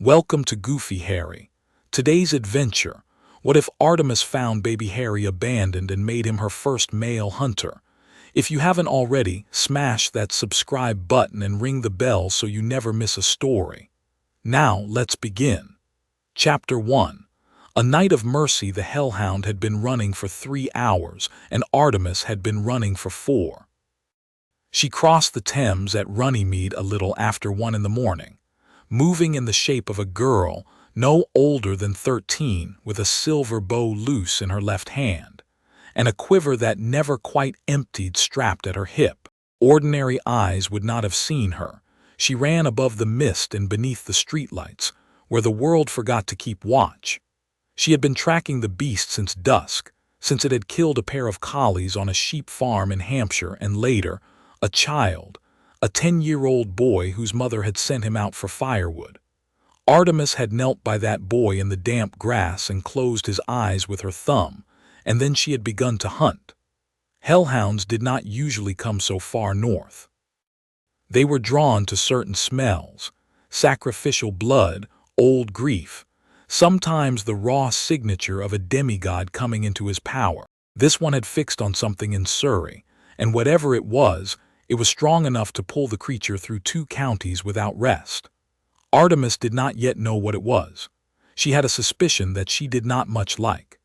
Welcome to Goofy Harry. Today's adventure. What if Artemis found baby Harry abandoned and made him her first male hunter? If you haven't already, smash that subscribe button and ring the bell so you never miss a story. Now, let's begin. Chapter 1. A night of mercy. The hellhound had been running for 3 hours, and Artemis had been running for 4. She crossed the Thames at Runnymede a little after 1 in the morning, moving in the shape of a girl no older than 13, with a silver bow loose in her left hand, and a quiver that never quite emptied strapped at her hip. Ordinary eyes would not have seen her. She ran above the mist and beneath the streetlights, where the world forgot to keep watch. She had been tracking the beast since dusk, since it had killed a pair of collies on a sheep farm in Hampshire, and later, a child, a 10-year-old boy whose mother had sent him out for firewood. Artemis had knelt by that boy in the damp grass and closed his eyes with her thumb, and then she had begun to hunt. Hellhounds did not usually come so far north. They were drawn to certain smells: sacrificial blood, old grief, sometimes the raw signature of a demigod coming into his power. This one had fixed on something in Surrey, and whatever it was strong enough to pull the creature through 2 counties without rest. Artemis did not yet know what it was. She had a suspicion that she did not much like.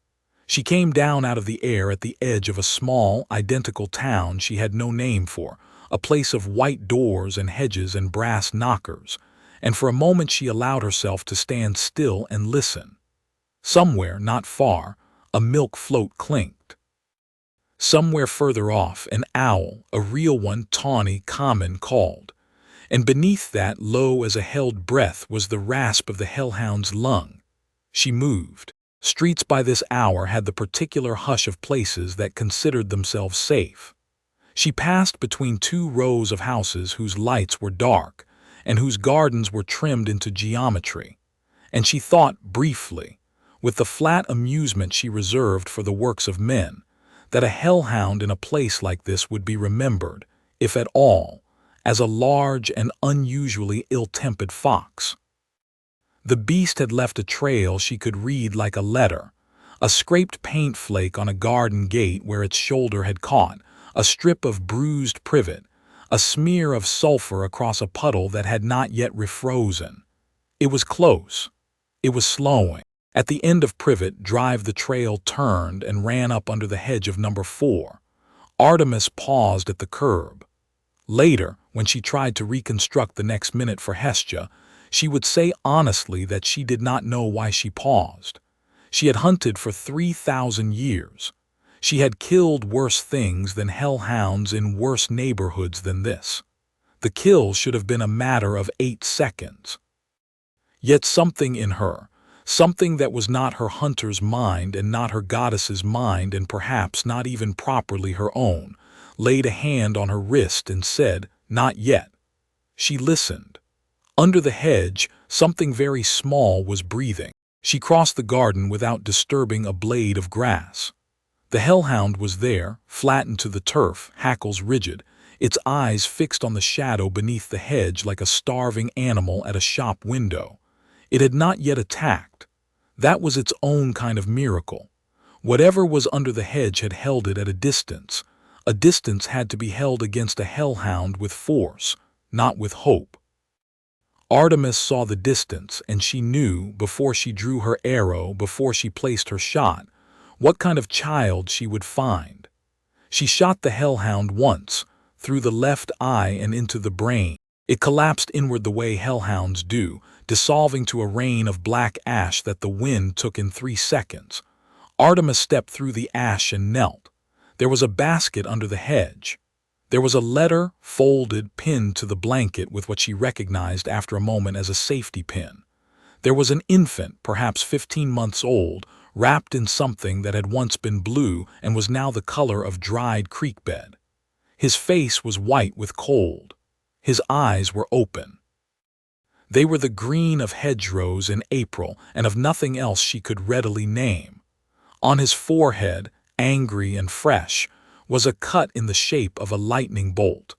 She came down out of the air at the edge of a small, identical town she had no name for, a place of white doors and hedges and brass knockers, and for a moment she allowed herself to stand still and listen. Somewhere, not far, a milk float clinked. Somewhere further off, an owl, a real one, tawny, common, called. And beneath that, low as a held breath, was the rasp of the hellhound's lung. She moved. Streets by this hour had the particular hush of places that considered themselves safe. She passed between 2 rows of houses whose lights were dark, and whose gardens were trimmed into geometry. And she thought briefly, with the flat amusement she reserved for the works of men, that a hellhound in a place like this would be remembered, if at all, as a large and unusually ill-tempered fox. The beast had left a trail she could read like a letter: a scraped paint flake on a garden gate where its shoulder had caught, a strip of bruised privet, a smear of sulfur across a puddle that had not yet refrozen. It was close. It was slowing. At the end of Privet Drive the trail turned and ran up under the hedge of number 4. Artemis paused at the curb. Later, when she tried to reconstruct the next minute for Hestia, she would say honestly that she did not know why she paused. She had hunted for 3,000 years. She had killed worse things than hellhounds in worse neighborhoods than this. The kill should have been a matter of 8 seconds. Yet something in her, something that was not her hunter's mind and not her goddess's mind and perhaps not even properly her own, laid a hand on her wrist and said, "Not yet." She listened. Under the hedge, something very small was breathing. She crossed the garden without disturbing a blade of grass. The hellhound was there, flattened to the turf, hackles rigid, its eyes fixed on the shadow beneath the hedge like a starving animal at a shop window. It had not yet attacked. That was its own kind of miracle. Whatever was under the hedge had held it at a distance. A distance had to be held against a hellhound with force, not with hope. Artemis saw the distance, and she knew, before she drew her arrow, before she placed her shot, what kind of child she would find. She shot the hellhound once, through the left eye and into the brain. It collapsed inward the way hellhounds do, dissolving to a rain of black ash that the wind took in 3 seconds. Artemis stepped through the ash and knelt. There was a basket under the hedge. There was a letter, folded, pinned to the blanket with what she recognized after a moment as a safety pin. There was an infant, perhaps 15 months old, wrapped in something that had once been blue and was now the color of dried creek bed. His face was white with cold. His eyes were open. They were the green of hedgerows in April and of nothing else she could readily name. On his forehead, angry and fresh, was a cut in the shape of a lightning bolt.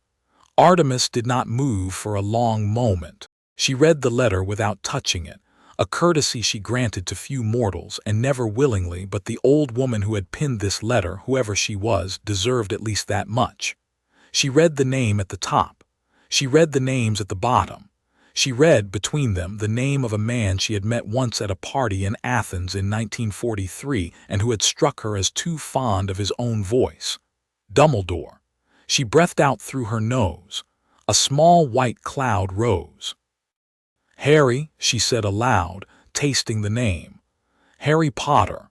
Artemis did not move for a long moment. She read the letter without touching it, a courtesy she granted to few mortals, and never willingly, but the old woman who had pinned this letter, whoever she was, deserved at least that much. She read the name at the top. She read the names at the bottom. She read, between them, the name of a man she had met once at a party in Athens in 1943 and who had struck her as too fond of his own voice. Dumbledore. She breathed out through her nose. A small white cloud rose. Harry, she said aloud, tasting the name. Harry Potter.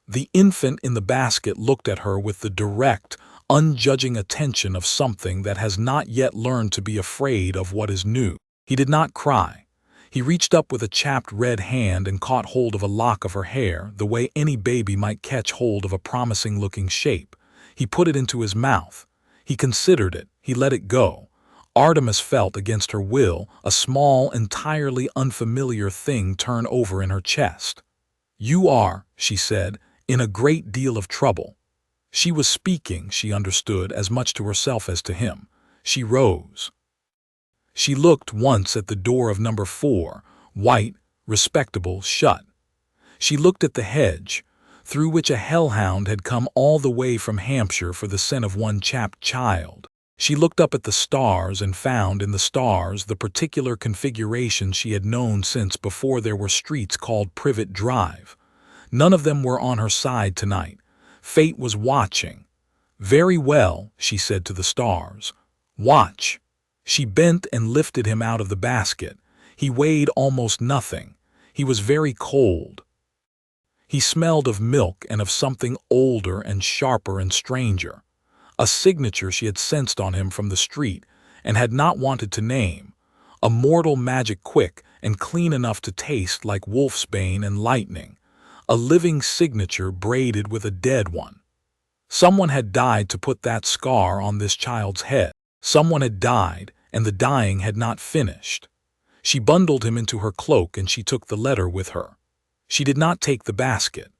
The infant in the basket looked at her with the direct, unjudging attention of something that has not yet learned to be afraid of what is new. He did not cry. He reached up with a chapped red hand and caught hold of a lock of her hair, the way any baby might catch hold of a promising-looking shape. He put it into his mouth. He considered it. He let it go. Artemis felt, against her will, a small, entirely unfamiliar thing turn over in her chest. "You are," she said, "in a great deal of trouble." She was speaking, she understood, as much to herself as to him. She rose. She looked once at the door of number 4, white, respectable, shut. She looked at the hedge, through which a hellhound had come all the way from Hampshire for the scent of one chapped child. She looked up at the stars and found in the stars the particular configuration she had known since before there were streets called Privet Drive. None of them were on her side tonight. Fate was watching. "Very well," she said to the stars. "Watch." She bent and lifted him out of the basket. He weighed almost nothing. He was very cold. He smelled of milk and of something older and sharper and stranger. A signature she had sensed on him from the street and had not wanted to name. A mortal magic quick and clean enough to taste like wolfsbane and lightning. A living signature braided with a dead one. Someone had died to put that scar on this child's head. Someone had died, and the dying had not finished. She bundled him into her cloak and she took the letter with her. She did not take the basket.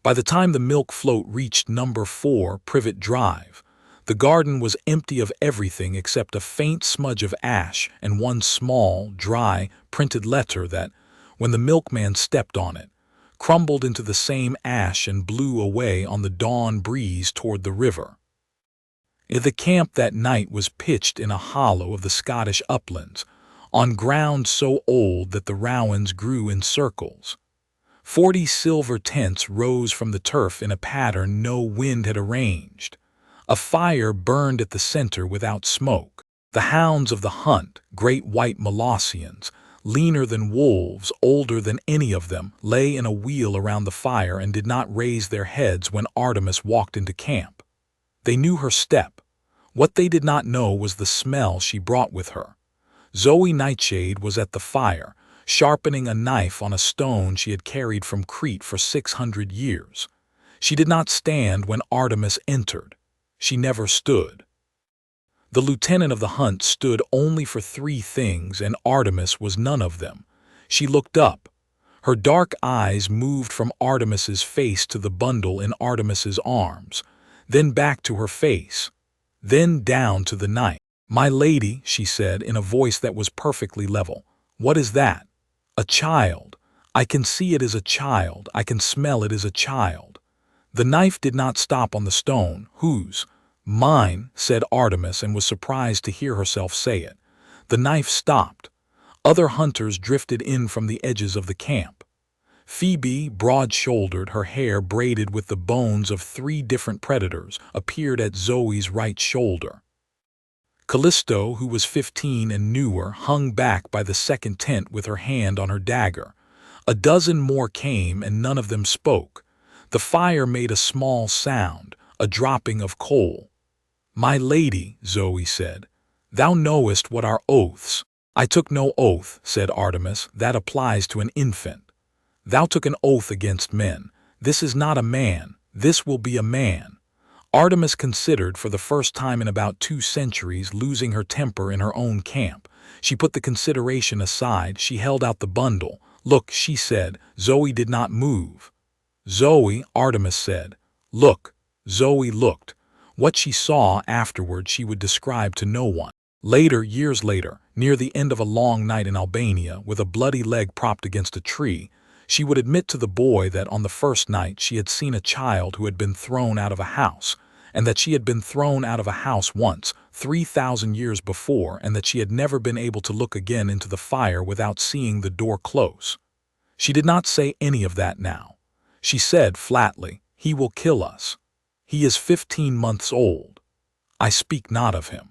By the time the milk float reached number 4 Privet Drive, the garden was empty of everything except a faint smudge of ash and one small, dry, printed letter that, when the milkman stepped on it, crumbled into the same ash and blew away on the dawn breeze toward the river. The camp that night was pitched in a hollow of the Scottish uplands, on ground so old that the rowans grew in circles. 40 silver tents rose from the turf in a pattern no wind had arranged. A fire burned at the center without smoke. The hounds of the hunt, great white Molossians, leaner than wolves, older than any of them, lay in a wheel around the fire and did not raise their heads when Artemis walked into camp. They knew her step. What they did not know was the smell she brought with her. Zoe Nightshade was at the fire, sharpening a knife on a stone she had carried from Crete for 600 years. She did not stand when Artemis entered. She never stood. The lieutenant of the hunt stood only for 3 things, and Artemis was none of them. She looked up. Her dark eyes moved from Artemis's face to the bundle in Artemis's arms, then back to her face, then down to the knife. "My lady," she said in a voice that was perfectly level, "what is that?" "A child. I can see it is a child. I can smell it is a child." The knife did not stop on the stone. "Whose?" "Mine," said Artemis, and was surprised to hear herself say it. The knife stopped. Other hunters drifted in from the edges of the camp. Phoebe, broad-shouldered, her hair braided with the bones of 3 different predators, appeared at Zoe's right shoulder. Callisto, who was 15 and newer, hung back by the second tent with her hand on her dagger. A dozen more came, and none of them spoke. The fire made a small sound, a dropping of coal. "My lady," Zoe said, "thou knowest what are oaths." "I took no oath," said Artemis. "That applies to an infant. Thou took an oath against men. This is not a man. This will be a man." Artemis considered, for the first time in about 2 centuries, losing her temper in her own camp. She put the consideration aside. She held out the bundle. "Look," she said. Zoe did not move. "Zoe," Artemis said. "Look." Zoe looked. What she saw afterward she would describe to no one. Later, years later, near the end of a long night in Albania, with a bloody leg propped against a tree, she would admit to the boy that on the first night she had seen a child who had been thrown out of a house, and that she had been thrown out of a house once, 3,000 years before, and that she had never been able to look again into the fire without seeing the door close. She did not say any of that now. She said flatly, "He will kill us. He is 15 months old. I speak not of him.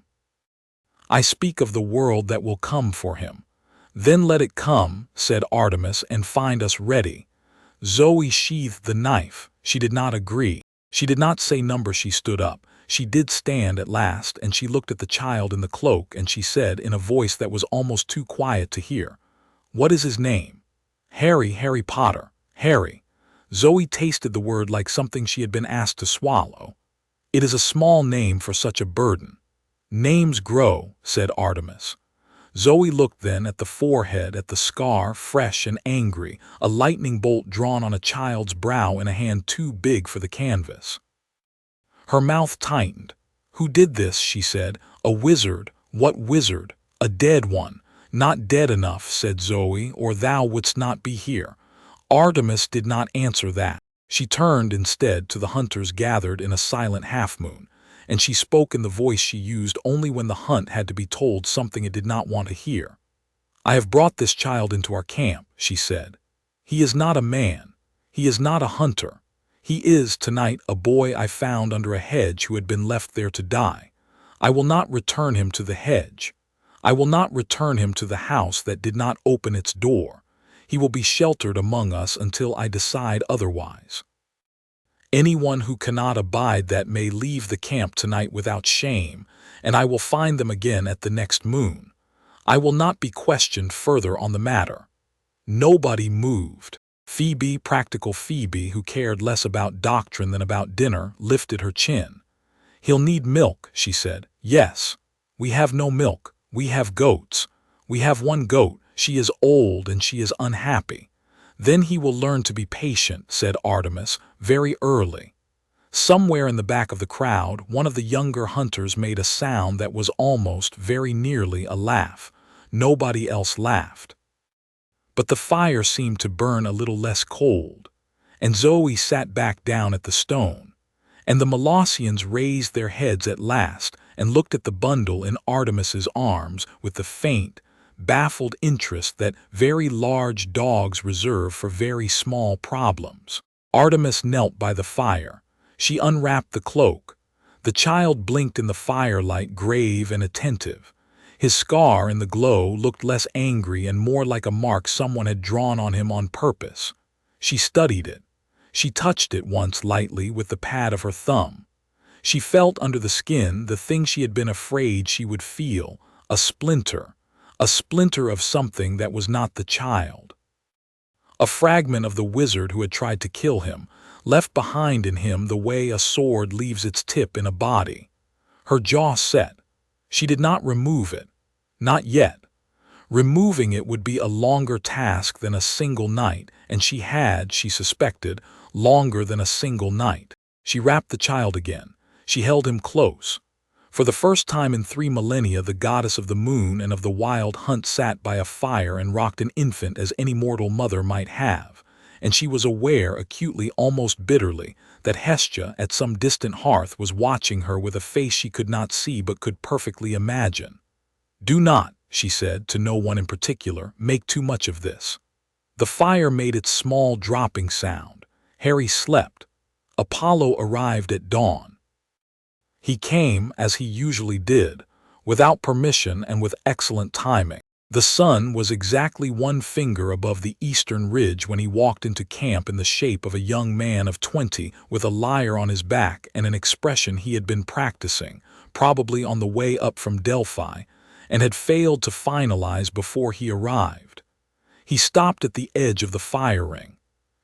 I speak of the world that will come for him. Then let it come," said Artemis, "and find us ready." Zoe sheathed the knife. She did not agree. She did not say number. She stood up. She did stand at last, and she looked at the child in the cloak, and she said in a voice that was almost too quiet to hear, "What is his name?" Harry Potter. Harry." Zoe tasted the word like something she had been asked to swallow. "It is a small name for such a burden." "Names grow," said Artemis. Zoe looked then at the forehead, at the scar, fresh and angry, a lightning bolt drawn on a child's brow in a hand too big for the canvas. Her mouth tightened. "Who did this?" she said. "A wizard." "What wizard?" "A dead one." "Not dead enough," said Zoe, "or thou wouldst not be here." Artemis did not answer that. She turned instead to the hunters gathered in a silent half-moon, and she spoke in the voice she used only when the hunt had to be told something it did not want to hear. "I have brought this child into our camp," she said. "He is not a man. He is not a hunter. He is, tonight, a boy I found under a hedge who had been left there to die. I will not return him to the hedge. I will not return him to the house that did not open its door. He will be sheltered among us until I decide otherwise. Anyone who cannot abide that may leave the camp tonight without shame, and I will find them again at the next moon. I will not be questioned further on the matter." Nobody moved. Phoebe, practical Phoebe, who cared less about doctrine than about dinner, lifted her chin. "He'll need milk," she said. "Yes. We have no milk. We have goats. We have one goat. She is old and she is unhappy. Then he will learn to be patient," said Artemis, "very early." Somewhere in the back of the crowd, one of the younger hunters made a sound that was almost, very nearly, a laugh. Nobody else laughed. But the fire seemed to burn a little less cold, and Zoe sat back down at the stone, and the Molossians raised their heads at last and looked at the bundle in Artemis's arms with the faint, baffled interest that very large dogs reserve for very small problems. Artemis knelt by the fire. She unwrapped the cloak. The child blinked in the firelight, grave and attentive. His scar in the glow looked less angry and more like a mark someone had drawn on him on purpose. She studied it. She touched it once lightly with the pad of her thumb. She felt under the skin the thing she had been afraid she would feel, a splinter of something that was not the child. A fragment of the wizard who had tried to kill him, left behind in him the way a sword leaves its tip in a body. Her jaw set. She did not remove it. Not yet. Removing it would be a longer task than a single night, and she had, she suspected, longer than a single night. She wrapped the child again. She held him close. For the first time in 3 millennia, the goddess of the moon and of the wild hunt sat by a fire and rocked an infant as any mortal mother might have, and she was aware, acutely, almost bitterly, that Hestia at some distant hearth was watching her with a face she could not see but could perfectly imagine. "Do not," she said, to no one in particular, "make too much of this." The fire made its small dropping sound. Harry slept. Apollo arrived at dawn. He came, as he usually did, without permission and with excellent timing. The sun was exactly 1 finger above the eastern ridge when he walked into camp in the shape of a young man of 20 with a lyre on his back and an expression he had been practicing, probably on the way up from Delphi, and had failed to finalize before he arrived. He stopped at the edge of the fire ring.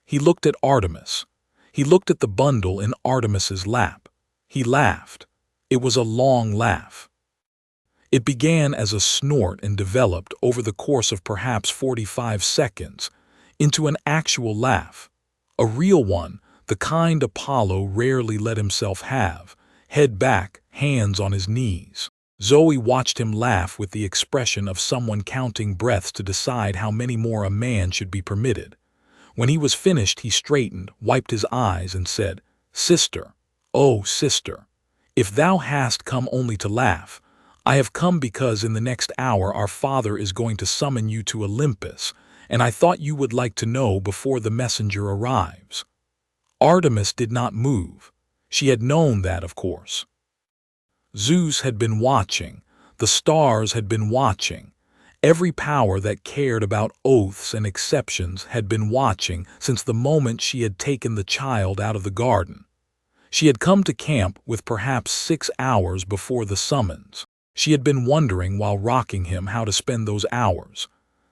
He looked at Artemis. He looked at the bundle in Artemis's lap. He laughed. It was a long laugh. It began as a snort and developed, over the course of perhaps 45 seconds, into an actual laugh. A real one, the kind Apollo rarely let himself have, head back, hands on his knees. Zoe watched him laugh with the expression of someone counting breaths to decide how many more a man should be permitted. When he was finished, he straightened, wiped his eyes, and said, "Sister, oh, sister, if thou hast come only to laugh, I have come because in the next hour our father is going to summon you to Olympus, and I thought you would like to know before the messenger arrives." Artemis did not move. She had known that, of course. Zeus had been watching. The stars had been watching. Every power that cared about oaths and exceptions had been watching since the moment she had taken the child out of the garden. She had come to camp with perhaps 6 hours before the summons. She had been wondering while rocking him how to spend those hours.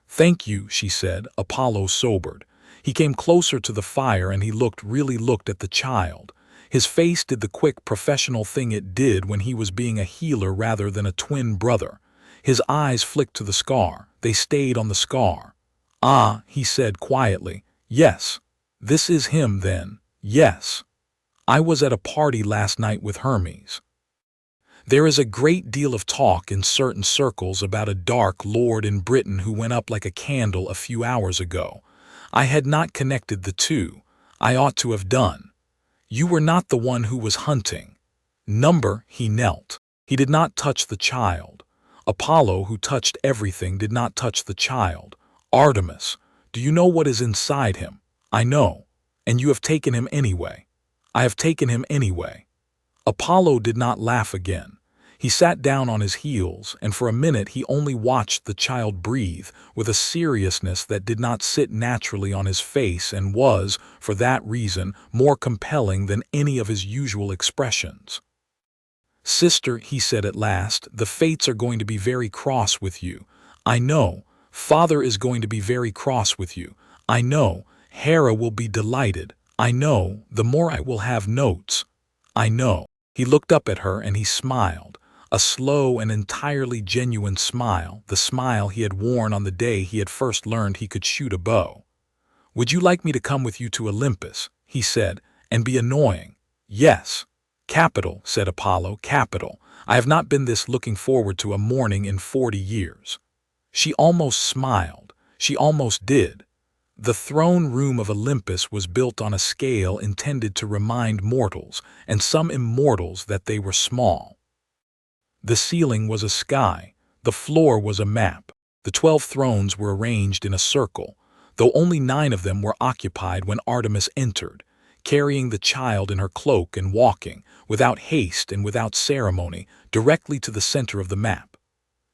"Thank you," she said. Apollo sobered. He came closer to the fire and he really looked at the child. His face did the quick professional thing it did when he was being a healer rather than a twin brother. His eyes flicked to the scar. They stayed on the scar. "Ah," he said quietly. "Yes. This is him then. Yes. I was at a party last night with Hermes." There is a great deal of talk in certain circles about a dark lord in Britain who went up like a candle a few hours ago. I had not connected the two. I ought to have done. You were not the one who was hunting. He knelt. He did not touch the child. Apollo, who touched everything, did not touch the child. "Artemis, do you know what is inside him?" "I know. And you have taken him anyway." "I have taken him anyway." Apollo did not laugh again. He sat down on his heels, and for a minute he only watched the child breathe with a seriousness that did not sit naturally on his face and was, for that reason, more compelling than any of his usual expressions. "Sister," he said at last, "the fates are going to be very cross with you. I know. Father is going to be very cross with you. I know. Hera will be delighted. I know. The more I will have notes. I know." He looked up at her and he smiled. A slow and entirely genuine smile, the smile he had worn on the day he had first learned he could shoot a bow. "Would you like me to come with you to Olympus," he said, "and be annoying?" "Yes." "Capital," said Apollo, "capital. I have not been this looking forward to a morning in 40 years. She almost smiled. She almost did. The throne room of Olympus was built on a scale intended to remind mortals, and some immortals, that they were small. The ceiling was a sky. The floor was a map. The 12 thrones were arranged in a circle, though only 9 of them were occupied when Artemis entered, carrying the child in her cloak and walking, without haste and without ceremony, directly to the center of the map.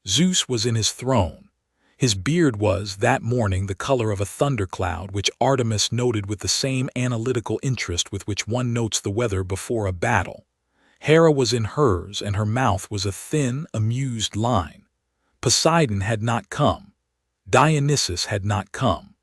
Zeus was in his throne. His beard was, that morning, the color of a thundercloud, which Artemis noted with the same analytical interest with which one notes the weather before a battle. Hera was in hers, and her mouth was a thin, amused line. Poseidon had not come. Dionysus had not come.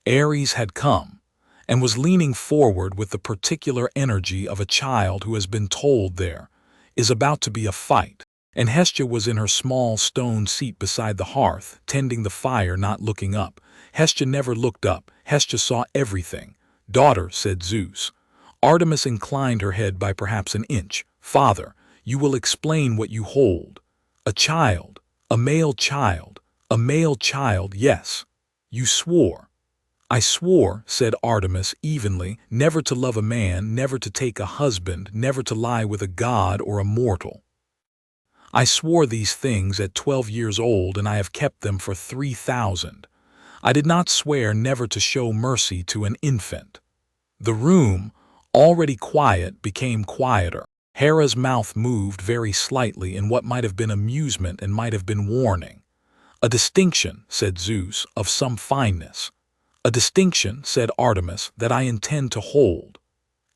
Ares had come, and was leaning forward with the particular energy of a child who has been told there is about to be a fight. And Hestia was in her small stone seat beside the hearth, tending the fire, not looking up. Hestia never looked up. Hestia saw everything. "Daughter," said Zeus. Artemis inclined her head by perhaps an inch. "Father, you will explain what you hold. A child, a male child, a male child, yes. You swore." "I swore," said Artemis evenly, "never to love a man, never to take a husband, never to lie with a god or a mortal. I swore these things at 12 years old, and I have kept them for 3,000. I did not swear never to show mercy to an infant." The room, already quiet, became quieter. Hera's mouth moved very slightly in what might have been amusement and might have been warning. "A distinction," said Zeus, "of some fineness." "A distinction," said Artemis, "that I intend to hold."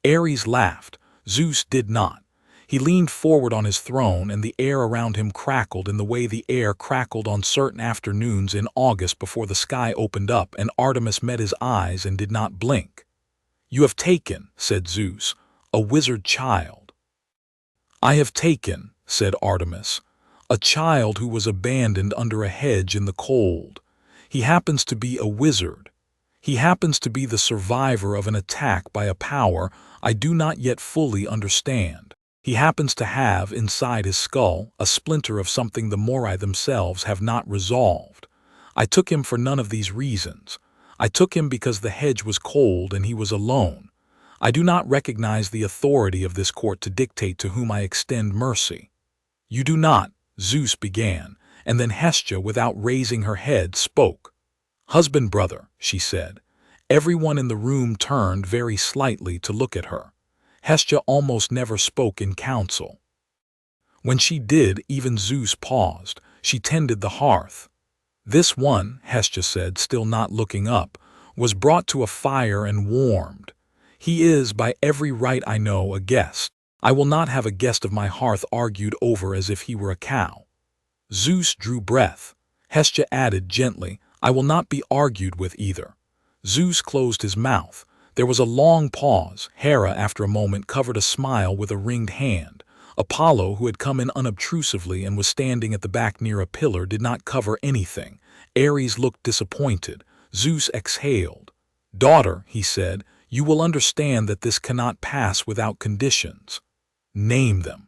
Ares laughed. Zeus did not. He leaned forward on his throne, and the air around him crackled in the way the air crackled on certain afternoons in August before the sky opened up and Artemis met his eyes and did not blink. "You have taken," said Zeus, "a wizard child." "I have taken," said Artemis, "a child who was abandoned under a hedge in the cold. He happens to be a wizard. He happens to be the survivor of an attack by a power I do not yet fully understand. He happens to have inside his skull a splinter of something the Morai themselves have not resolved. I took him for none of these reasons. I took him because the hedge was cold and he was alone. I do not recognize the authority of this court to dictate to whom I extend mercy." "You do not," Zeus began, and then Hestia, without raising her head, spoke. "Husband, brother," she said. Everyone in the room turned very slightly to look at her. Hestia almost never spoke in council. When she did, even Zeus paused. She tended the hearth. "This one," Hestia said, still not looking up, "was brought to a fire and warmed. He is, by every right I know, a guest. I will not have a guest of my hearth argued over as if he were a cow." Zeus drew breath. Hestia added gently, "I will not be argued with either." Zeus closed his mouth. There was a long pause. Hera, after a moment, covered a smile with a ringed hand. Apollo, who had come in unobtrusively and was standing at the back near a pillar, did not cover anything. Ares looked disappointed. Zeus exhaled. "Daughter," he said, "you will understand that this cannot pass without conditions." "Name them."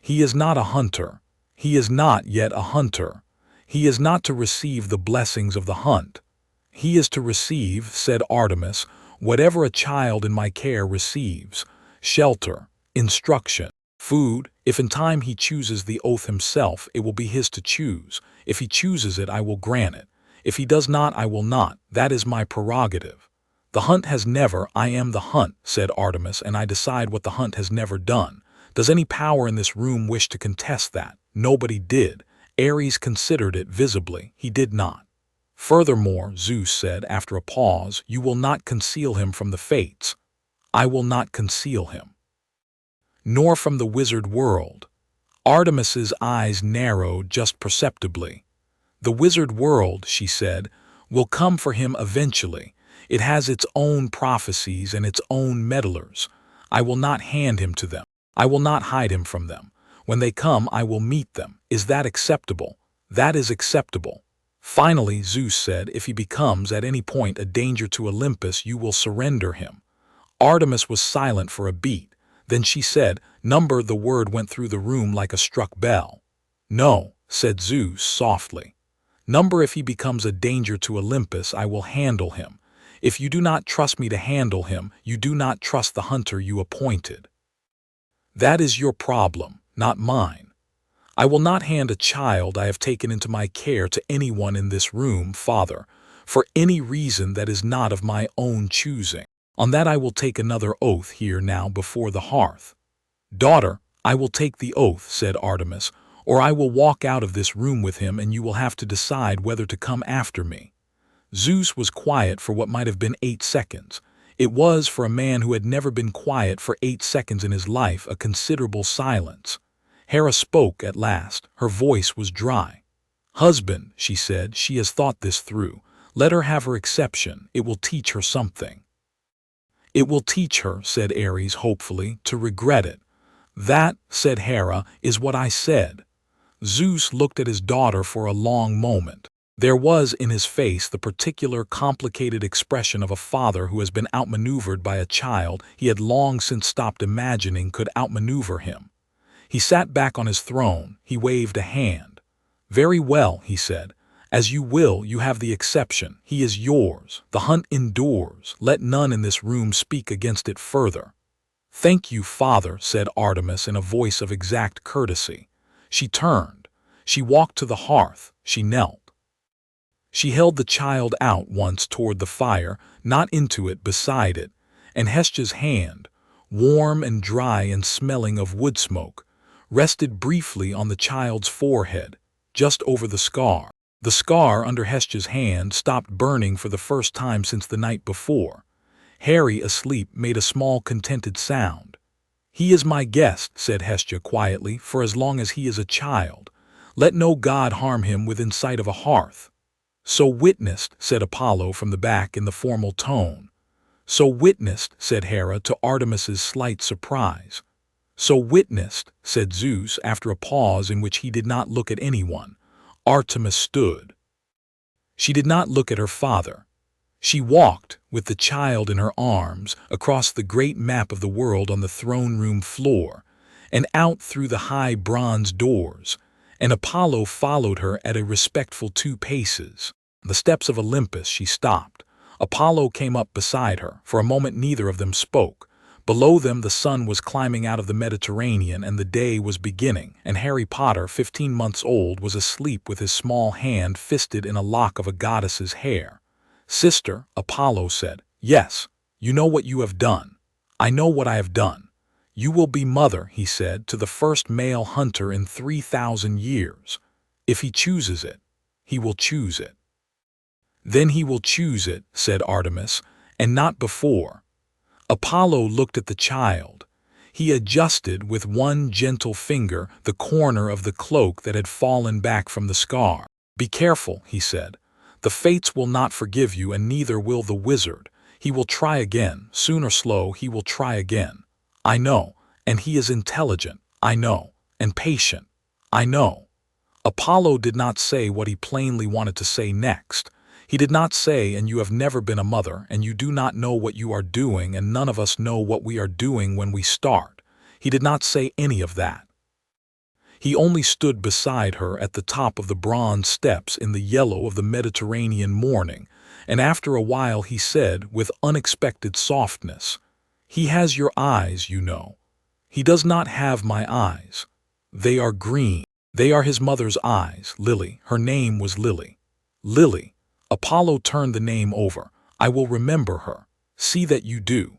"He is not a hunter. He is not yet a hunter. He is not to receive the blessings of the hunt. He is to receive," said Artemis, "whatever a child in my care receives: shelter, instruction, food. If in time he chooses the oath himself, it will be his to choose. If he chooses it, I will grant it. If he does not, I will not. That is my prerogative. The hunt has never— I am the hunt," said Artemis, "and I decide what the hunt has never done. Does any power in this room wish to contest that?" Nobody did. Ares considered it visibly. He did not. "Furthermore," Zeus said after a pause, "you will not conceal him from the fates." "I will not conceal him." "Nor from the wizard world." Artemis's eyes narrowed just perceptibly. "The wizard world," she said, "will come for him eventually. It has its own prophecies and its own meddlers. I will not hand him to them. I will not hide him from them. When they come, I will meet them. Is that acceptable?" "That is acceptable." Finally, Zeus said, "If he becomes at any point a danger to Olympus, you will surrender him." Artemis was silent for a beat. Then she said, "Number." The word went through the room like a struck bell. "No," said Zeus softly. "Number, if he becomes a danger to Olympus, I will handle him. If you do not trust me to handle him, you do not trust the hunter you appointed. That is your problem, not mine. I will not hand a child I have taken into my care to anyone in this room, Father, for any reason that is not of my own choosing. On that I will take another oath here now before the hearth." "Daughter, I will take the oath," said Artemis, "or I will walk out of this room with him and you will have to decide whether to come after me." Zeus was quiet for what might have been 8 seconds. It was, for a man who had never been quiet for 8 seconds in his life, a considerable silence. Hera spoke at last. Her voice was dry. "Husband," she said, "she has thought this through. Let her have her exception. It will teach her something." "It will teach her," said Ares hopefully, "to regret it." "That," said Hera, "is what I said." Zeus looked at his daughter for a long moment. There was in his face the particular complicated expression of a father who has been outmaneuvered by a child he had long since stopped imagining could outmaneuver him. He sat back on his throne. He waved a hand. "Very well," he said. "As you will, you have the exception. He is yours. The hunt endures. Let none in this room speak against it further." "Thank you, Father," said Artemis in a voice of exact courtesy. She turned. She walked to the hearth. She knelt. She held the child out once toward the fire, not into it, beside it, and Hestia's hand, warm and dry and smelling of wood smoke, rested briefly on the child's forehead, just over the scar. The scar under Hestia's hand stopped burning for the first time since the night before. Harry, asleep, made a small contented sound. "He is my guest," said Hestia quietly, "for as long as he is a child. Let no god harm him within sight of a hearth." "So witnessed," said Apollo from the back in the formal tone. "So witnessed," said Hera to Artemis's slight surprise. "So witnessed," said Zeus after a pause in which he did not look at anyone. Artemis stood. She did not look at her father. She walked, with the child in her arms, across the great map of the world on the throne room floor. and out through the high bronze doors, and Apollo followed her at a respectful 2 paces. On the steps of Olympus she stopped. Apollo came up beside her. For a moment neither of them spoke. Below them the sun was climbing out of the Mediterranean and the day was beginning, and Harry Potter, 15 months old, was asleep with his small hand fisted in a lock of a goddess's hair. "Sister," Apollo said, "yes, you know what you have done. I know what I have done. You will be mother," he said, "to the first male hunter in 3,000 years. If he chooses it, he will choose it." "Then he will choose it," said Artemis, "and not before." Apollo looked at the child. He adjusted with one gentle finger the corner of the cloak that had fallen back from the scar. "Be careful," he said. "The fates will not forgive you, and neither will the wizard. He will try again. Soon or slow, he will try again. I know, and he is intelligent, I know, and patient, I know." Apollo did not say what he plainly wanted to say next. He did not say, "And you have never been a mother, and you do not know what you are doing, and none of us know what we are doing when we start." He did not say any of that. He only stood beside her at the top of the bronze steps in the yellow of the Mediterranean morning, and after a while he said, with unexpected softness, "He has your eyes, you know. He does not have my eyes. They are green. They are his mother's eyes, Lily. Her name was Lily. Lily." Apollo turned the name over. "I will remember her. See that you do."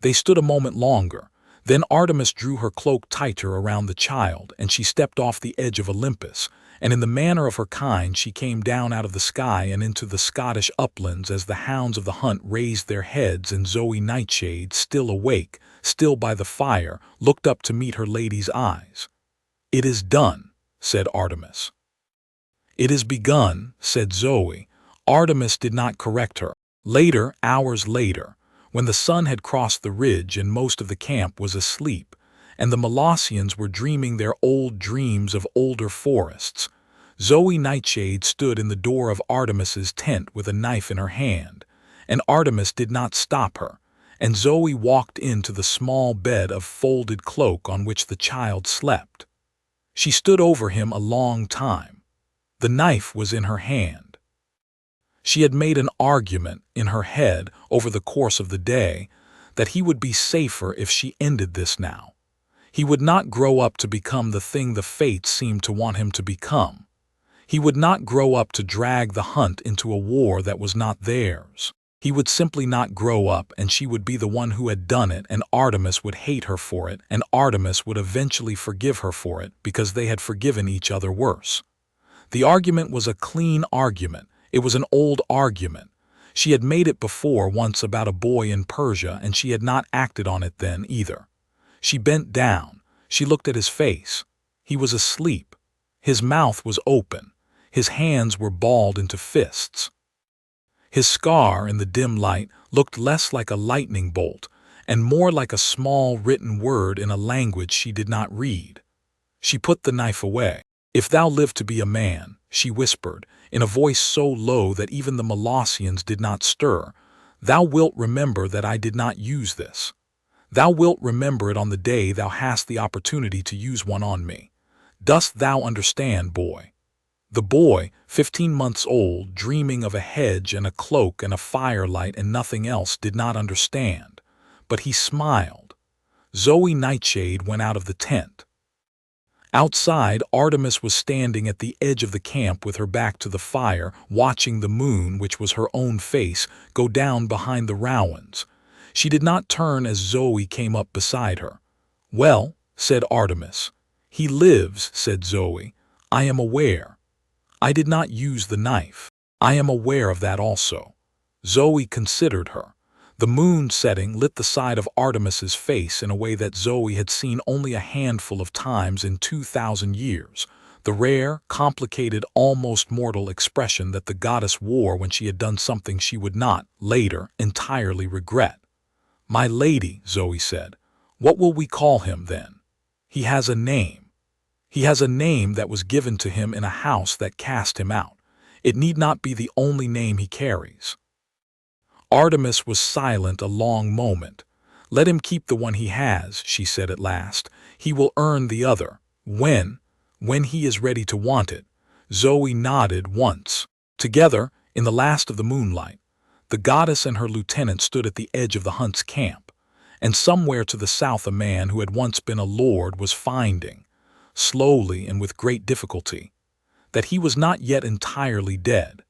They stood a moment longer. Then Artemis drew her cloak tighter around the child, and she stepped off the edge of Olympus, and in the manner of her kind she came down out of the sky and into the Scottish uplands as the hounds of the hunt raised their heads, and Zoe Nightshade, still awake, still by the fire, looked up to meet her lady's eyes. "It is done," said Artemis. "It is begun," said Zoe. Artemis did not correct her. Later, hours later, when the sun had crossed the ridge and most of the camp was asleep, and the Molossians were dreaming their old dreams of older forests, Zoe Nightshade stood in the door of Artemis's tent with a knife in her hand, and Artemis did not stop her, and Zoe walked into the small bed of folded cloak on which the child slept. She stood over him a long time. The knife was in her hand. She had made an argument in her head over the course of the day that he would be safer if she ended this now. He would not grow up to become the thing the fates seemed to want him to become. He would not grow up to drag the hunt into a war that was not theirs. He would simply not grow up, and she would be the one who had done it, and Artemis would hate her for it, and Artemis would eventually forgive her for it because they had forgiven each other worse. The argument was a clean argument. It was an old argument. She had made it before once about a boy in Persia, and she had not acted on it then either. She bent down. She looked at his face. He was asleep. His mouth was open. His hands were balled into fists. His scar in the dim light looked less like a lightning bolt and more like a small written word in a language she did not read. She put the knife away. "If thou live to be a man," she whispered, in a voice so low that even the Molossians did not stir, "thou wilt remember that I did not use this. Thou wilt remember it on the day thou hast the opportunity to use one on me. Dost thou understand, boy?" The boy, 15 months old, dreaming of a hedge and a cloak and a firelight and nothing else, did not understand, but he smiled. Zoe Nightshade went out of the tent. Outside, Artemis was standing at the edge of the camp with her back to the fire, watching the moon, which was her own face, go down behind the Rowans. She did not turn as Zoe came up beside her. "Well," said Artemis. "He lives," said Zoe. "I am aware. I did not use the knife. I am aware of that also." Zoe considered her. The moon setting lit the side of Artemis's face in a way that Zoe had seen only a handful of times in 2,000 years, the rare, complicated, almost mortal expression that the goddess wore when she had done something she would not, later, entirely regret. "My lady," Zoe said, "what will we call him then? He has a name. He has a name that was given to him in a house that cast him out. It need not be the only name he carries." Artemis was silent a long moment. "Let him keep the one he has," she said at last. "He will earn the other. When he is ready to want it." Zoe nodded once. Together, in the last of the moonlight, the goddess and her lieutenant stood at the edge of the hunt's camp, and somewhere to the south a man who had once been a lord was finding, slowly and with great difficulty, that he was not yet entirely dead,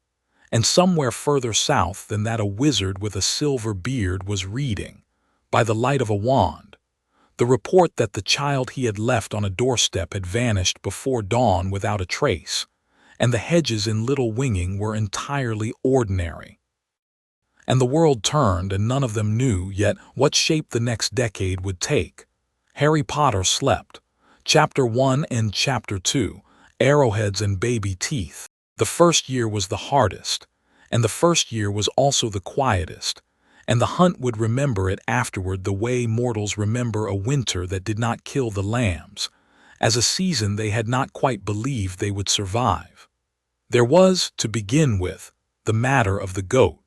and somewhere further south than that a wizard with a silver beard was reading, by the light of a wand, the report that the child he had left on a doorstep had vanished before dawn without a trace, and the hedges in Little Winging were entirely ordinary. And the world turned, and none of them knew yet what shape the next decade would take. Harry Potter slept. Chapter 1 and Chapter 2, Arrowheads and Baby Teeth. The first year was the hardest, and the first year was also the quietest, and the hunt would remember it afterward the way mortals remember a winter that did not kill the lambs, as a season they had not quite believed they would survive. There was, to begin with, the matter of the goat.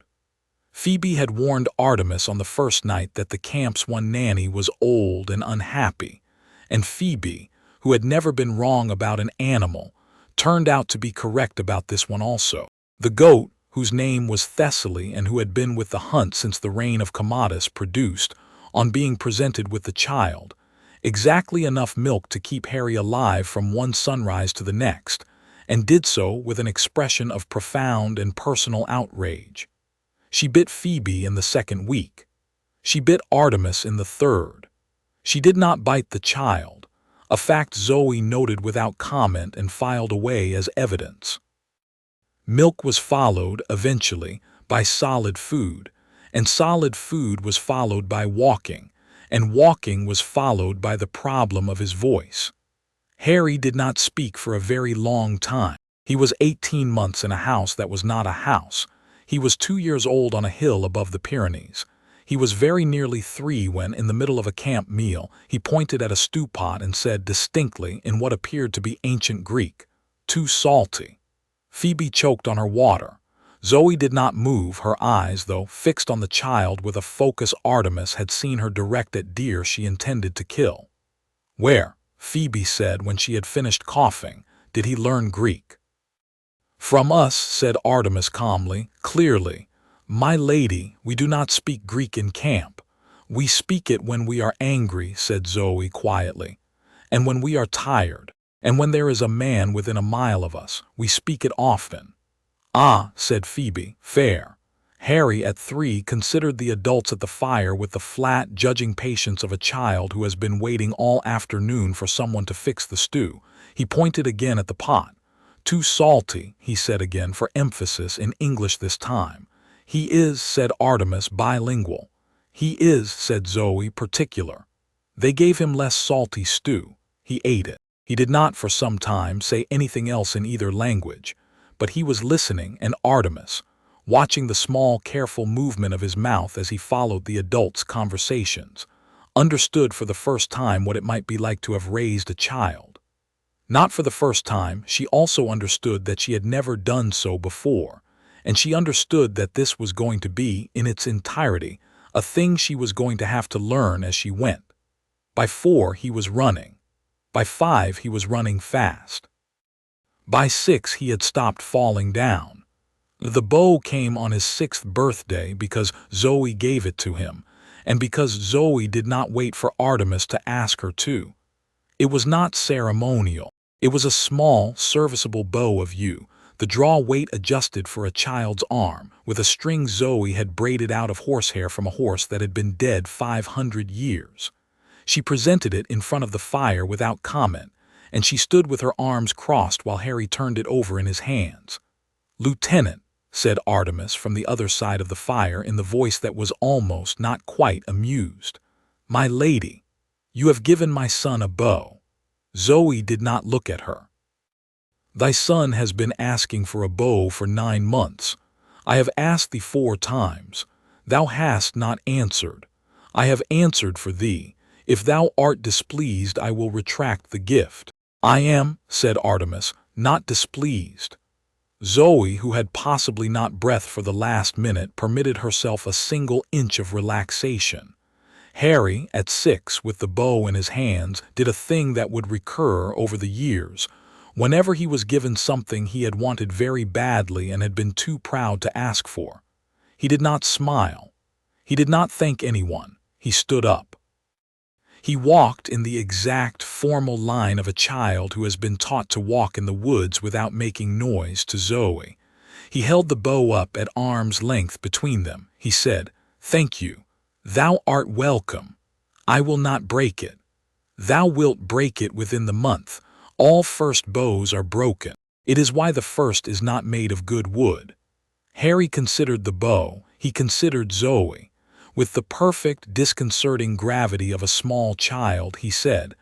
Phoebe had warned Artemis on the first night that the camp's one nanny was old and unhappy, and Phoebe, who had never been wrong about an animal, turned out to be correct about this one also. The goat, whose name was Thessaly and who had been with the hunt since the reign of Commodus, produced, on being presented with the child, exactly enough milk to keep Harry alive from one sunrise to the next, and did so with an expression of profound and personal outrage. She bit Phoebe in the second week. She bit Artemis in the third. She did not bite the child, a fact Zoe noted without comment and filed away as evidence. Milk was followed, eventually, by solid food, and solid food was followed by walking, and walking was followed by the problem of his voice. Harry did not speak for a very long time. He was 18 months in a house that was not a house. He was 2 years old on a hill above the Pyrenees. He was very nearly 3 when, in the middle of a camp meal, he pointed at a stew pot and said distinctly in what appeared to be ancient Greek, "Too salty." Phoebe choked on her water. Zoe did not move, her eyes, though, fixed on the child with a focus Artemis had seen her direct at deer she intended to kill. "Where," Phoebe said when she had finished coughing, "did he learn Greek?" "From us," said Artemis calmly, clearly. "My lady, we do not speak Greek in camp. We speak it when we are angry," said Zoe quietly, "and when we are tired, and when there is a man within a mile of us, we speak it often." "Ah," said Phoebe, "fair." Harry, at 3, considered the adults at the fire with the flat, judging patience of a child who has been waiting all afternoon for someone to fix the stew. He pointed again at the pot. "Too salty," he said again, for emphasis, in English this time. "He is," said Artemis, bilingual. "He is," said Zoe, particular. They gave him less salty stew. He ate it. He did not, for some time, say anything else in either language, but he was listening, and Artemis, watching the small, careful movement of his mouth as he followed the adults' conversations, understood for the first time what it might be like to have raised a child. Not for the first time, she also understood that she had never done so before, and she understood that this was going to be, in its entirety, a thing she was going to have to learn as she went. By 4, he was running. By 5, he was running fast. By 6, he had stopped falling down. The bow came on his 6th birthday because Zoe gave it to him, and because Zoe did not wait for Artemis to ask her to. It was not ceremonial. It was a small, serviceable bow of yew, the draw weight adjusted for a child's arm, with a string Zoe had braided out of horsehair from a horse that had been dead 500 years. She presented it in front of the fire without comment, and she stood with her arms crossed while Harry turned it over in his hands. "Lieutenant," said Artemis from the other side of the fire in the voice that was almost, not quite, amused. "My lady, you have given my son a bow." Zoe did not look at her. "Thy son has been asking for a bow for 9 months. I have asked thee 4 times. Thou hast not answered. I have answered for thee. If thou art displeased, I will retract the gift." "I am," said Artemis, "not displeased." Zoe, who had possibly not breath for the last minute, permitted herself a single inch of relaxation. Harry, at 6, with the bow in his hands, did a thing that would recur over the years. Whenever he was given something he had wanted very badly and had been too proud to ask for, he did not smile. He did not thank anyone. He stood up. He walked in the exact formal line of a child who has been taught to walk in the woods without making noise to Zoe. He held the bow up at arm's length between them. He said, "Thank you. Thou art welcome. I will not break it. Thou wilt break it within the month. All first bows are broken. It is why the first is not made of good wood." Harry considered the bow. He considered Zoe. With the perfect, disconcerting gravity of a small child, he said,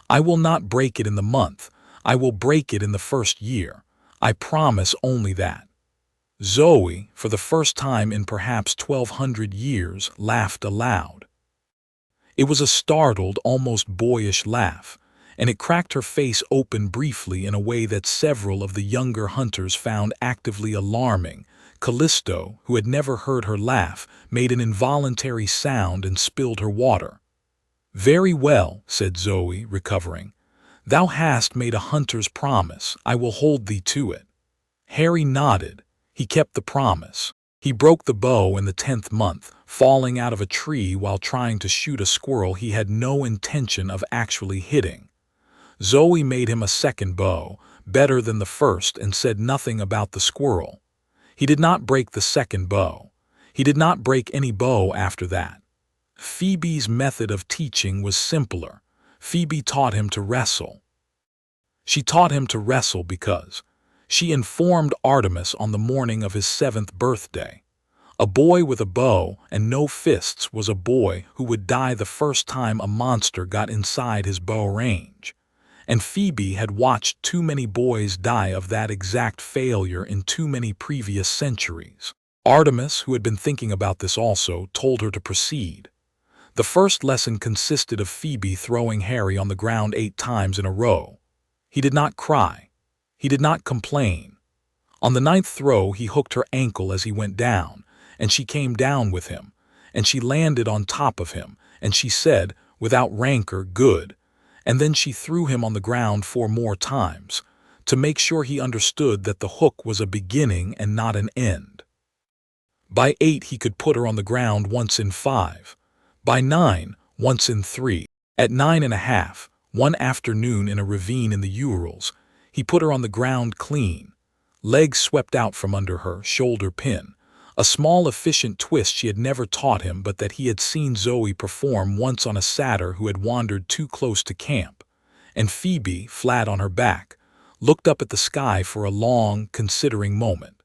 "I will not break it in the month. I will break it in the first year. I promise only that." Zoe, for the first time in perhaps 1,200 years, laughed aloud. It was a startled, almost boyish laugh, and it cracked her face open briefly in a way that several of the younger hunters found actively alarming. Callisto, who had never heard her laugh, made an involuntary sound and spilled her water. "Very well," said Zoe, recovering. "Thou hast made a hunter's promise. I will hold thee to it." Harry nodded. He kept the promise. He broke the bow in the 10th month, falling out of a tree while trying to shoot a squirrel he had no intention of actually hitting. Zoe made him a second bow, better than the first, and said nothing about the squirrel. He did not break the second bow. He did not break any bow after that. Phoebe's method of teaching was simpler. Phoebe taught him to wrestle. She taught him to wrestle because she informed Artemis on the morning of his 7th birthday. A boy with a bow and no fists was a boy who would die the first time a monster got inside his bow range. And Phoebe had watched too many boys die of that exact failure in too many previous centuries. Artemis, who had been thinking about this also, told her to proceed. The first lesson consisted of Phoebe throwing Harry on the ground 8 times in a row. He did not cry. He did not complain. On the 9th throw, he hooked her ankle as he went down, and she came down with him, and she landed on top of him, and she said, without rancor, "Good." And then she threw him on the ground 4 more times, to make sure he understood that the hook was a beginning and not an end. By 8, he could put her on the ground once in 5. By 9, once in 3. At 9.5, one afternoon in a ravine in the Urals, he put her on the ground clean. Legs swept out from under her, shoulder pin. A small, efficient twist she had never taught him, but that he had seen Zoe perform once on a satyr who had wandered too close to camp. And Phoebe, flat on her back, looked up at the sky for a long, considering moment.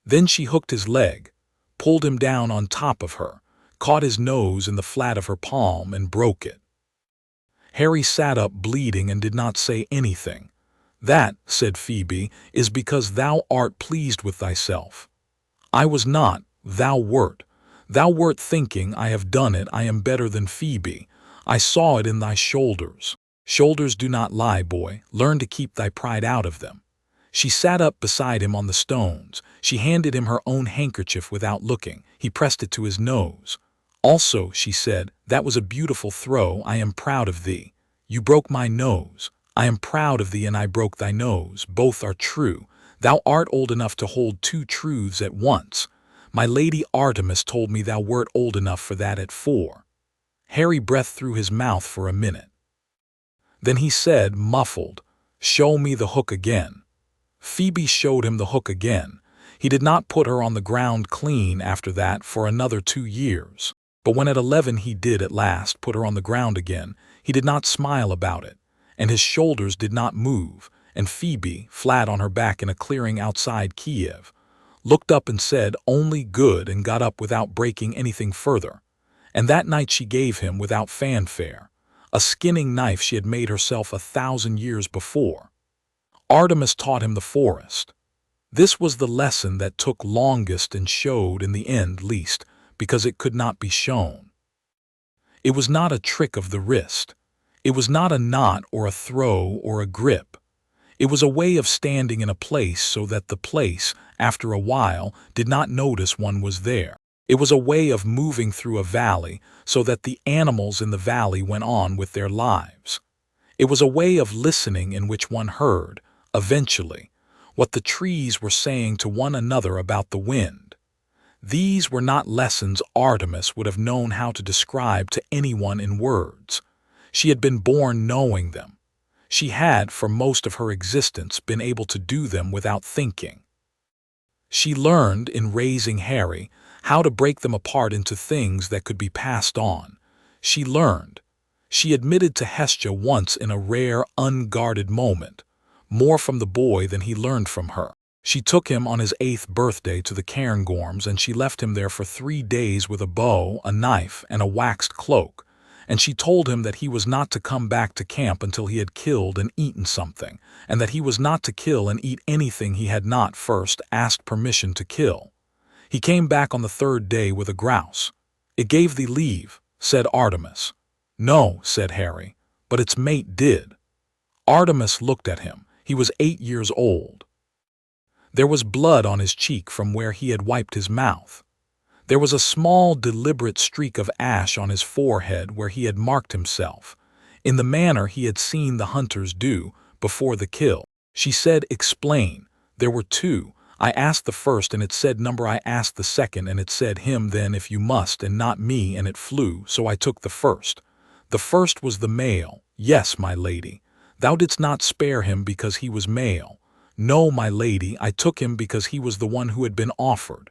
Then she hooked his leg, pulled him down on top of her, caught his nose in the flat of her palm, and broke it. Harry sat up bleeding and did not say anything. "That," said Phoebe, "is because thou art pleased with thyself. I was not, thou wert. Thou wert thinking, I have done it, I am better than Phoebe. I saw it in thy shoulders. Shoulders do not lie, boy. Learn to keep thy pride out of them." She sat up beside him on the stones. She handed him her own handkerchief without looking. He pressed it to his nose. "Also," she said, "that was a beautiful throw. I am proud of thee. You broke my nose. I am proud of thee, and I broke thy nose. Both are true. Thou art old enough to hold 2 truths at once. My lady Artemis told me thou wert old enough for that at 4. Harry breathed through his mouth for a minute. Then he said, muffled, "Show me the hook again." Phoebe showed him the hook again. He did not put her on the ground clean after that for another 2 years. But when at 11 he did at last put her on the ground again, he did not smile about it, and his shoulders did not move, and Phoebe, flat on her back in a clearing outside Kiev, looked up and said, "Only good," and got up without breaking anything further. And that night she gave him, without fanfare, a skinning knife she had made herself 1,000 years before. Artemis taught him the forest. This was the lesson that took longest and showed in the end least, because it could not be shown. It was not a trick of the wrist. It was not a knot or a throw or a grip. It was a way of standing in a place so that the place, after a while, did not notice one was there. It was a way of moving through a valley so that the animals in the valley went on with their lives. It was a way of listening in which one heard, eventually, what the trees were saying to one another about the wind. These were not lessons Artemis would have known how to describe to anyone in words. She had been born knowing them. She had, for most of her existence, been able to do them without thinking. She learned, in raising Harry, how to break them apart into things that could be passed on. She learned. She admitted to Hestia once in a rare, unguarded moment, more from the boy than he learned from her. She took him on his 8th birthday to the Cairngorms, and she left him there for 3 days with a bow, a knife, and a waxed cloak. And she told him that he was not to come back to camp until he had killed and eaten something, and that he was not to kill and eat anything he had not first asked permission to kill. He came back on the 3rd day with a grouse. "It gave thee leave," said Artemis. "No," said Harry, "but its mate did." Artemis looked at him. He was 8 years old. There was blood on his cheek from where he had wiped his mouth. There was a small, deliberate streak of ash on his forehead where he had marked himself, in the manner he had seen the hunters do before the kill. She said, "Explain. There were 2. I asked the first and it said number. I asked the second and it said him then if you must and not me, and it flew, so I took the first. The first was the male. Yes, my lady. Thou didst not spare him because he was male. No, my lady, I took him because he was the one who had been offered."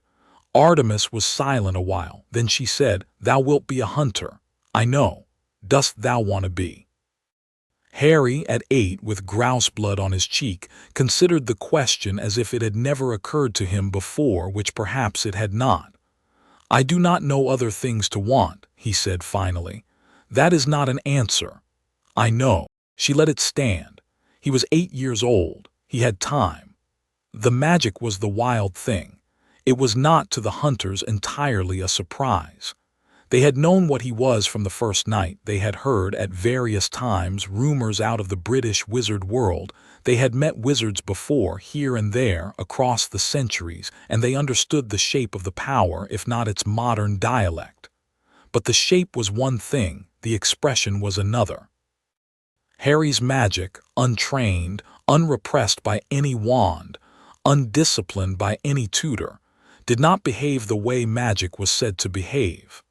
Artemis was silent a while. Then she said, "Thou wilt be a hunter. I know. Dost thou want to be?" Harry, at 8, with grouse blood on his cheek, considered the question as if it had never occurred to him before, which perhaps it had not. "I do not know other things to want," he said finally. "That is not an answer." "I know." She let it stand. He was 8 years old. He had time. The magic was the wild thing. It was not to the hunters entirely a surprise. They had known what he was from the first night. They had heard at various times rumors out of the British wizard world. They had met wizards before, here and there, across the centuries, and they understood the shape of the power, if not its modern dialect. But the shape was one thing, the expression was another. Harry's magic, untrained, unrepressed by any wand, undisciplined by any tutor, did not behave the way magic was said to behave.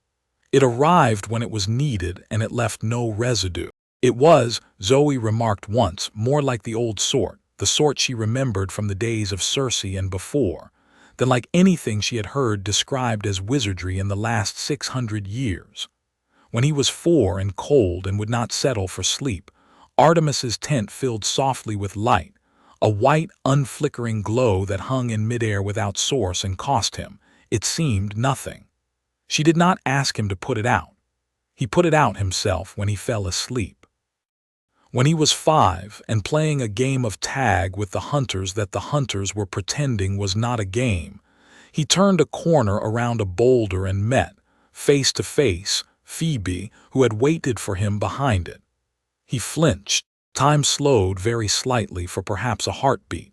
It arrived when it was needed and it left no residue. It was, Zoe remarked once, more like the old sort, the sort she remembered from the days of Circe and before, than like anything she had heard described as wizardry in the last 600 years. When he was 4 and cold and would not settle for sleep, Artemis's tent filled softly with light, a white, unflickering glow that hung in midair without source and cost him, it seemed, nothing. She did not ask him to put it out. He put it out himself when he fell asleep. When he was 5 and playing a game of tag with the hunters that the hunters were pretending was not a game, he turned a corner around a boulder and met, face to face, Phoebe, who had waited for him behind it. He flinched. Time slowed very slightly for perhaps a heartbeat.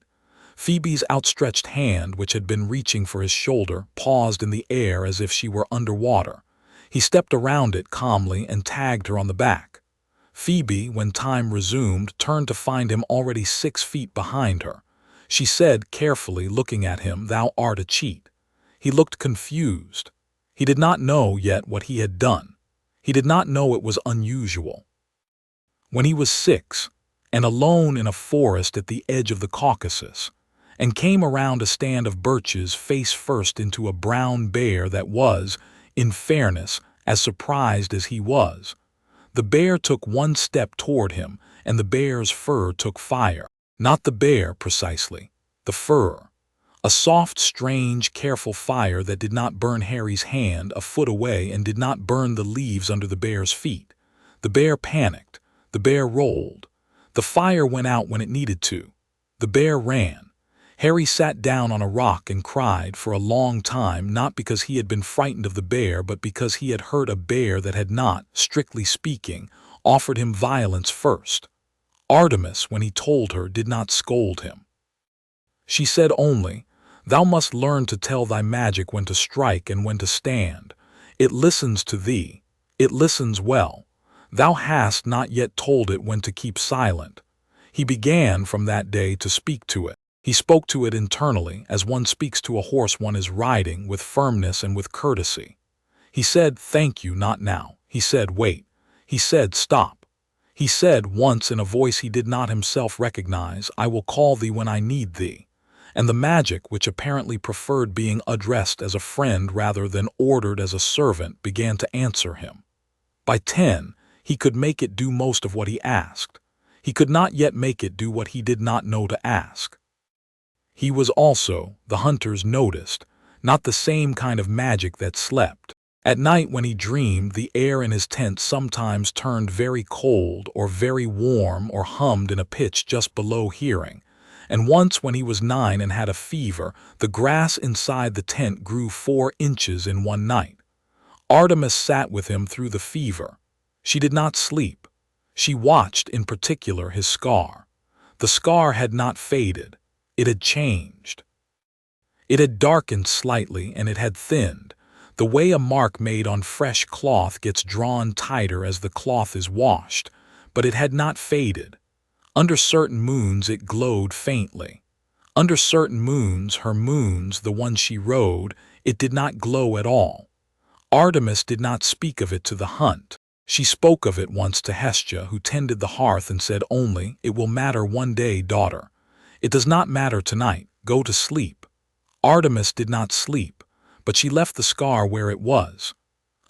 Phoebe's outstretched hand, which had been reaching for his shoulder, paused in the air as if she were underwater. He stepped around it calmly and tagged her on the back. Phoebe, when time resumed, turned to find him already 6 feet behind her. She said, carefully looking at him, "Thou art a cheat." He looked confused. He did not know yet what he had done. He did not know it was unusual. When he was 6, and alone in a forest at the edge of the Caucasus, and came around a stand of birches face first into a brown bear that was, in fairness, as surprised as he was. The bear took 1 step toward him, and the bear's fur took fire. Not the bear, precisely. The fur. A soft, strange, careful fire that did not burn Harry's hand a foot away and did not burn the leaves under the bear's feet. The bear panicked. The bear rolled. The fire went out when it needed to. The bear ran. Harry sat down on a rock and cried for a long time, not because he had been frightened of the bear, but because he had hurt a bear that had not, strictly speaking, offered him violence first. Artemis, when he told her, did not scold him. She said only, Thou must learn to tell thy magic when to strike and when to stand. It listens to thee. It listens well. Thou hast not yet told it when to keep silent. He began from that day to speak to it. He spoke to it internally, as one speaks to a horse one is riding, with firmness and with courtesy. He said, "Thank you, not now." He said, "Wait." He said, "Stop." He said once in a voice he did not himself recognize, "I will call thee when I need thee." And the magic, which apparently preferred being addressed as a friend rather than ordered as a servant, began to answer him. By 10, he could make it do most of what he asked. He could not yet make it do what he did not know to ask. He was also, the hunters noticed, not the same kind of magic that slept. At night when he dreamed, the air in his tent sometimes turned very cold or very warm or hummed in a pitch just below hearing. And once when he was 9 and had a fever, the grass inside the tent grew 4 inches in one night. Artemis sat with him through the fever. She did not sleep. She watched in particular his scar. The scar had not faded. It had changed. It had darkened slightly and it had thinned, the way a mark made on fresh cloth gets drawn tighter as the cloth is washed, but it had not faded. Under certain moons it glowed faintly. Under certain moons, her moons, the ones she rode, it did not glow at all. Artemis did not speak of it to the hunt. She spoke of it once to Hestia, who tended the hearth, and said only, "It will matter one day, daughter. It does not matter tonight. Go to sleep." Artemis did not sleep, but she left the scar where it was.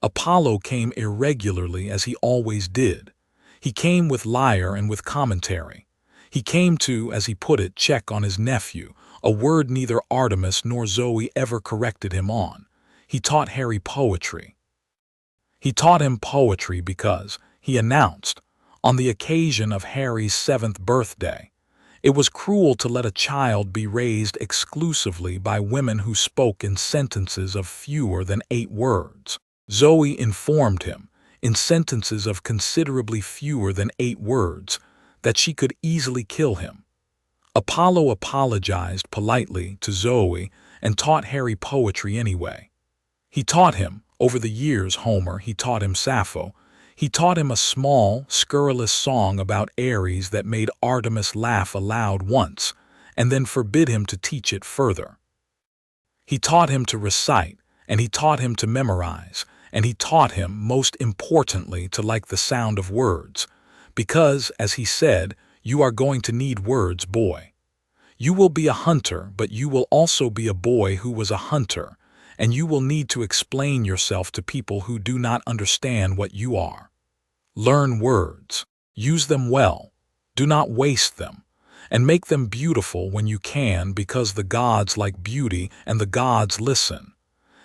Apollo came irregularly as he always did. He came with lyre and with commentary. He came to, as he put it, check on his nephew, a word neither Artemis nor Zoe ever corrected him on. He taught Harry poetry. He taught him poetry because, he announced, on the occasion of Harry's 7th birthday, it was cruel to let a child be raised exclusively by women who spoke in sentences of fewer than 8 words. Zoe informed him, in sentences of considerably fewer than 8 words, that she could easily kill him. Apollo apologized politely to Zoe and taught Harry poetry anyway. He taught him, over the years, Homer, he taught him Sappho. He taught him a small, scurrilous song about Ares that made Artemis laugh aloud once, and then forbid him to teach it further. He taught him to recite, and he taught him to memorize, and he taught him, most importantly, to like the sound of words, because, as he said, "You are going to need words, boy. You will be a hunter, but you will also be a boy who was a hunter, and you will need to explain yourself to people who do not understand what you are. Learn words. Use them well. Do not waste them. And make them beautiful when you can, because the gods like beauty and the gods listen."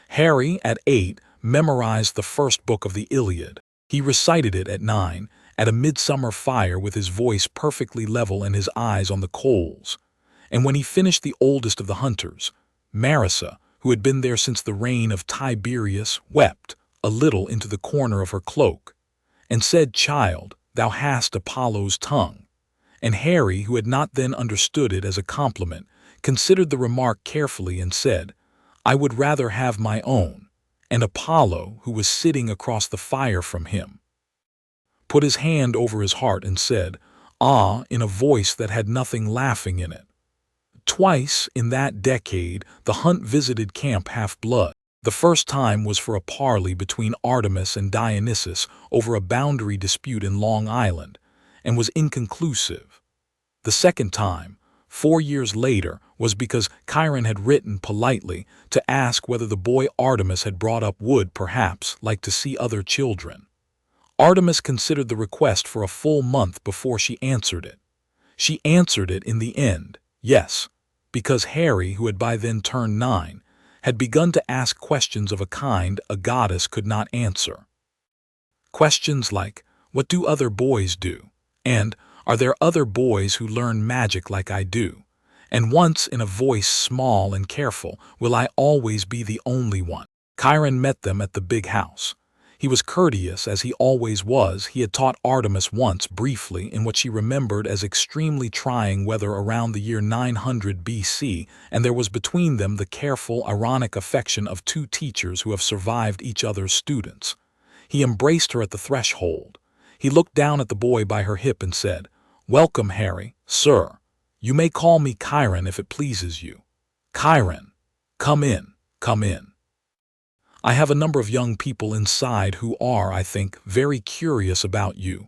Harry, at 8, memorized the first book of the Iliad. He recited it at 9, at a midsummer fire with his voice perfectly level and his eyes on the coals. And when he finished the oldest of the hunters, Marissa, who had been there since the reign of Tiberius, wept a little into the corner of her cloak, and said, "Child, thou hast Apollo's tongue." And Harry, who had not then understood it as a compliment, considered the remark carefully and said, "I would rather have my own." And Apollo, who was sitting across the fire from him, put his hand over his heart and said, "Ah," in a voice that had nothing laughing in it. Twice in that decade the hunt visited Camp Half-Blood. The first time was for a parley between Artemis and Dionysus over a boundary dispute in Long Island, and was inconclusive. The second time, 4 years later, was because Chiron had written politely to ask whether the boy Artemis had brought up would perhaps like to see other children. Artemis considered the request for a full month before she answered it. She answered it in the end, yes, because Harry, who had by then turned 9, had begun to ask questions of a kind a goddess could not answer. Questions like, "What do other boys do?" and "Are there other boys who learn magic like I do?" And once, in a voice small and careful, "Will I always be the only one?" Chiron met them at the big house. He was courteous, as he always was. He had taught Artemis once, briefly, in what she remembered as extremely trying weather around the year 900 BC, and there was between them the careful, ironic affection of two teachers who have survived each other's students. He embraced her at the threshold. He looked down at the boy by her hip and said, "Welcome, Harry, sir. You may call me Chiron if it pleases you. Chiron, come in, come in. I have a number of young people inside who are, I think, very curious about you."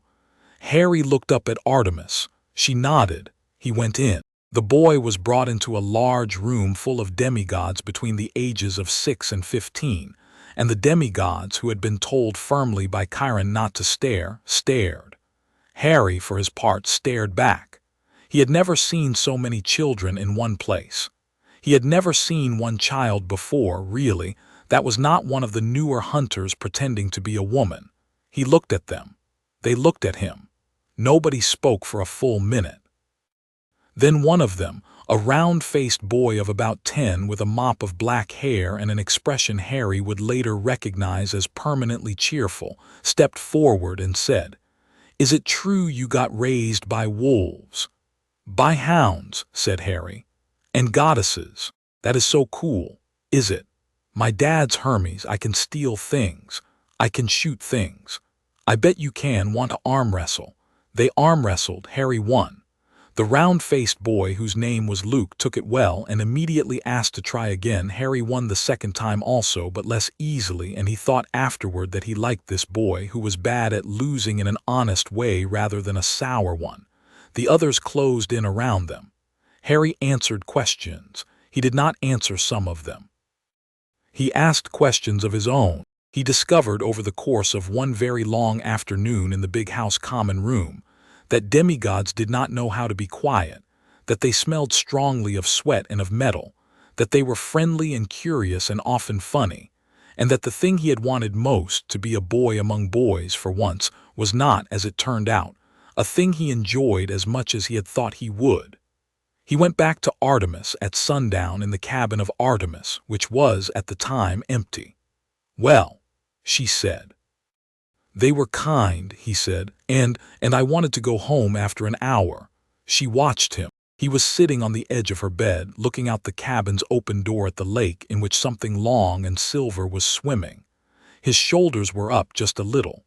Harry looked up at Artemis. She nodded. He went in. The boy was brought into a large room full of demigods between the ages of 6 and 15, and the demigods, who had been told firmly by Chiron not to stare, stared. Harry, for his part, stared back. He had never seen so many children in one place. He had never seen one child before, really. That was not one of the newer hunters pretending to be a woman. He looked at them. They looked at him. Nobody spoke for a full minute. Then one of them, a round-faced boy of about 10 with a mop of black hair and an expression Harry would later recognize as permanently cheerful, stepped forward and said, "Is it true you got raised by wolves?" "By hounds," said Harry. "And goddesses. That is so cool, is it? My dad's Hermes. I can steal things. I can shoot things. I bet you can want to arm wrestle." They arm wrestled. Harry won. The round-faced boy, whose name was Luke, took it well and immediately asked to try again. Harry won the second time also, but less easily, and he thought afterward that he liked this boy, who was bad at losing in an honest way rather than a sour one. The others closed in around them. Harry answered questions. He did not answer some of them. He asked questions of his own. He discovered over the course of one very long afternoon in the big house common room that demigods did not know how to be quiet, that they smelled strongly of sweat and of metal, that they were friendly and curious and often funny, and that the thing he had wanted most, to be a boy among boys for once, was not, as it turned out, a thing he enjoyed as much as he had thought he would. He went back to Artemis at sundown in the cabin of Artemis, which was, at the time, empty. "Well," she said. "They were kind," he said, and I wanted to go home after an hour." She watched him. He was sitting on the edge of her bed, looking out the cabin's open door at the lake in which something long and silver was swimming. His shoulders were up just a little.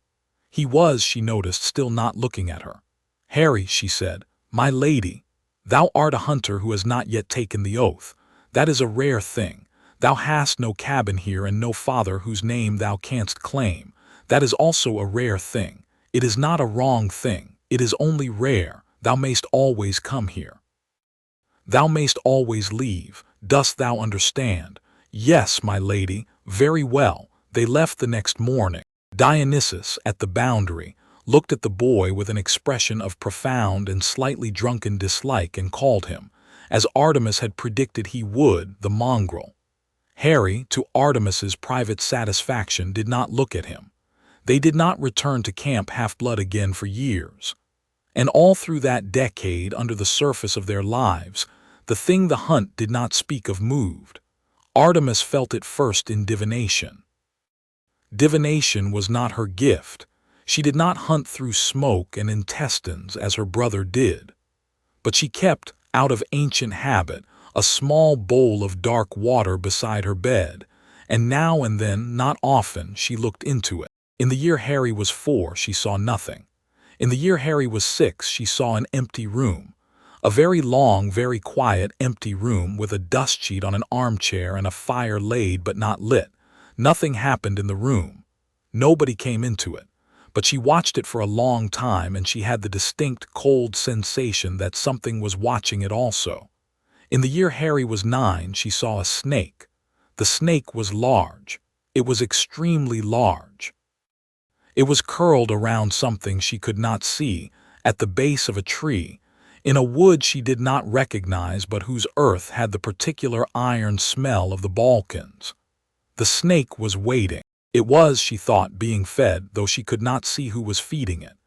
He was, she noticed, still not looking at her. "Harry," she said, "my lady, thou art a hunter who has not yet taken the oath. That is a rare thing. Thou hast no cabin here and no father whose name thou canst claim. That is also a rare thing. It is not a wrong thing. It is only rare. Thou mayst always come here. Thou mayst always leave. Dost thou understand?" "Yes, my lady." "Very well." They left the next morning. Dionysus, at the boundary, looked at the boy with an expression of profound and slightly drunken dislike and called him, as Artemis had predicted he would, the mongrel. Harry, to Artemis's private satisfaction, did not look at him. They did not return to Camp Half-Blood again for years. And all through that decade, under the surface of their lives, the thing the hunt did not speak of moved. Artemis felt it first in divination. Divination was not her gift. She did not hunt through smoke and intestines as her brother did. But she kept, out of ancient habit, a small bowl of dark water beside her bed, and now and then, not often, she looked into it. In the year Harry was 4, she saw nothing. In the year Harry was 6, she saw an empty room. A very long, very quiet, empty room with a dust sheet on an armchair and a fire laid but not lit. Nothing happened in the room. Nobody came into it. But she watched it for a long time, and she had the distinct, cold sensation that something was watching it also. In the year Harry was 9, she saw a snake. The snake was large. It was extremely large. It was curled around something she could not see, at the base of a tree, in a wood she did not recognize but whose earth had the particular iron smell of the Balkans. The snake was waiting. It was, she thought, being fed, though she could not see who was feeding it.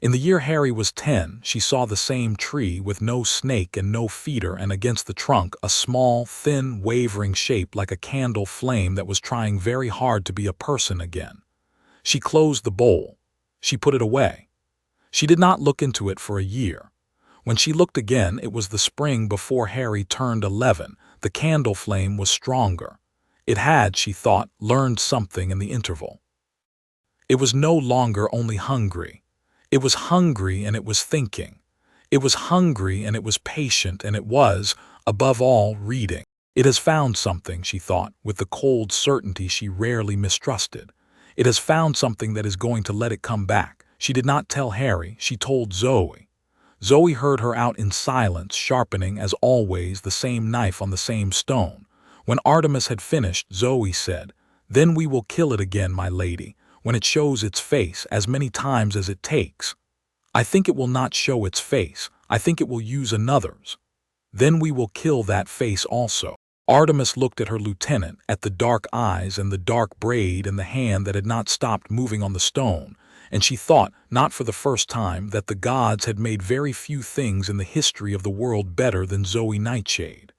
In the year Harry was 10, she saw the same tree with no snake and no feeder, and against the trunk a small, thin, wavering shape like a candle flame that was trying very hard to be a person again. She closed the bowl. She put it away. She did not look into it for a year. When she looked again, it was the spring before Harry turned 11. The candle flame was stronger. It had, she thought, learned something in the interval. It was no longer only hungry. It was hungry and it was thinking. It was hungry and it was patient, and it was, above all, reading. It has found something, she thought, with the cold certainty she rarely mistrusted. It has found something that is going to let it come back. She did not tell Harry, she told Zoe. Zoe heard her out in silence, sharpening, as always, the same knife on the same stone. When Artemis had finished, Zoe said, "Then we will kill it again, my lady, when it shows its face, as many times as it takes. I think it will not show its face. I think it will use another's. Then we will kill that face also." Artemis looked at her lieutenant, at the dark eyes and the dark braid and the hand that had not stopped moving on the stone, and she thought, not for the first time, that the gods had made very few things in the history of the world better than Zoe Nightshade.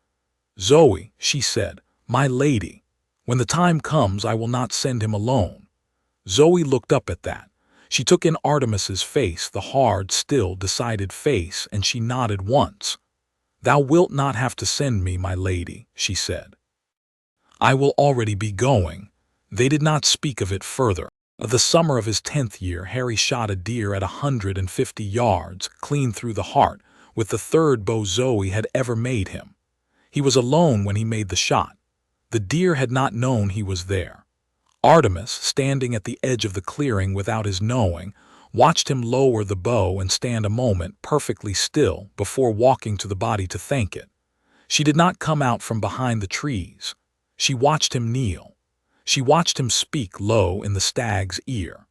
"Zoe," she said, "my lady, when the time comes I will not send him alone." Zoe looked up at that. She took in Artemis's face, the hard, still, decided face, and she nodded once. "Thou wilt not have to send me, my lady," she said. "I will already be going." They did not speak of it further. The summer of his 10th year, Harry shot a deer at 150 yards, clean through the heart, with the third bow Zoe had ever made him. He was alone when he made the shot. The deer had not known he was there. Artemis, standing at the edge of the clearing without his knowing, watched him lower the bow and stand a moment perfectly still before walking to the body to thank it. She did not come out from behind the trees. She watched him kneel. She watched him speak low in the stag's ear.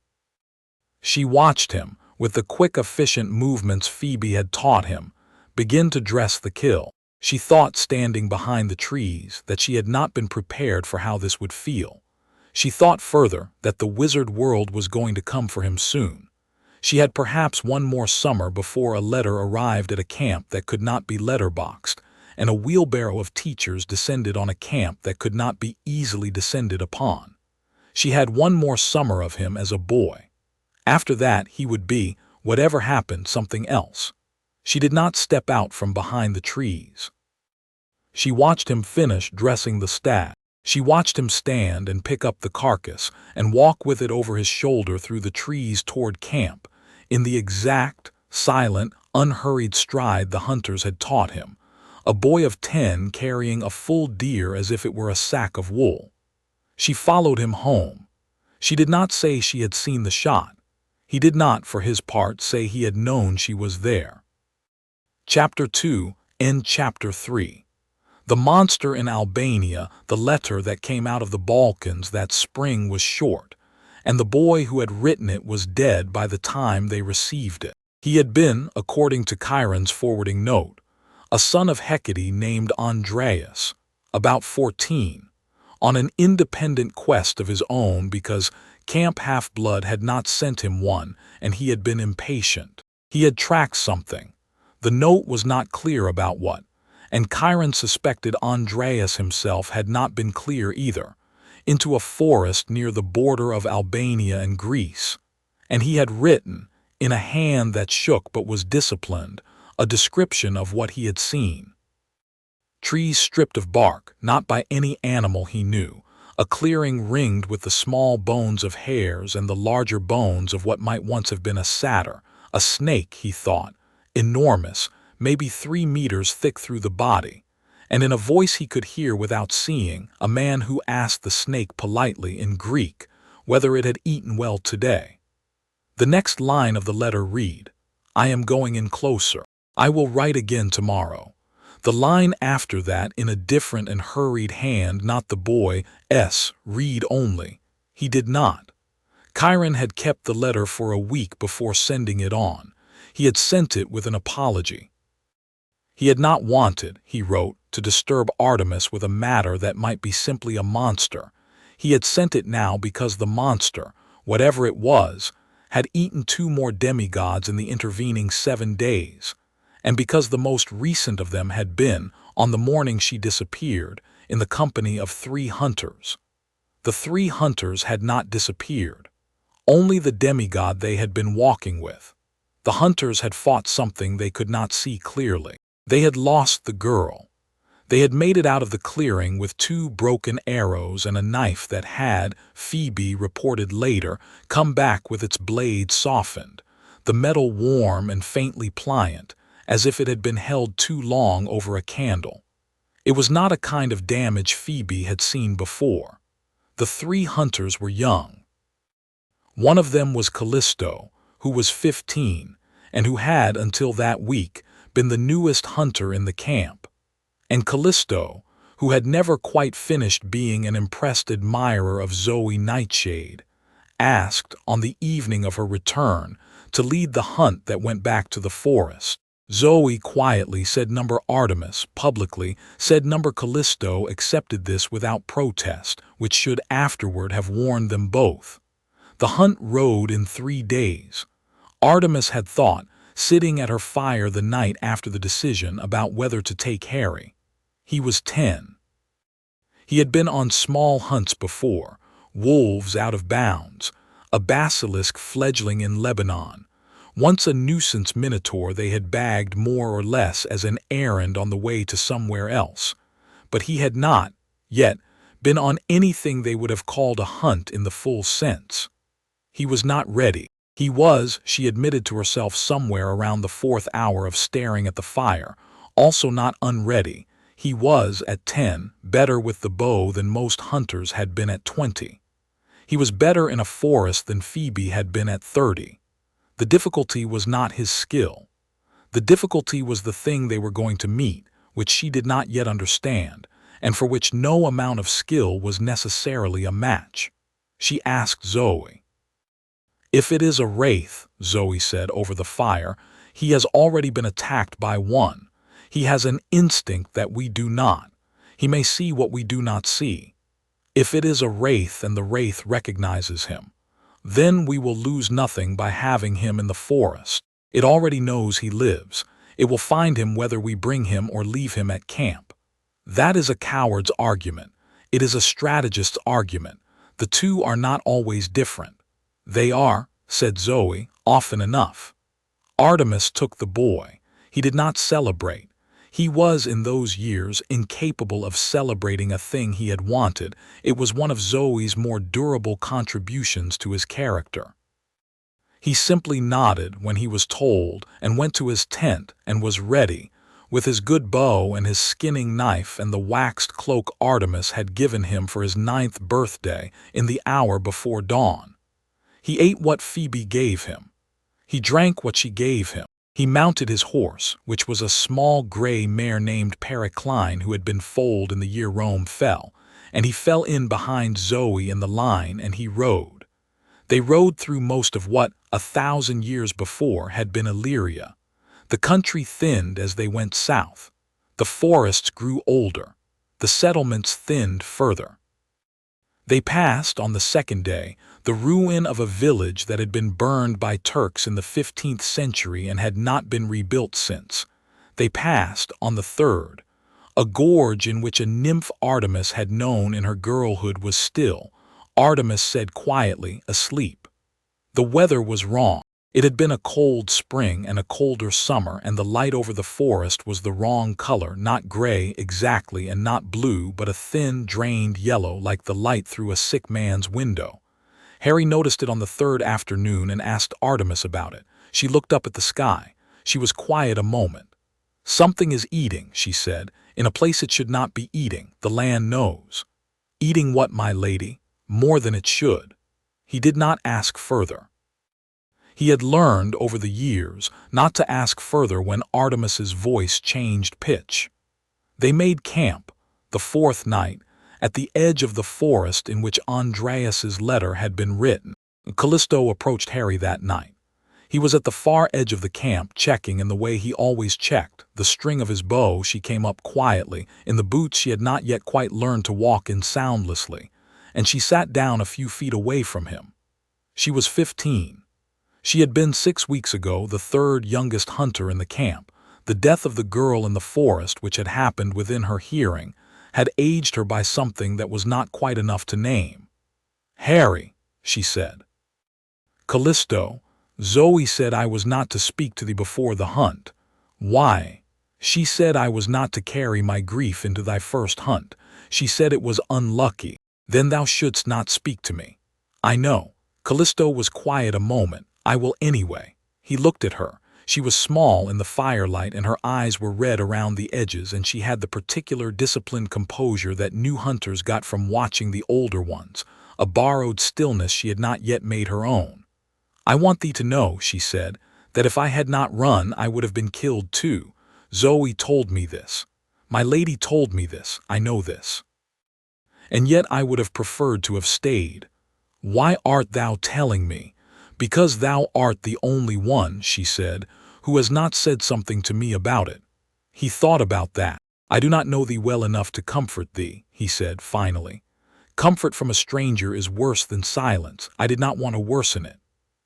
She watched him, with the quick, efficient movements Phoebe had taught him, begin to dress the kill. She thought, standing behind the trees, that she had not been prepared for how this would feel. She thought further that the wizard world was going to come for him soon. She had perhaps one more summer before a letter arrived at a camp that could not be letterboxed, and a wheelbarrow of teachers descended on a camp that could not be easily descended upon. She had one more summer of him as a boy. After that he would be, whatever happened, something else. She did not step out from behind the trees. She watched him finish dressing the stag. She watched him stand and pick up the carcass and walk with it over his shoulder through the trees toward camp, in the exact, silent, unhurried stride the hunters had taught him, a boy of 10 carrying a full deer as if it were a sack of wool. She followed him home. She did not say she had seen the shot. He did not, for his part, say he had known she was there. Chapter 2, End Chapter 3. The monster in Albania, the letter that came out of the Balkans that spring, was short, and the boy who had written it was dead by the time they received it. He had been, according to Chiron's forwarding note, a son of Hecate named Andreas, about 14, on an independent quest of his own because Camp Half-Blood had not sent him one, and he had been impatient. He had tracked something. The note was not clear about what, and Chiron suspected Andreas himself had not been clear either, into a forest near the border of Albania and Greece, and he had written, in a hand that shook but was disciplined, a description of what he had seen. Trees stripped of bark, not by any animal he knew, a clearing ringed with the small bones of hares and the larger bones of what might once have been a satyr, a snake, he thought, enormous, maybe 3 meters thick through the body, and in a voice he could hear without seeing, a man who asked the snake politely in Greek whether it had eaten well today. The next line of the letter read, "I am going in closer. I will write again tomorrow." The line after that, in a different and hurried hand, not the boy's, read only, "He did not." Chiron had kept the letter for a week before sending it on. He had sent it with an apology. He had not wanted, he wrote, to disturb Artemis with a matter that might be simply a monster. He had sent it now because the monster, whatever it was, had eaten 2 more demigods in the intervening 7 days, and because the most recent of them had been, on the morning she disappeared, in the company of 3 hunters. The 3 hunters had not disappeared. only the demigod they had been walking with. The hunters had fought something they could not see clearly. They had lost the girl. They had made it out of the clearing with 2 broken arrows and a knife that had, Phoebe reported later, come back with its blade softened, the metal warm and faintly pliant, as if it had been held too long over a candle. It was not a kind of damage Phoebe had seen before. The 3 hunters were young. One of them was Callisto, who was 15, and who had, until that week, been the newest hunter in the camp. And Callisto, who had never quite finished being an impressed admirer of Zoe Nightshade, asked, on the evening of her return, to lead the hunt that went back to the forest. Zoe quietly said number Artemis, publicly said number Callisto accepted this without protest, which should afterward have warned them both. The hunt rode in 3 days. Artemis had thought, sitting at her fire the night after the decision about whether to take Harry. He was 10. He had been on small hunts before, wolves out of bounds, a basilisk fledgling in Lebanon, once a nuisance minotaur they had bagged more or less as an errand on the way to somewhere else. But he had not, yet, been on anything they would have called a hunt in the full sense. He was not ready. He was, she admitted to herself somewhere around the 4th hour of staring at the fire, also not unready. He was, at 10, better with the bow than most hunters had been at 20. He was better in a forest than Phoebe had been at 30. The difficulty was not his skill. The difficulty was the thing they were going to meet, which she did not yet understand, and for which no amount of skill was necessarily a match. She asked Zoe. "If it is a wraith," Zoe said over the fire, "he has already been attacked by one. He has an instinct that we do not. He may see what we do not see. If it is a wraith and the wraith recognizes him, then we will lose nothing by having him in the forest. It already knows he lives. It will find him whether we bring him or leave him at camp. That is a coward's argument. It is a strategist's argument. The two are not always different." "They are," said Zoe, "often enough." Artemis took the boy. He did not celebrate. He was, in those years, incapable of celebrating a thing he had wanted. It was one of Zoe's more durable contributions to his character. He simply nodded when he was told and went to his tent and was ready, with his good bow and his skinning knife and the waxed cloak Artemis had given him for his 9th birthday in the hour before dawn. He ate what Phoebe gave him. He drank what she gave him. He mounted his horse, which was a small gray mare named Pericline who had been foaled in the year Rome fell, and he fell in behind Zoe in the line and he rode. They rode through most of what, 1,000 years before, had been Illyria. The country thinned as they went south. The forests grew older. The settlements thinned further. They passed, on the 2nd day, the ruin of a village that had been burned by Turks in the 15th century and had not been rebuilt since. They passed, on the 3rd, a gorge in which a nymph Artemis had known in her girlhood was still, Artemis said quietly, asleep. The weather was wrong. It had been a cold spring and a colder summer, and the light over the forest was the wrong color, not gray exactly and not blue, but a thin, drained yellow like the light through a sick man's window. Harry noticed it on the 3rd afternoon and asked Artemis about it. She looked up at the sky. She was quiet a moment. "Something is eating," she said, "in a place it should not be eating, the land knows." "Eating what, my lady?" "More than it should." He did not ask further. He had learned over the years not to ask further when Artemis's voice changed pitch. They made camp, the 4th night, at the edge of the forest in which Andreas's letter had been written. Callisto approached Harry that night. He was at the far edge of the camp, checking in the way he always checked, the string of his bow. She came up quietly, in the boots she had not yet quite learned to walk in soundlessly, and she sat down a few feet away from him. She was 15. She had been 6 weeks ago the 3rd youngest hunter in the camp. The death of the girl in the forest, which had happened within her hearing, had aged her by something that was not quite enough to name. "Harry," she said. Callisto, Zoe said I was not to speak to thee before the hunt. Why? She said I was not to carry my grief into thy first hunt. She said it was unlucky. Then thou shouldst not speak to me. I know. Callisto was quiet a moment. I will anyway. He looked at her. She was small in the firelight and her eyes were red around the edges, and she had the particular disciplined composure that new hunters got from watching the older ones, a borrowed stillness she had not yet made her own. I want thee to know, she said, that if I had not run I would have been killed too. Zoe told me this. My lady told me this, I know this. And yet I would have preferred to have stayed. Why art thou telling me? Because thou art the only one, she said, who has not said something to me about it. He thought about that. I do not know thee well enough to comfort thee, he said finally. Comfort from a stranger is worse than silence. I did not want to worsen it.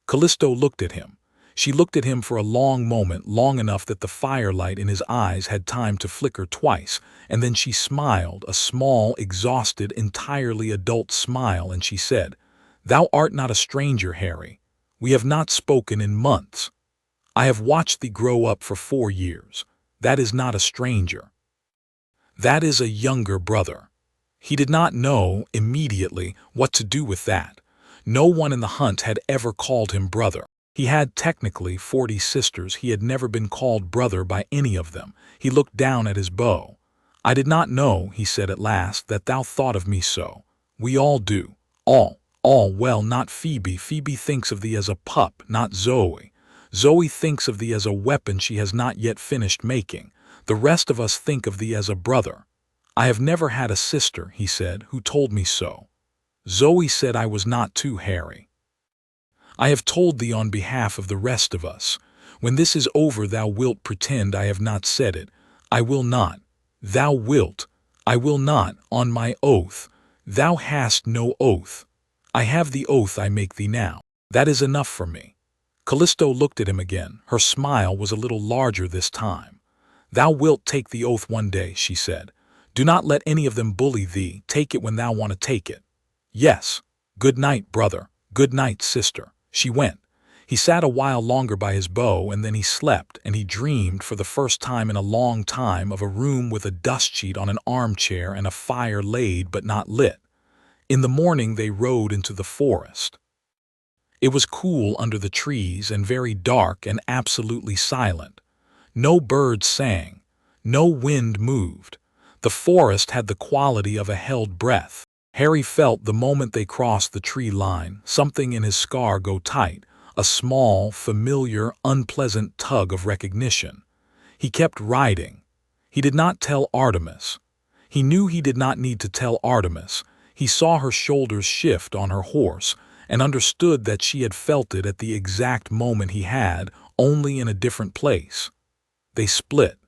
Callisto looked at him. She looked at him for a long moment, long enough that the firelight in his eyes had time to flicker twice, and then she smiled, a small, exhausted, entirely adult smile, and she said, "Thou art not a stranger, Harry. We have not spoken in months. I have watched thee grow up for 4 years. That is not a stranger. That is a younger brother." He did not know, immediately, what to do with that. No one in the hunt had ever called him brother. He had technically 40 sisters. He had never been called brother by any of them. He looked down at his bow. "I did not know," he said at last, "that thou thought of me so. We all do. All. Well, not Phoebe. Phoebe thinks of thee as a pup, not Zoe. Zoe thinks of thee as a weapon she has not yet finished making. The rest of us think of thee as a brother. I have never had a sister," he said, "who told me so. Zoe said I was not to, Harry. I have told thee on behalf of the rest of us. When this is over thou wilt pretend I have not said it. I will not. Thou wilt. I will not, on my oath. Thou hast no oath. I have the oath I make thee now. That is enough for me." Callisto looked at him again. Her smile was a little larger this time. "Thou wilt take the oath one day," she said. "Do not let any of them bully thee. Take it when thou want to take it." "Yes. Good night, brother. Good night, sister." She went. He sat a while longer by his bow, and then he slept, and he dreamed for the first time in a long time of a room with a dust sheet on an armchair and a fire laid but not lit. In the morning they rode into the forest. It was cool under the trees and very dark and absolutely silent. No birds sang. No wind moved. The forest had the quality of a held breath. Harry felt the moment they crossed the tree line, something in his scar go tight, a small, familiar, unpleasant tug of recognition. He kept riding. He did not tell Artemis. He knew he did not need to tell Artemis. He saw her shoulders shift on her horse, and understood that she had felt it at the exact moment he had, only in a different place. They split.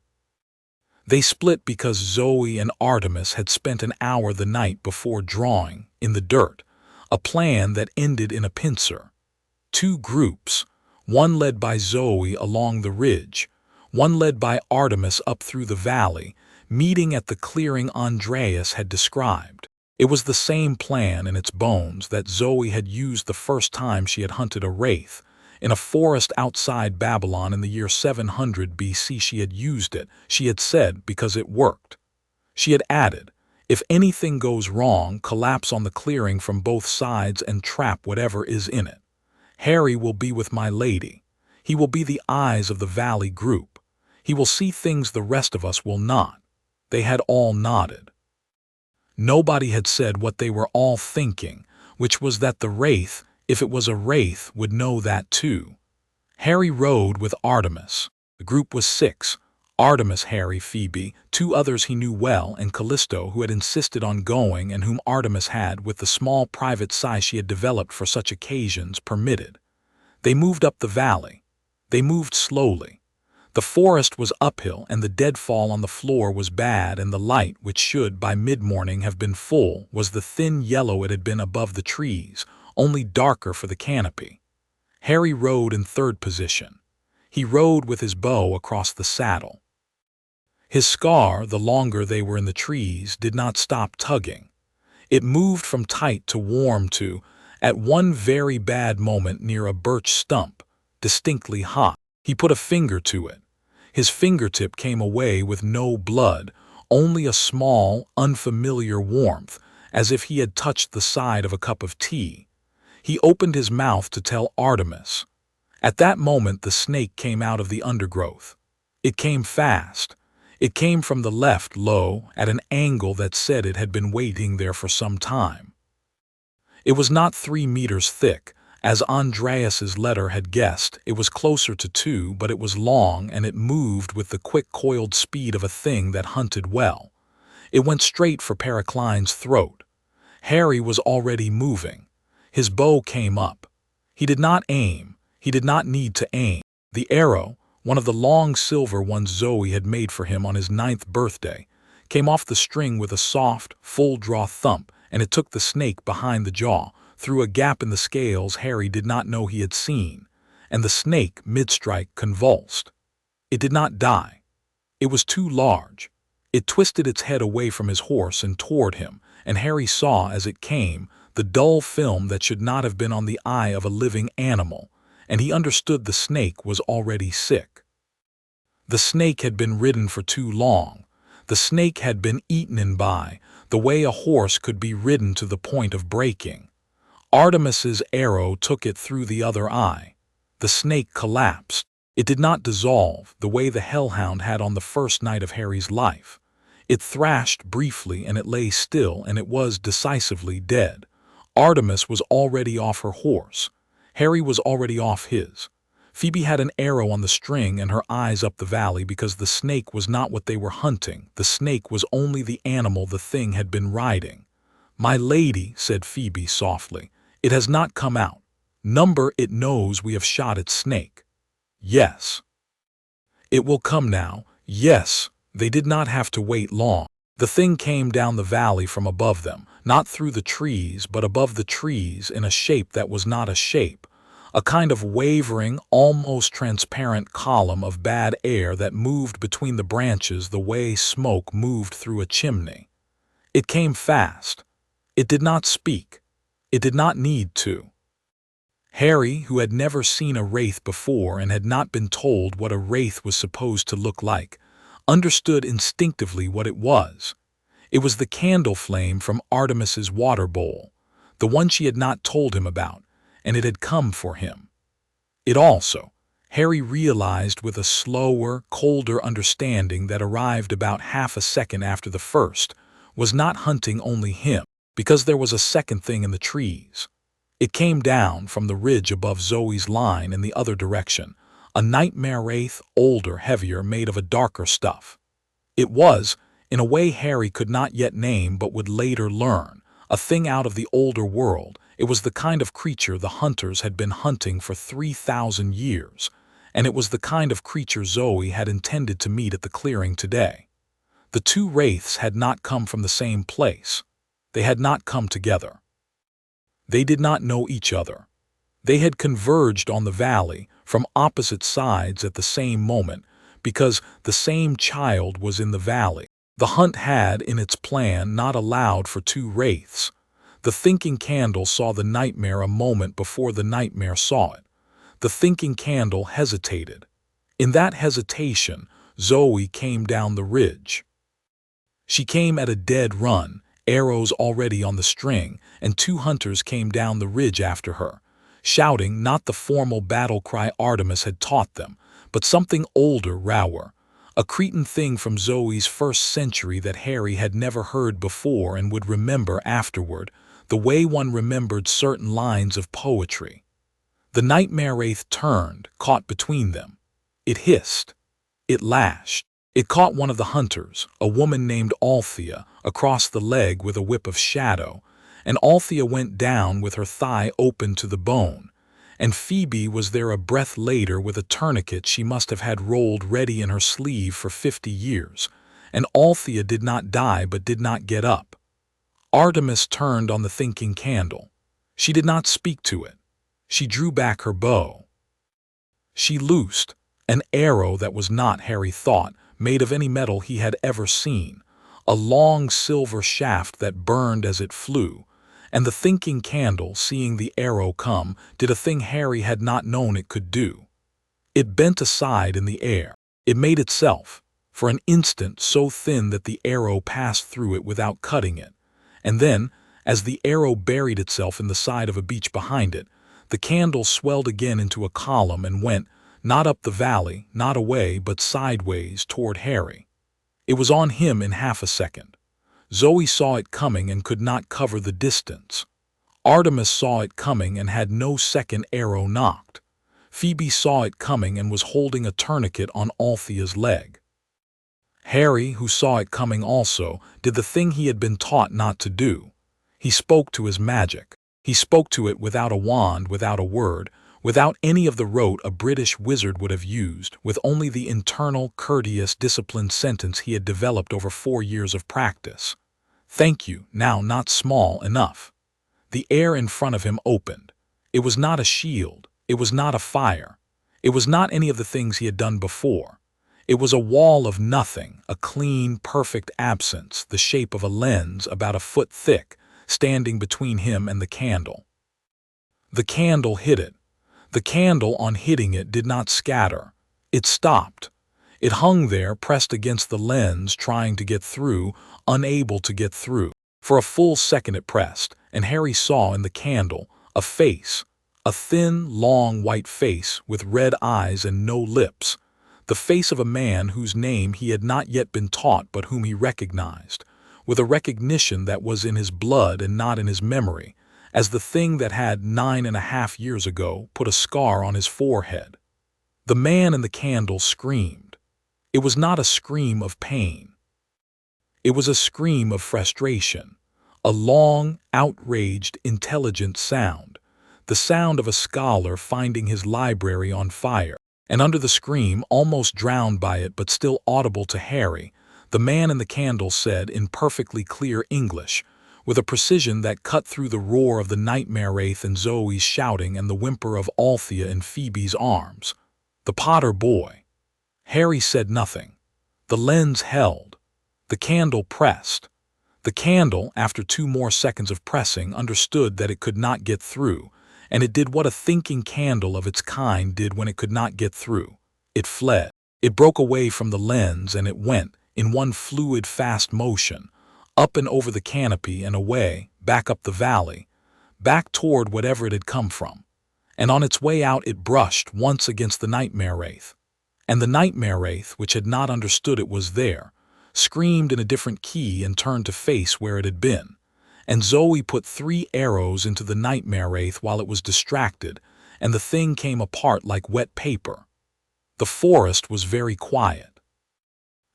They split because Zoe and Artemis had spent an hour the night before drawing, in the dirt, a plan that ended in a pincer. 2 groups, one led by Zoe along the ridge, one led by Artemis up through the valley, meeting at the clearing Andreas had described. It was the same plan in its bones that Zoe had used the first time she had hunted a wraith. In a forest outside Babylon in the year 700 BC she had used it, she had said, because it worked. She had added, "If anything goes wrong, collapse on the clearing from both sides and trap whatever is in it. Harry will be with my lady. He will be the eyes of the valley group. He will see things the rest of us will not." They had all nodded. Nobody had said what they were all thinking, which was that the wraith, if it was a wraith, would know that too. Harry rode with Artemis. The group was 6. Artemis, Harry, Phoebe, 2 others he knew well, and Callisto, who had insisted on going and whom Artemis had, with the small private size she had developed for such occasions, permitted. They moved up the valley. They moved slowly. The forest was uphill, and the deadfall on the floor was bad, and the light, which should by mid-morning have been full, was the thin yellow it had been above the trees, only darker for the canopy. Harry rode in 3rd position. He rode with his bow across the saddle. His scar, the longer they were in the trees, did not stop tugging. It moved from tight to warm to, At one very bad moment near a birch stump, distinctly hot, he put a finger to it. His fingertip came away with no blood, only a small, unfamiliar warmth, as if he had touched the side of a cup of tea. He opened his mouth to tell Artemis. At that moment the snake came out of the undergrowth. It came fast. It came from the left, low, at an angle that said it had been waiting there for some time. It was not 3 meters thick, as Andreas's letter had guessed. It was closer to 2, but it was long, and it moved with the quick coiled speed of a thing that hunted well. It went straight for Pericline's throat. Harry was already moving. His bow came up. He did not aim. He did not need to aim. The arrow, one of the long silver ones Zoe had made for him on his 9th birthday, came off the string with a soft, full-draw thump, and it took the snake behind the jaw, through a gap in the scales Harry did not know he had seen, and the snake, mid-strike, convulsed. It did not die. It was too large. It twisted its head away from his horse and toward him, and Harry saw as it came the dull film that should not have been on the eye of a living animal, and he understood the snake was already sick. The snake had been ridden for too long. The snake had been eaten in by, the way a horse could be ridden to the point of breaking. Artemis's arrow took it through the other eye. The snake collapsed. It did not dissolve, the way the hellhound had on the first night of Harry's life. It thrashed briefly, and it lay still, and it was decisively dead. Artemis was already off her horse. Harry was already off his. Phoebe had an arrow on the string and her eyes up the valley because the snake was not what they were hunting. The snake was only the animal the thing had been riding. "My lady," said Phoebe softly, "it has not come out. Number it knows we have shot its snake." "Yes." "It will come now." "Yes." They did not have to wait long. The thing came down the valley from above them, not through the trees, but above the trees in a shape that was not a shape, a kind of wavering, almost transparent column of bad air that moved between the branches the way smoke moved through a chimney. It came fast. It did not speak. It did not need to. Harry, who had never seen a wraith before and had not been told what a wraith was supposed to look like, understood instinctively what it was. It was the candle flame from Artemis's water bowl, the one she had not told him about, and it had come for him. It also, Harry realized with a slower, colder understanding that arrived about half a second after the first, was not hunting only him, because there was a second thing in the trees. It came down from the ridge above Zoe's line in the other direction, a nightmare wraith, older, heavier, made of a darker stuff. It was, in a way Harry could not yet name but would later learn, a thing out of the older world. It was the kind of creature the hunters had been hunting for 3,000 years, and it was the kind of creature Zoe had intended to meet at the clearing today. The two wraiths had not come from the same place. They had not come together. They did not know each other. They had converged on the valley from opposite sides at the same moment because the same child was in the valley. The hunt had, in its plan, not allowed for two wraiths. The thinking candle saw the nightmare a moment before the nightmare saw it. The thinking candle hesitated. In that hesitation, Zoe came down the ridge. She came at a dead run, arrows already on the string, and 2 hunters came down the ridge after her, shouting not the formal battle cry Artemis had taught them, but something older, rower, a Cretan thing from Zoe's 1st century that Harry had never heard before and would remember afterward, the way one remembered certain lines of poetry. The nightmare wraith turned, caught between them. It hissed. It lashed. It caught one of the hunters, a woman named Althea, across the leg with a whip of shadow, and Althea went down with her thigh open to the bone, and Phoebe was there a breath later with a tourniquet she must have had rolled ready in her sleeve for 50 years, and Althea did not die but did not get up. Artemis turned on the thinking candle. She did not speak to it. She drew back her bow. She loosed an arrow that was not, Harry thought, made of any metal he had ever seen, a long silver shaft that burned as it flew, And the thinking candle, seeing the arrow come, did a thing Harry had not known it could do. It bent aside in the air. It made itself, for an instant, so thin that the arrow passed through it without cutting it. And then, as the arrow buried itself in the side of a beach behind it, the candle swelled again into a column and went, not up the valley, not away, but sideways toward Harry. It was on him in half a second. Zoe saw it coming and could not cover the distance. Artemis saw it coming and had no second arrow knocked. Phoebe saw it coming and was holding a tourniquet on Althea's leg. Harry, who saw it coming also, did the thing he had been taught not to do. He spoke to his magic. He spoke to it without a wand, without a word, without any of the rote a British wizard would have used, with only the internal, courteous, disciplined sentence he had developed over 4 years of practice. Thank you, now not small enough. The air in front of him opened. It was not a shield. It was not a fire. It was not any of the things he had done before. It was a wall of nothing, a clean, perfect absence, the shape of a lens about a foot thick, standing between him and the candle. The candle hit it. The candle, on hitting it, did not scatter. It stopped. It hung there, pressed against the lens, trying to get through, unable to get through. For a full second it pressed, and Harry saw in the candle a face, a thin, long, white face with red eyes and no lips, the face of a man whose name he had not yet been taught but whom he recognized, with a recognition that was in his blood and not in his memory, as the thing that had 9.5 years ago put a scar on his forehead. The man in the candle screamed. It was not a scream of pain. It was a scream of frustration, a long, outraged, intelligent sound, the sound of a scholar finding his library on fire. And under the scream, almost drowned by it but still audible to Harry, the man in the candle said in perfectly clear English, with a precision that cut through the roar of the nightmare wraith and Zoe's shouting and the whimper of Althea in Phoebe's arms, "The Potter boy." Harry said nothing. The lens held. The candle pressed. The candle, after 2 more seconds of pressing, understood that it could not get through, and it did what a thinking candle of its kind did when it could not get through. It fled. It broke away from the lens, and it went, in one fluid, fast motion, up and over the canopy and away, back up the valley, back toward whatever it had come from. And on its way out it brushed once against the nightmare wraith. And the nightmare wraith, which had not understood it was there, screamed in a different key and turned to face where it had been. And Zoe put 3 arrows into the nightmare wraith while it was distracted, and the thing came apart like wet paper. The forest was very quiet.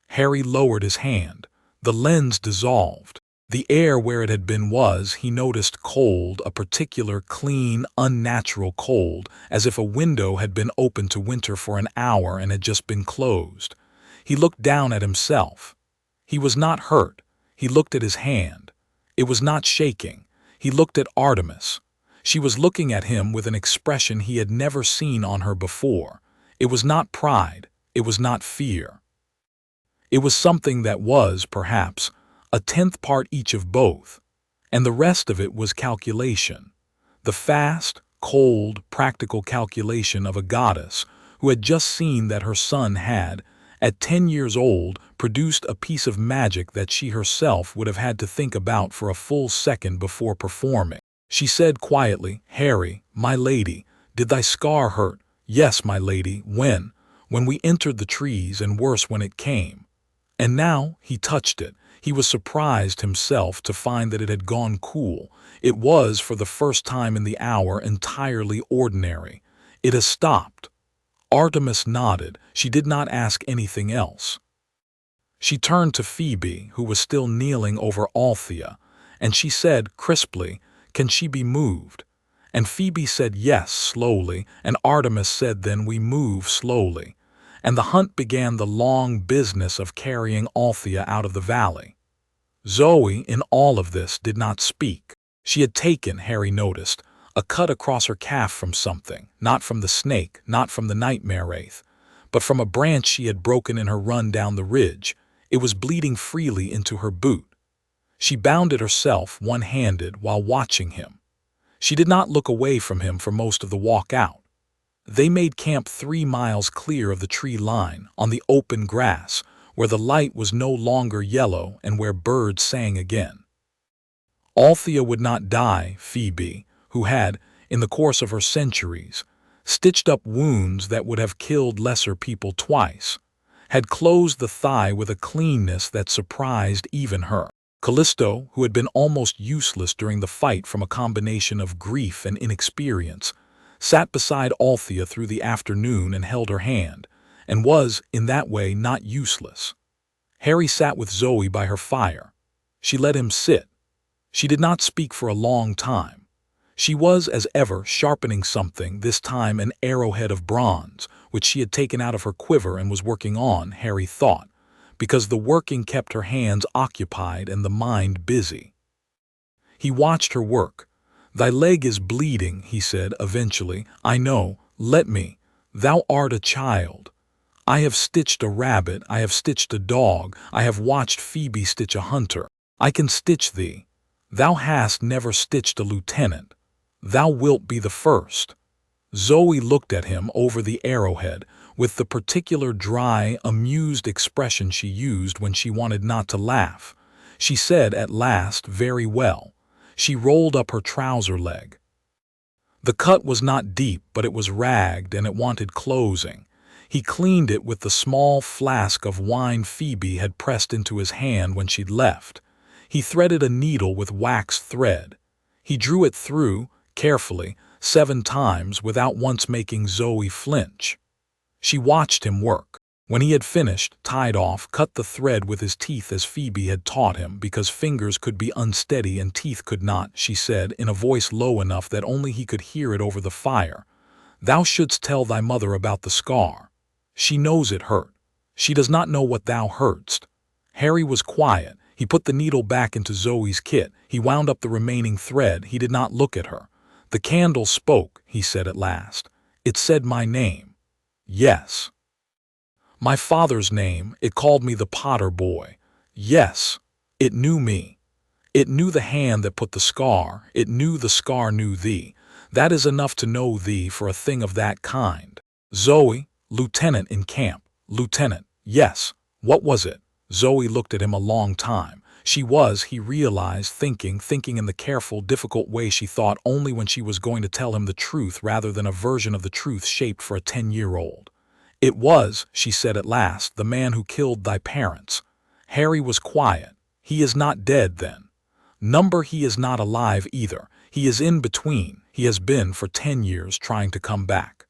Harry lowered his hand. The lens dissolved. The air where it had been was, he noticed, cold, a particular, clean, unnatural cold, as if a window had been open to winter for an hour and had just been closed. He looked down at himself. He was not hurt. He looked at his hand. It was not shaking. He looked at Artemis. She was looking at him with an expression he had never seen on her before. It was not pride. It was not fear. It was something that was, perhaps, a 10th part each of both, and the rest of it was calculation. The fast, cold, practical calculation of a goddess who had just seen that her son had, at 10 years old, produced a piece of magic that she herself would have had to think about for a full second before performing. She said quietly, "Harry, my lady, did thy scar hurt?" "Yes, my lady, when we entered the trees, and worse when it came." And now he touched it. He was surprised himself to find that it had gone cool. It was, for the first time in the hour, entirely ordinary. It has stopped. Artemis nodded. She did not ask anything else. She turned to Phoebe, who was still kneeling over Althea, and she said crisply, "Can she be moved?" And Phoebe said yes, slowly, and Artemis said, "Then we move slowly." And the hunt began, the long business of carrying Althea out of the valley. Zoe, in all of this, did not speak. She had taken, Harry noticed, a cut across her calf from something, not from the snake, not from the nightmare wraith, but from a branch she had broken in her run down the ridge. It was bleeding freely into her boot. She bound it herself, one-handed, while watching him. She did not look away from him for most of the walk out. They made camp 3 miles clear of the tree line, on the open grass, where the light was no longer yellow and where birds sang again. Althea would not die, Phoebe, who had, in the course of her centuries, stitched up wounds that would have killed lesser people twice, had closed the thigh with a cleanness that surprised even her. Callisto, who had been almost useless during the fight from a combination of grief and inexperience, sat beside Althea through the afternoon and held her hand, and was, in that way, not useless. Harry sat with Zoe by her fire. She let him sit. She did not speak for a long time. She was, as ever, sharpening something, this time an arrowhead of bronze, which she had taken out of her quiver and was working on, Harry thought, because the working kept her hands occupied and the mind busy. He watched her work. "Thy leg is bleeding," he said eventually. "I know. Let me. Thou art a child. I have stitched a rabbit, I have stitched a dog, I have watched Phoebe stitch a hunter. I can stitch thee. Thou hast never stitched a lieutenant. Thou wilt be the first." Zoe looked at him over the arrowhead, with the particular dry, amused expression she used when she wanted not to laugh. She said at last, "Very well." She rolled up her trouser leg. The cut was not deep, but it was ragged and it wanted closing. He cleaned it with the small flask of wine Phoebe had pressed into his hand when she'd left. He threaded a needle with wax thread. He drew it through, carefully, 7 times without once making Zoe flinch. She watched him work. When he had finished, tied off, cut the thread with his teeth as Phoebe had taught him, because fingers could be unsteady and teeth could not, she said, in a voice low enough that only he could hear it over the fire. "Thou shouldst tell thy mother about the scar. She knows it hurt. She does not know what thou hurtst." Harry was quiet. He put the needle back into Zoe's kit. He wound up the remaining thread. He did not look at her. "The candle spoke," he said at last. "It said my name." "Yes." "My father's name. It called me the Potter boy." "Yes." "It knew me. It knew the hand that put the scar. It knew the scar knew thee. That is enough to know thee for a thing of that kind." "Zoe, lieutenant in camp." "Lieutenant, yes. What was it?" Zoe looked at him a long time. She was, he realized, thinking in the careful, difficult way she thought only when she was going to tell him the truth rather than a version of the truth shaped for a 10-year-old. "It was," she said at last, "the man who killed thy parents." Harry was quiet. "He is not dead, then?" "Number, he is not alive either. He is in between. He has been for 10 years trying to come back."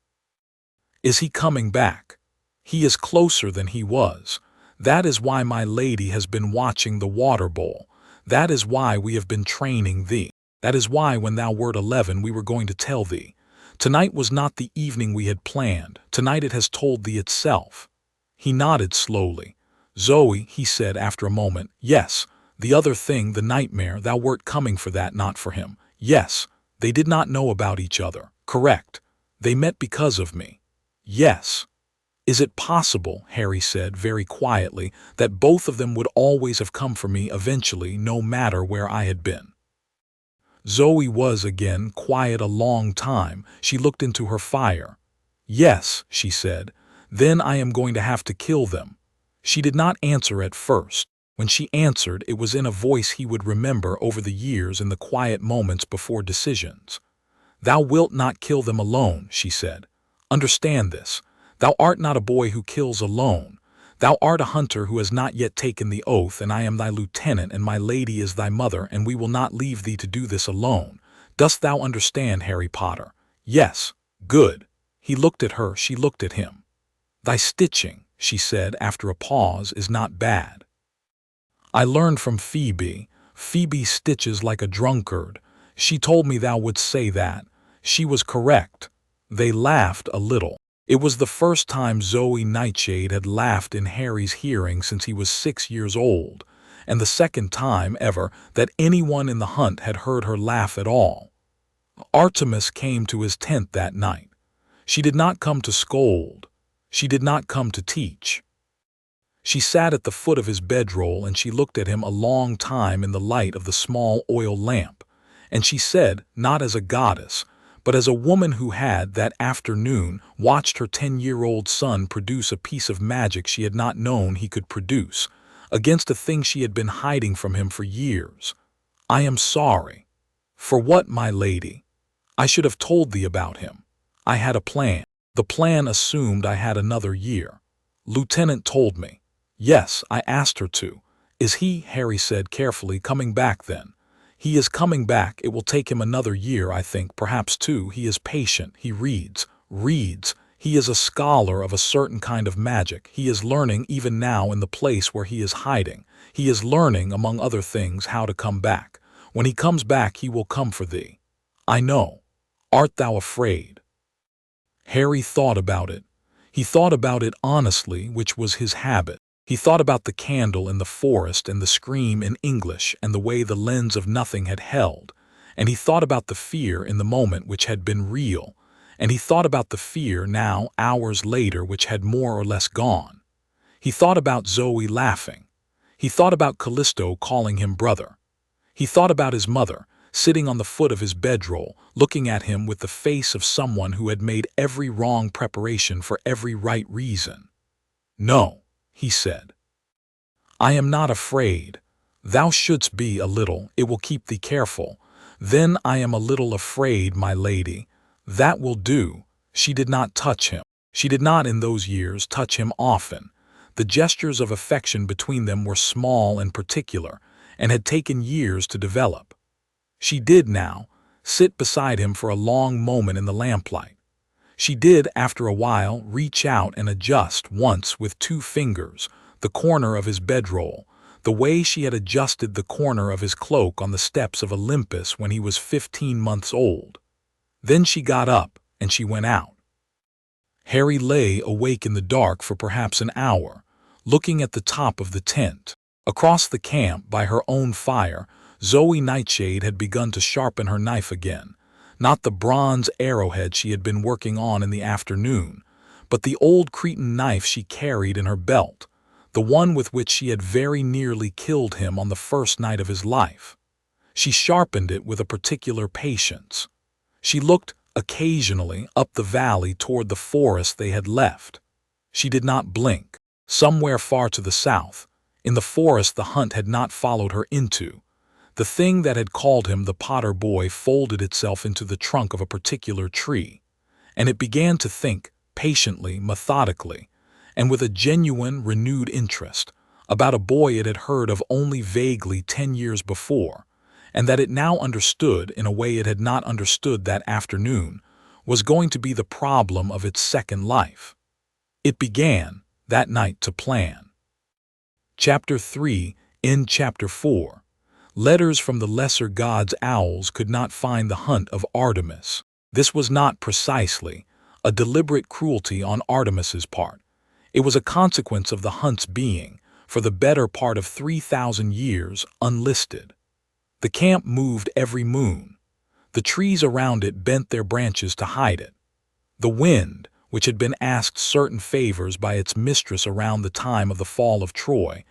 "Is he coming back?" "He is closer than he was. That is why my lady has been watching the water bowl. That is why we have been training thee. That is why when thou wert 11 we were going to tell thee. Tonight was not the evening we had planned. Tonight it has told thee itself." He nodded slowly. "Zoe," he said after a moment, "yes, the other thing, the nightmare, thou wert coming for that, not for him. Yes, they did not know about each other. Correct. They met because of me. Yes." "Is it possible," Harry said very quietly, "that both of them would always have come for me eventually, no matter where I had been?" Zoe was again quiet a long time. She looked into her fire. "Yes," she said. "Then I am going to have to kill them." She did not answer at first. When she answered, it was in a voice he would remember over the years in the quiet moments before decisions. "Thou wilt not kill them alone," she said. "Understand this. Thou art not a boy who kills alone. Thou art a hunter who has not yet taken the oath, and I am thy lieutenant, and my lady is thy mother, and we will not leave thee to do this alone. Dost thou understand, Harry Potter?" "Yes." "Good." He looked at her, she looked at him. "Thy stitching," she said after a pause, "is not bad. I learned from Phoebe. Phoebe stitches like a drunkard. She told me thou wouldst say that. She was correct." They laughed a little. It was the first time Zoe Nightshade had laughed in Harry's hearing since he was 6 years old, and the second time ever that anyone in the hunt had heard her laugh at all. Artemis came to his tent that night. She did not come to scold. She did not come to teach. She sat at the foot of his bedroll and she looked at him a long time in the light of the small oil lamp, and she said, not as a goddess, but as a woman who had, that afternoon, watched her 10-year-old son produce a piece of magic she had not known he could produce, against a thing she had been hiding from him for years. "I am sorry." "For what, my lady?" "I should have told thee about him. I had a plan. The plan assumed I had another year. Lieutenant told me." "Yes, I asked her to." "Is he," Harry said carefully, "coming back then?" "He is coming back. It will take him another year, I think, perhaps two. He is patient. He reads. He is a scholar of a certain kind of magic. He is learning even now in the place where he is hiding. He is learning, among other things, how to come back. When he comes back, he will come for thee." "I know. Art thou afraid?" Harry thought about it. He thought about it honestly, which was his habit. He thought about the candle in the forest and the scream in English and the way the lens of nothing had held, and he thought about the fear in the moment which had been real, and he thought about the fear now, hours later, which had more or less gone. He thought about Zoe laughing. He thought about Callisto calling him brother. He thought about his mother, sitting on the foot of his bedroll, looking at him with the face of someone who had made every wrong preparation for every right reason. "No," he said. "I am not afraid. Thou shouldst be a little. It will keep thee careful." "Then I am a little afraid, my lady." "That will do." She did not touch him. She did not in those years touch him often. The gestures of affection between them were small and particular, and had taken years to develop. She did now sit beside him for a long moment in the lamplight. She did, after a while, reach out and adjust once with 2 fingers the corner of his bedroll, the way she had adjusted the corner of his cloak on the steps of Olympus when he was 15 months old. Then she got up and she went out. Harry lay awake in the dark for perhaps an hour, looking at the top of the tent. Across the camp, by her own fire, Zoe Nightshade had begun to sharpen her knife again. Not the bronze arrowhead she had been working on in the afternoon, but the old Cretan knife she carried in her belt, the one with which she had very nearly killed him on the first night of his life. She sharpened it with a particular patience. She looked occasionally up the valley toward the forest they had left. She did not blink. Somewhere far to the south, in the forest the hunt had not followed her into, the thing that had called him the Potter boy folded itself into the trunk of a particular tree, and it began to think, patiently, methodically, and with a genuine, renewed interest, about a boy it had heard of only vaguely 10 years before, and that it now understood in a way it had not understood that afternoon, was going to be the problem of its second life. It began, that night, to plan. Chapter 3. In Chapter 4. Letters from the lesser gods' owls could not find the hunt of Artemis. This was not precisely a deliberate cruelty on Artemis's part. It was a consequence of the hunt's being, for the better part of 3,000 years, unlisted. The camp moved every moon. The trees around it bent their branches to hide it. The wind, which had been asked certain favors by its mistress around the time of the fall of Troy,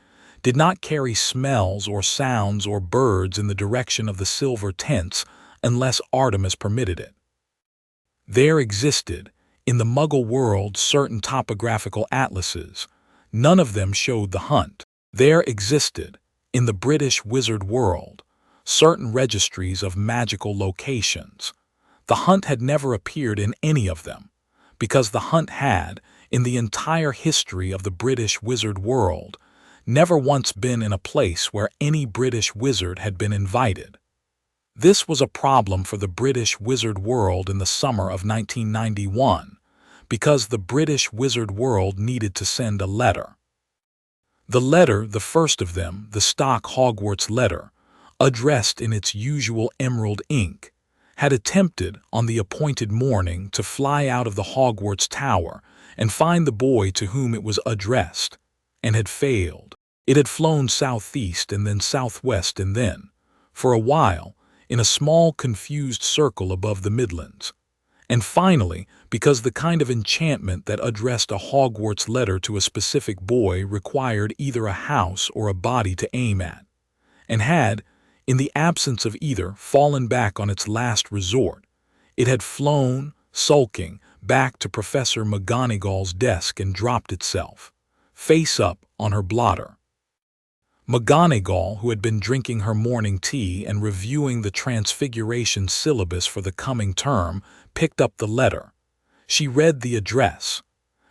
did not carry smells or sounds or birds in the direction of the silver tents unless Artemis permitted it. There existed, in the Muggle world, certain topographical atlases. None of them showed the hunt. There existed, in the British wizard world, certain registries of magical locations. The hunt had never appeared in any of them, because the hunt had, in the entire history of the British wizard world, never once been in a place where any British wizard had been invited. This was a problem for the British wizard world in the summer of 1991, because the British wizard world needed to send a letter. The letter, the first of them, the stock Hogwarts letter, addressed in its usual emerald ink, had attempted, on the appointed morning, to fly out of the Hogwarts tower and find the boy to whom it was addressed, and had failed. It had flown southeast and then southwest and then, for a while, in a small confused circle above the Midlands, And finally, because the kind of enchantment that addressed a Hogwarts letter to a specific boy required either a house or a body to aim at, and had, in the absence of either, fallen back on its last resort, it had flown, sulking, back to Professor McGonagall's desk and dropped itself, face up, on her blotter. McGonagall, who had been drinking her morning tea and reviewing the Transfiguration syllabus for the coming term, picked up the letter. She read the address.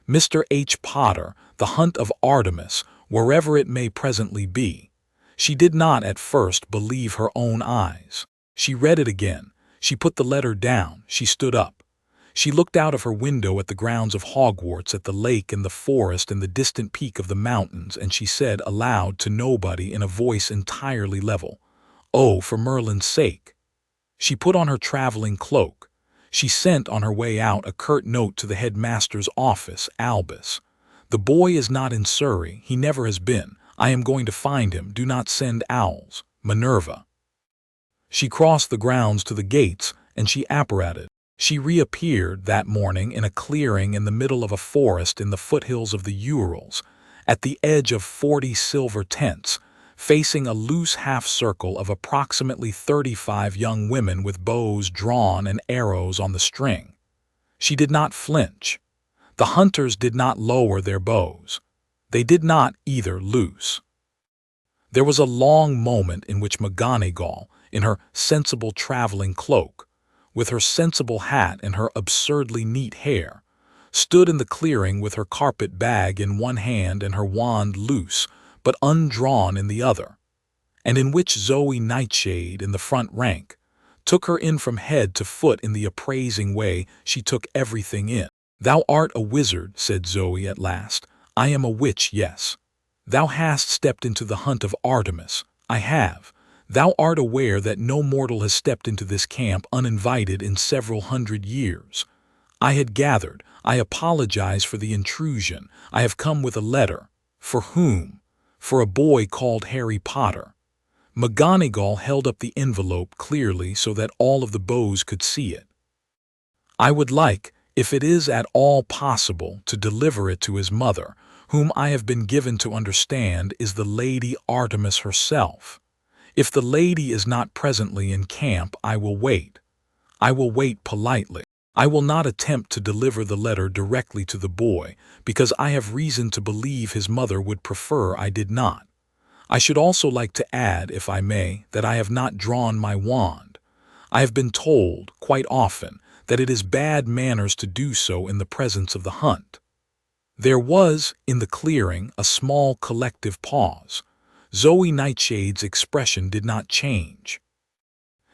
Mr. H. Potter, The Hunt of Artemis, wherever it may presently be. She did not at first believe her own eyes. She read it again. She put the letter down. She stood up. She looked out of her window at the grounds of Hogwarts, at the lake and the forest and the distant peak of the mountains, and she said aloud to nobody in a voice entirely level, "Oh, for Merlin's sake." She put on her traveling cloak. She sent on her way out a curt note to the headmaster's office, Albus. "The boy is not in Surrey. He never has been. I am going to find him. Do not send owls. Minerva." She crossed the grounds to the gates, and she apparated. She reappeared that morning in a clearing in the middle of a forest in the foothills of the Urals, at the edge of 40 silver tents, facing a loose half-circle of approximately 35 young women with bows drawn and arrows on the string. She did not flinch. The hunters did not lower their bows. They did not either loose. There was a long moment in which McGonagall, in her sensible traveling cloak, with her sensible hat and her absurdly neat hair, stood in the clearing with her carpet bag in one hand and her wand loose but undrawn in the other, and in which Zoe Nightshade, in the front rank, took her in from head to foot in the appraising way she took everything in. "Thou art a wizard," said Zoe at last. "I am a witch, yes. Thou hast stepped into the hunt of Artemis. I have. Thou art aware that no mortal has stepped into this camp uninvited in several hundred years. I had gathered. I apologize for the intrusion. I have come with a letter. For whom? For a boy called Harry Potter." McGonagall held up the envelope clearly so that all of the bows could see it. "I would like, if it is at all possible, to deliver it to his mother, whom I have been given to understand is the Lady Artemis herself. If the lady is not presently in camp, I will wait. I will wait politely. I will not attempt to deliver the letter directly to the boy, because I have reason to believe his mother would prefer I did not. I should also like to add, if I may, that I have not drawn my wand. I have been told, quite often, that it is bad manners to do so in the presence of the hunt." There was, in the clearing, a small collective pause. Zoe Nightshade's expression did not change.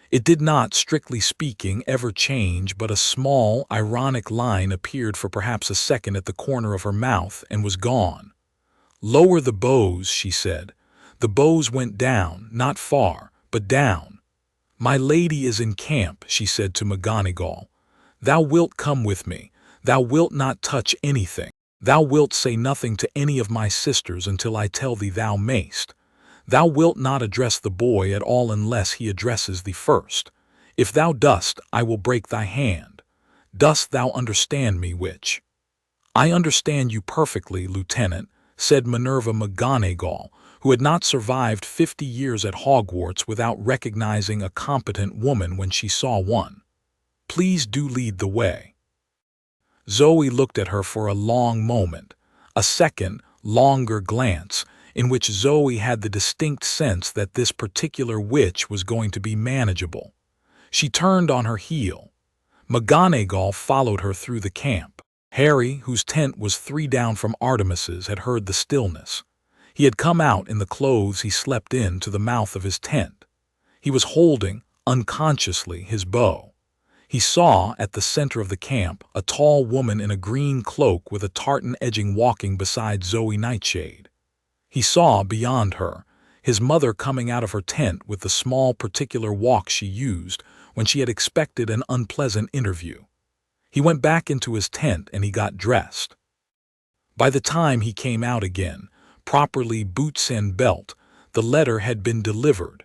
It did not, strictly speaking, ever change, but a small, ironic line appeared for perhaps a second at the corner of her mouth and was gone. "Lower the bows," she said. The bows went down, not far, but down. "My lady is in camp," she said to McGonagall. "Thou wilt come with me. Thou wilt not touch anything. Thou wilt say nothing to any of my sisters until I tell thee thou mayst. Thou wilt not address the boy at all unless he addresses thee first. If thou dost, I will break thy hand. Dost thou understand me, witch?" "I understand you perfectly, Lieutenant," said Minerva McGonagall, who had not survived 50 years at Hogwarts without recognizing a competent woman when she saw one. "Please do lead the way." Zoe looked at her for a long moment, a second, longer glance, in which Zoe had the distinct sense that this particular witch was going to be manageable. She turned on her heel. McGonagall followed her through the camp. Harry, whose tent was 3 down from Artemis's, had heard the stillness. He had come out in the clothes he slept in to the mouth of his tent. He was holding, unconsciously, his bow. He saw, at the center of the camp, a tall woman in a green cloak with a tartan edging walking beside Zoe Nightshade. He saw, beyond her, his mother coming out of her tent with the small particular walk she used when she had expected an unpleasant interview. He went back into his tent and he got dressed. By the time he came out again, properly boots and belt, the letter had been delivered.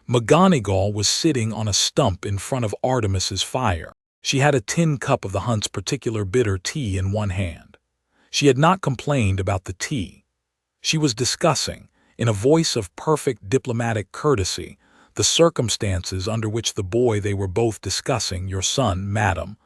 McGonagall was sitting on a stump in front of Artemis's fire. She had a tin cup of the hunt's particular bitter tea in one hand. She had not complained about the tea. She was discussing, in a voice of perfect diplomatic courtesy, the circumstances under which the boy they were both discussing, your son, madam,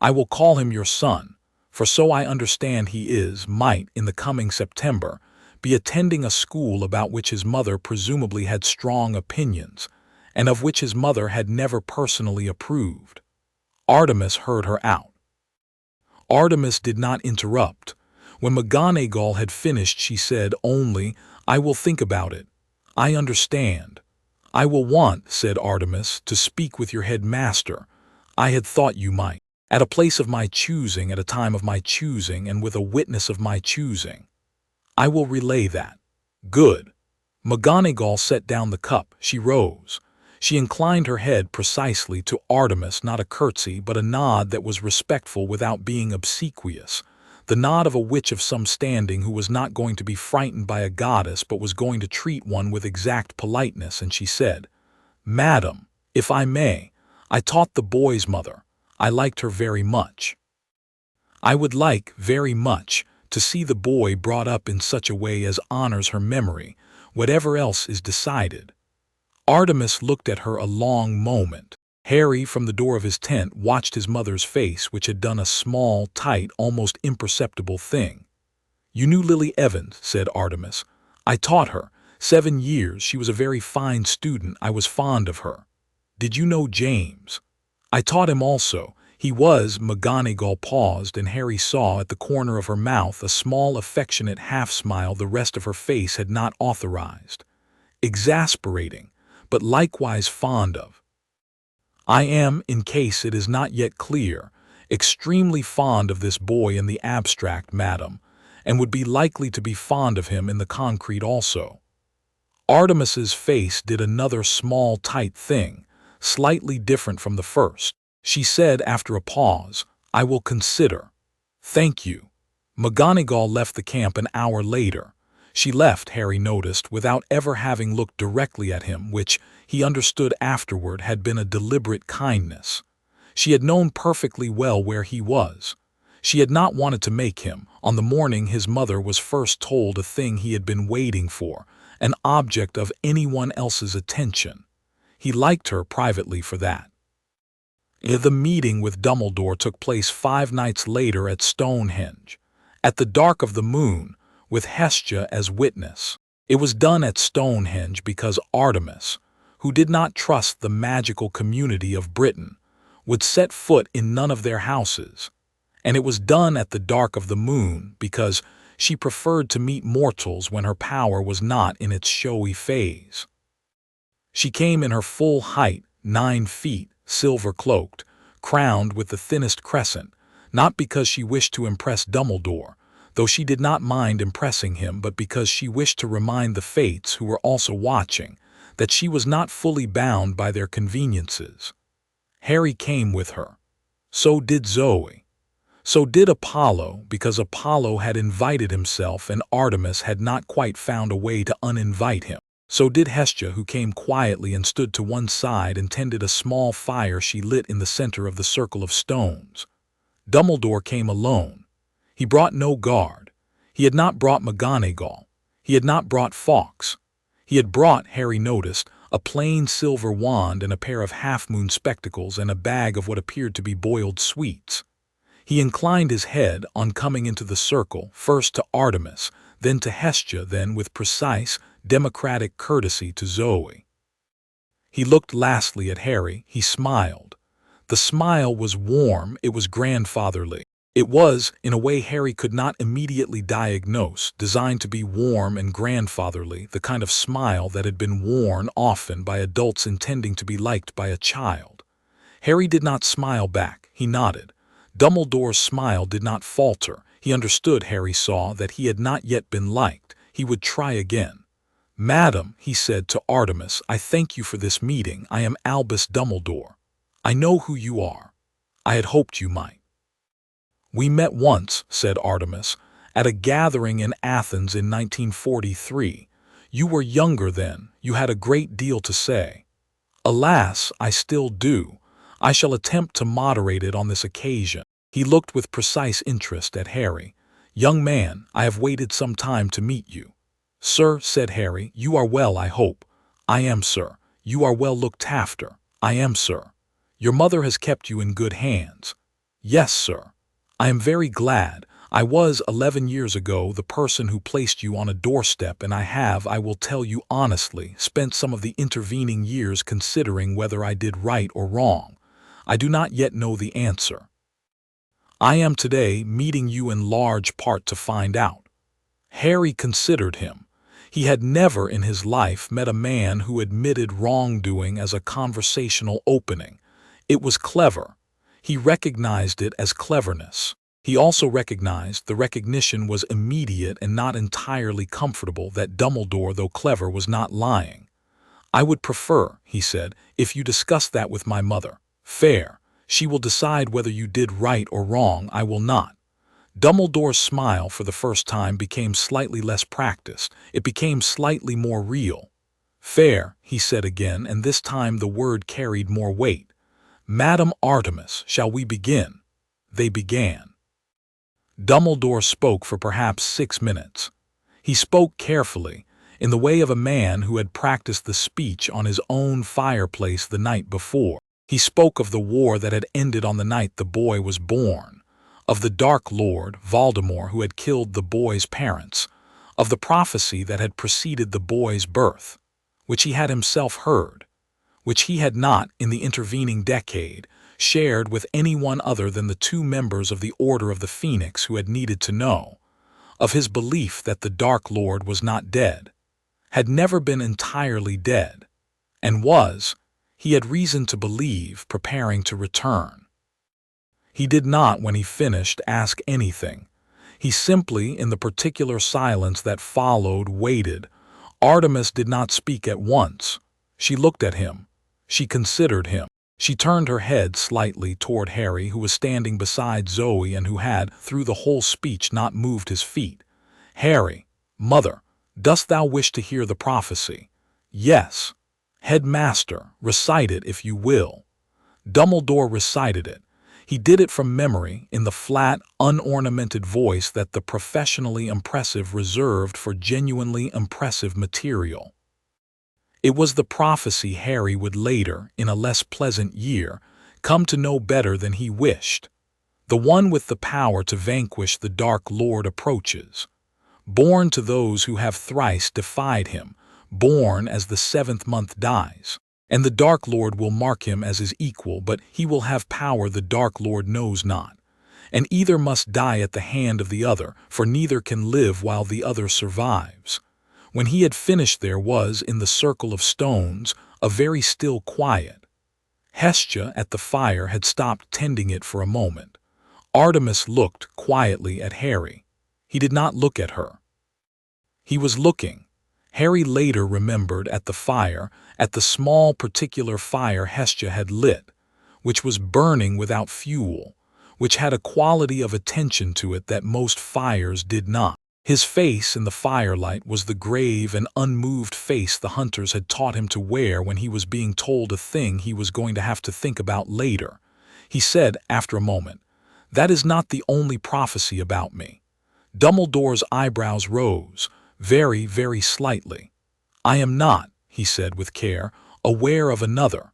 I will call him your son, for so I understand he is, might, in the coming September, be attending a school about which his mother presumably had strong opinions, and of which his mother had never personally approved. Artemis heard her out. Artemis did not interrupt. When McGonagall had finished, she said only, I will think about it. I understand. I will want, said Artemis, to speak with your headmaster. I had thought you might. At a place of my choosing, at a time of my choosing, and with a witness of my choosing. I will relay that. Good. McGonagall set down the cup. She rose. She inclined her head precisely to Artemis, not a curtsy, but a nod that was respectful without being obsequious, the nod of a witch of some standing who was not going to be frightened by a goddess but was going to treat one with exact politeness, and she said, Madam, if I may, I taught the boy's mother. I liked her very much. I would like, very much, to see the boy brought up in such a way as honors her memory, whatever else is decided. Artemis looked at her a long moment. Harry, from the door of his tent, watched his mother's face, which had done a small, tight, almost imperceptible thing. You knew Lily Evans, said Artemis. I taught her. 7 years. She was a very fine student. I was fond of her. Did you know James? I taught him also. He was, McGonagall paused, and Harry saw at the corner of her mouth a small affectionate half-smile the rest of her face had not authorized. Exasperating, but likewise fond of. I am, in case it is not yet clear, extremely fond of this boy in the abstract, madam, and would be likely to be fond of him in the concrete also. Artemis's face did another small tight thing, slightly different from the first. She said after a pause, I will consider. Thank you. McGonagall left the camp an hour later. She left, Harry noticed, without ever having looked directly at him, which, he understood afterward, had been a deliberate kindness. She had known perfectly well where he was. She had not wanted to make him, on the morning his mother was first told, a thing he had been waiting for, an object of anyone else's attention. He liked her privately for that. The meeting with Dumbledore took place 5 nights later at Stonehenge, at the dark of the moon, with Hestia as witness. It was done at Stonehenge because Artemis, who did not trust the magical community of Britain, would set foot in none of their houses, and it was done at the dark of the moon because she preferred to meet mortals when her power was not in its showy phase. She came in her full height, 9 feet, silver-cloaked, crowned with the thinnest crescent, not because she wished to impress Dumbledore, though she did not mind impressing him, but because she wished to remind the Fates, who were also watching, that she was not fully bound by their conveniences. Harry came with her. So did Zoe. So did Apollo, because Apollo had invited himself and Artemis had not quite found a way to uninvite him. So did Hestia, who came quietly and stood to one side and tended a small fire she lit in the center of the circle of stones. Dumbledore came alone. He brought no guard. He had not brought McGonagall. He had not brought Fawkes. He had brought, Harry noticed, a plain silver wand and a pair of half-moon spectacles and a bag of what appeared to be boiled sweets. He inclined his head, on coming into the circle, first to Artemis, then to Hestia, then with precise, democratic courtesy to Zoe. He looked lastly at Harry. He smiled. The smile was warm, it was grandfatherly. It was, in a way Harry could not immediately diagnose, designed to be warm and grandfatherly, the kind of smile that had been worn often by adults intending to be liked by a child. Harry did not smile back. He nodded. Dumbledore's smile did not falter. He understood, Harry saw, that he had not yet been liked. He would try again. Madam, he said to Artemis, I thank you for this meeting. I am Albus Dumbledore. I know who you are. I had hoped you might. We met once, said Artemis, at a gathering in Athens in 1943. You were younger then. You had a great deal to say. Alas, I still do. I shall attempt to moderate it on this occasion." He looked with precise interest at Harry. "Young man, I have waited some time to meet you." "Sir," said Harry, "you are well, I hope." "I am, sir." "You are well looked after." "I am, sir." "Your mother has kept you in good hands." "Yes, sir." "I am very glad. I was, 11 years ago, the person who placed you on a doorstep, and I have, I will tell you honestly, spent some of the intervening years considering whether I did right or wrong. I do not yet know the answer. I am today meeting you in large part to find out." Harry considered him. He had never in his life met a man who admitted wrongdoing as a conversational opening. It was clever. He recognized it as cleverness. He also recognized the recognition was immediate and not entirely comfortable that Dumbledore, though clever, was not lying. "I would prefer," he said, "if you discuss that with my mother." "Fair. She will decide whether you did right or wrong. I will not." Dumbledore's smile for the first time became slightly less practiced. It became slightly more real. "Fair," he said again, and this time the word carried more weight. "Madam Artemis, shall we begin?" They began. Dumbledore spoke for perhaps 6 minutes. He spoke carefully, in the way of a man who had practiced the speech on his own fireplace the night before. He spoke of the war that had ended on the night the boy was born, of the Dark Lord, Voldemort, who had killed the boy's parents, of the prophecy that had preceded the boy's birth, which he had himself heard, which he had not, in the intervening decade, shared with anyone other than the 2 members of the Order of the Phoenix who had needed to know, of his belief that the Dark Lord was not dead, had never been entirely dead, and was, he had reason to believe, preparing to return. He did not, when he finished, ask anything. He simply, in the particular silence that followed, waited. Artemis did not speak at once. She looked at him. She considered him. She turned her head slightly toward Harry, who was standing beside Zoe and who had, through the whole speech, not moved his feet. "Harry, mother, dost thou wish to hear the prophecy?" "Yes." "Headmaster, recite it if you will." Dumbledore recited it. He did it from memory, in the flat, unornamented voice that the professionally impressive reserved for genuinely impressive material. It was the prophecy Harry would later, in a less pleasant year, come to know better than he wished. The one with the power to vanquish the Dark Lord approaches. Born to those who have thrice defied him, born as the 7th month dies. And the Dark Lord will mark him as his equal, but he will have power the Dark Lord knows not. And either must die at the hand of the other, for neither can live while the other survives. When he had finished there was, in the circle of stones, a very still quiet. Hestia, at the fire, had stopped tending it for a moment. Artemis looked quietly at Harry. He did not look at her. He was looking. Harry later remembered at the fire, at the small particular fire Hestia had lit, which was burning without fuel, which had a quality of attention to it that most fires did not. His face in the firelight was the grave and unmoved face the hunters had taught him to wear when he was being told a thing he was going to have to think about later. He said, after a moment, "That is not the only prophecy about me." Dumbledore's eyebrows rose, very, very slightly. "I am not," he said with care, "aware of another."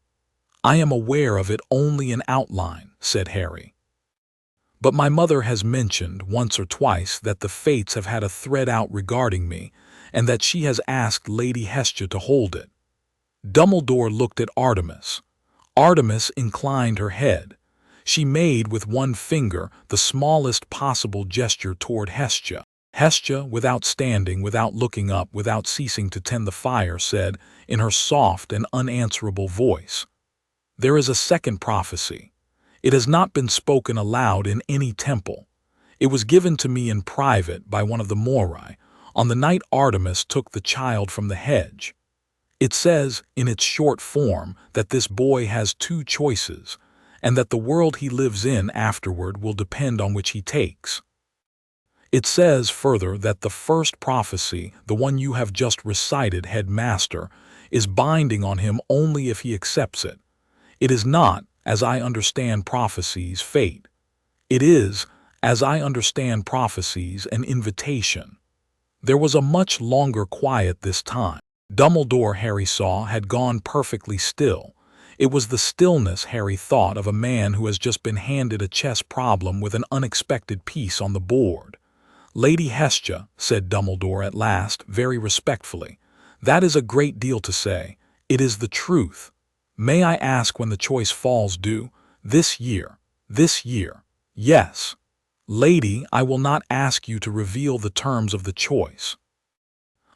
"I am aware of it only in outline," said Harry. "But my mother has mentioned, once or twice, that the fates have had a thread out regarding me, and that she has asked Lady Hestia to hold it." Dumbledore looked at Artemis. Artemis inclined her head. She made with one finger the smallest possible gesture toward Hestia. Hestia, without standing, without looking up, without ceasing to tend the fire, said, in her soft and unanswerable voice, "There is a second prophecy. It has not been spoken aloud in any temple. It was given to me in private by one of the Morai, on the night Artemis took the child from the hedge. It says, in its short form, that this boy has 2 choices, and that the world he lives in afterward will depend on which he takes. It says further that the first prophecy, the one you have just recited, Headmaster, is binding on him only if he accepts it. It is not, as I understand prophecies, fate. It is, as I understand prophecies, an invitation. There was a much longer quiet this time. Dumbledore, Harry saw, had gone perfectly still. It was the stillness, Harry thought, of a man who has just been handed a chess problem with an unexpected piece on the board. "Lady Hestia," said Dumbledore at last, very respectfully, "that is a great deal to say. It is the truth. May I ask when the choice falls due? This year. This year. Yes. Lady, I will not ask you to reveal the terms of the choice.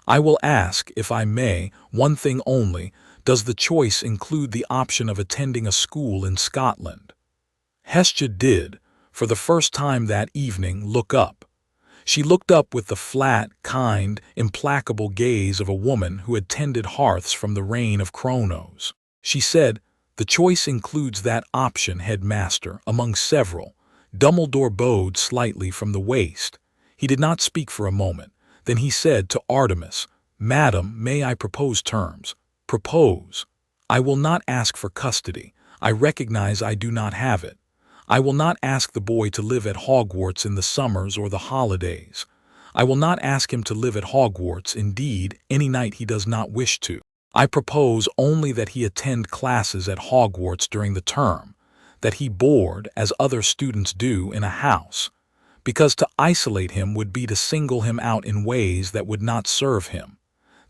I will ask, if I may, one thing only. Does the choice include the option of attending a school in Scotland?" Hestia did, for the first time that evening, look up. She looked up with the flat, kind, implacable gaze of a woman who had tended hearths from the reign of Kronos. She said, "The choice includes that option, headmaster, among several." Dumbledore bowed slightly from the waist. He did not speak for a moment. Then he said to Artemis, "Madam, may I propose terms?" "Propose. I will not ask for custody. I recognize I do not have it. I will not ask the boy to live at Hogwarts in the summers or the holidays. I will not ask him to live at Hogwarts, indeed, any night he does not wish to. I propose only that he attend classes at Hogwarts during the term, that he board, as other students do, in a house, because to isolate him would be to single him out in ways that would not serve him,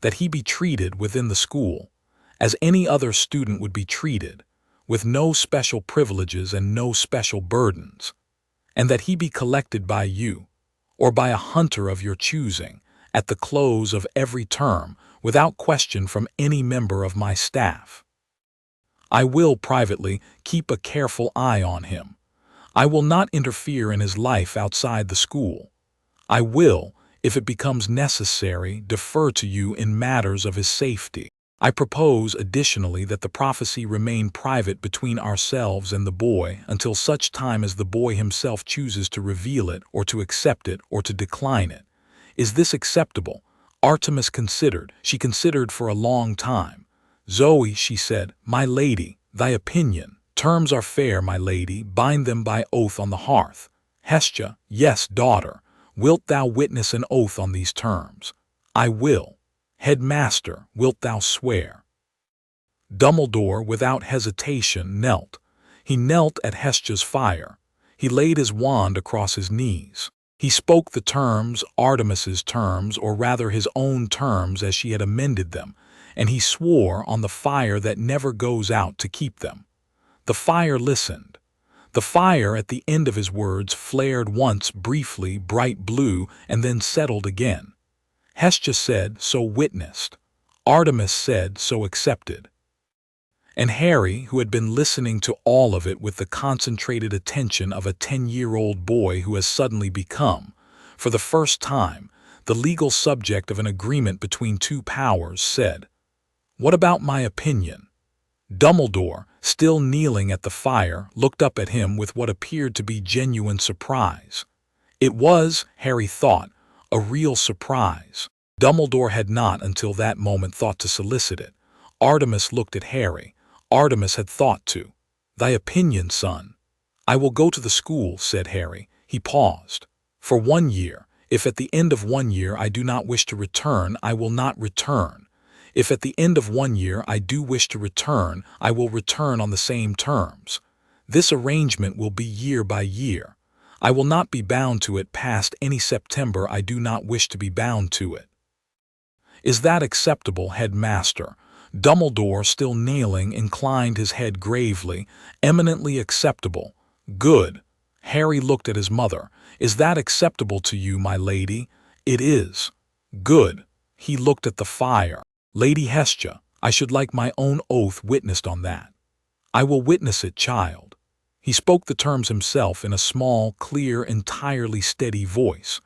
that he be treated within the school, as any other student would be treated, with no special privileges and no special burdens, and that he be collected by you, or by a hunter of your choosing, at the close of every term, without question from any member of my staff. I will, privately, keep a careful eye on him. I will not interfere in his life outside the school. I will, if it becomes necessary, defer to you in matters of his safety. I propose, additionally, that the prophecy remain private between ourselves and the boy until such time as the boy himself chooses to reveal it or to accept it or to decline it. Is this acceptable?" Artemis considered. She considered for a long time. "Zoe," she said, "my lady, thy opinion. Terms are fair, my lady. Bind them by oath on the hearth." Hestia, "Yes, daughter. Wilt thou witness an oath on these terms?" "I will." "Headmaster, wilt thou swear?" Dumbledore, without hesitation, knelt. He knelt at Hestia's fire. He laid his wand across his knees. He spoke the terms, Artemis's terms, or rather his own terms as she had amended them, and he swore on the fire that never goes out to keep them. The fire listened. The fire at the end of his words flared once briefly bright blue and then settled again. Hestia said, "So witnessed." Artemis said, "So accepted." And Harry, who had been listening to all of it with the concentrated attention of a 10-year-old boy who has suddenly become, for the first time, the legal subject of an agreement between two powers, said, "What about my opinion?" Dumbledore, still kneeling at the fire, looked up at him with what appeared to be genuine surprise. It was, Harry thought, a real surprise. Dumbledore had not until that moment thought to solicit it. Artemis looked at Harry. Artemis had thought to. "Thy opinion, son." "I will go to the school," said Harry. He paused. "For 1 year. If at the end of 1 year I do not wish to return, I will not return. If at the end of 1 year I do wish to return, I will return on the same terms. This arrangement will be year by year. I will not be bound to it past any September I do not wish to be bound to it." "Is that acceptable, headmaster?" Dumbledore, still kneeling, inclined his head gravely. "Eminently acceptable." "Good." Harry looked at his mother. "Is that acceptable to you, my lady?" "It is." "Good." He looked at the fire. "Lady Hestia, I should like my own oath witnessed on that." "I will witness it, child." He spoke the terms himself in a small, clear, entirely steady voice.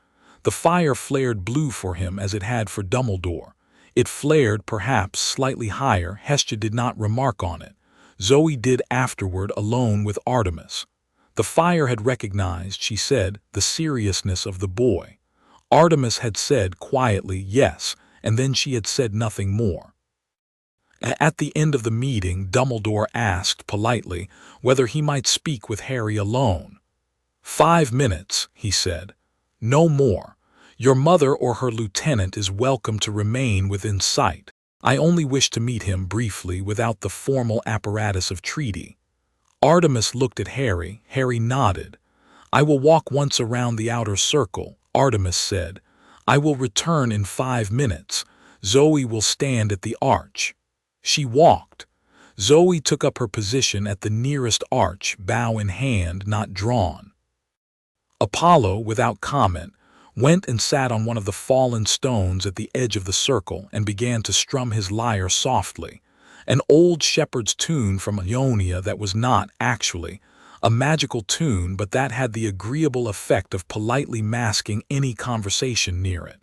The fire flared blue for him as it had for Dumbledore. It flared, perhaps, slightly higher. Hestia did not remark on it. Zoe did afterward, alone with Artemis. The fire had recognized, she said, the seriousness of the boy. Artemis had said quietly, "Yes," and then she had said nothing more. At the end of the meeting, Dumbledore asked politely whether he might speak with Harry alone. 5 minutes, he said. No more. Your mother or her lieutenant is welcome to remain within sight. I only wish to meet him briefly without the formal apparatus of treaty. Artemis looked at Harry. Harry nodded. I will walk once around the outer circle, Artemis said. I will return in 5 minutes. Zoe will stand at the arch. She walked. Zoe took up her position at the nearest arch, bow in hand, not drawn. Apollo, without comment, went and sat on one of the fallen stones at the edge of the circle and began to strum his lyre softly, an old shepherd's tune from Ionia that was not, actually, a magical tune, but that had the agreeable effect of politely masking any conversation near it.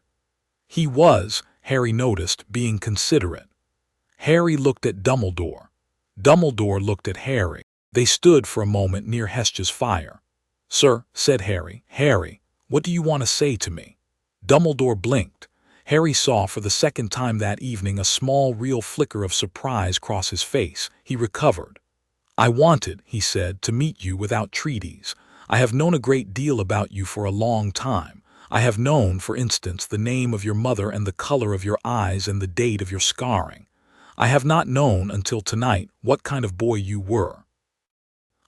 He was, Harry noticed, being considerate. Harry looked at Dumbledore. Dumbledore looked at Harry. They stood for a moment near Hestia's fire. Sir, said Harry. Harry, what do you want to say to me? Dumbledore blinked. Harry saw for the second time that evening a small real flicker of surprise cross his face. He recovered. I wanted, he said, to meet you without treaties. I have known a great deal about you for a long time. I have known, for instance, the name of your mother and the color of your eyes and the date of your scarring. I have not known until tonight what kind of boy you were.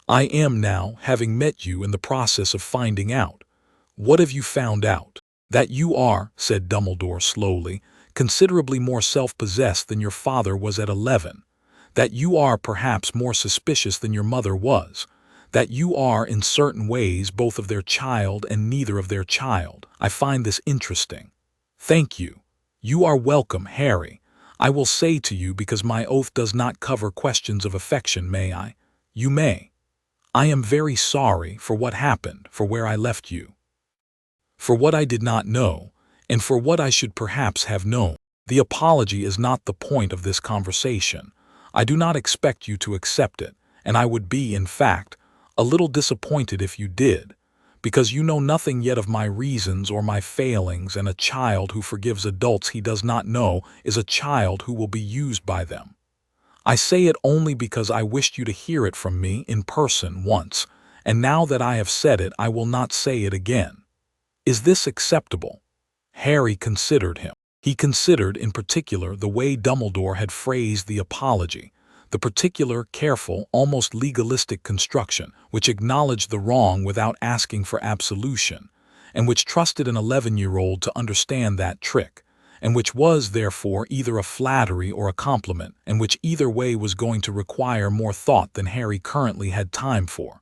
I am now, having met you, in the process of finding out. What have you found out? That you are, said Dumbledore slowly, considerably more self-possessed than your father was at 11. That you are perhaps more suspicious than your mother was. That you are in certain ways both of their child and neither of their child. I find this interesting. Thank you. You are welcome, Harry. I will say to you, because my oath does not cover questions of affection, may I? You may. I am very sorry for what happened, for where I left you. For what I did not know, and for what I should perhaps have known. The apology is not the point of this conversation. I do not expect you to accept it, and I would be, in fact, a little disappointed if you did, because you know nothing yet of my reasons or my failings, and a child who forgives adults he does not know is a child who will be used by them. I say it only because I wished you to hear it from me in person once, and now that I have said it, I will not say it again. Is this acceptable? Harry considered him. He considered, in particular, the way Dumbledore had phrased the apology, the particular, careful, almost legalistic construction, which acknowledged the wrong without asking for absolution, and which trusted an 11-year-old to understand that trick, and which was, therefore, either a flattery or a compliment, and which either way was going to require more thought than Harry currently had time for.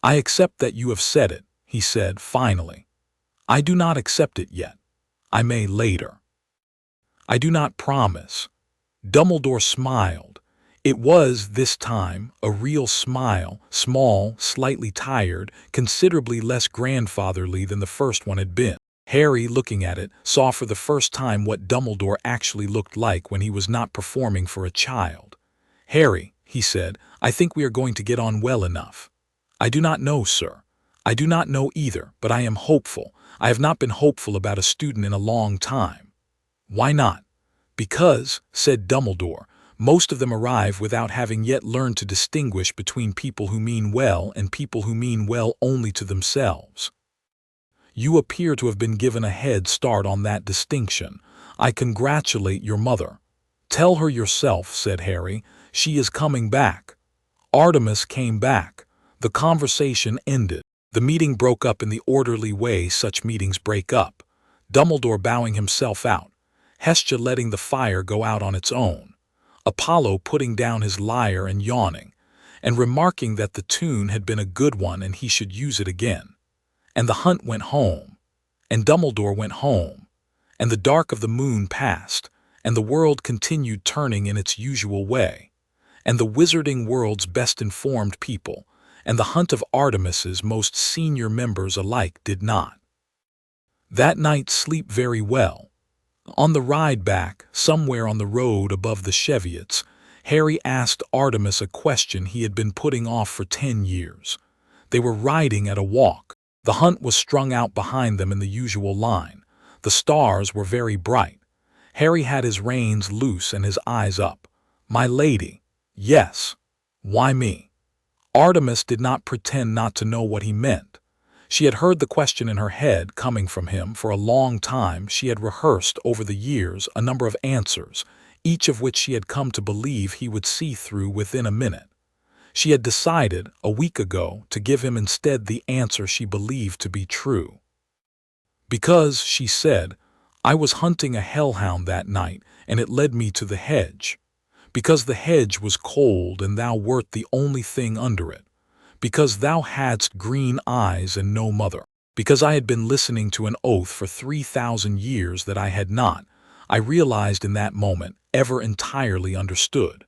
I accept that you have said it, he said, finally. I do not accept it yet. I may later. I do not promise. Dumbledore smiled. It was, this time, a real smile, small, slightly tired, considerably less grandfatherly than the first one had been. Harry, looking at it, saw for the first time what Dumbledore actually looked like when he was not performing for a child. Harry, he said, I think we are going to get on well enough. I do not know, sir. I do not know either, but I am hopeful. I have not been hopeful about a student in a long time. Why not? Because, said Dumbledore, most of them arrive without having yet learned to distinguish between people who mean well and people who mean well only to themselves. You appear to have been given a head start on that distinction. I congratulate your mother. Tell her yourself, said Harry. She is coming back. Artemis came back. The conversation ended. The meeting broke up in the orderly way such meetings break up, Dumbledore bowing himself out, Hestia letting the fire go out on its own, Apollo putting down his lyre and yawning, and remarking that the tune had been a good one and he should use it again. And the hunt went home, and Dumbledore went home, and the dark of the moon passed, and the world continued turning in its usual way, and the wizarding world's best-informed people, and the hunt of Artemis's most senior members alike did not. That night sleep very well. On the ride back, somewhere on the road above the Cheviots, Harry asked Artemis a question he had been putting off for 10 years. They were riding at a walk. The hunt was strung out behind them in the usual line. The stars were very bright. Harry had his reins loose and his eyes up. My lady, yes. Why me? Artemis did not pretend not to know what he meant. She had heard the question in her head coming from him for a long time. She had rehearsed over the years a number of answers, each of which she had come to believe he would see through within a minute. She had decided, a week ago, to give him instead the answer she believed to be true. Because, she said, I was hunting a hellhound that night, and it led me to the hedge. Because the hedge was cold, and thou wert the only thing under it. Because thou hadst green eyes and no mother. Because I had been listening to an oath for 3,000 years that I had not, I realized in that moment, ever entirely understood.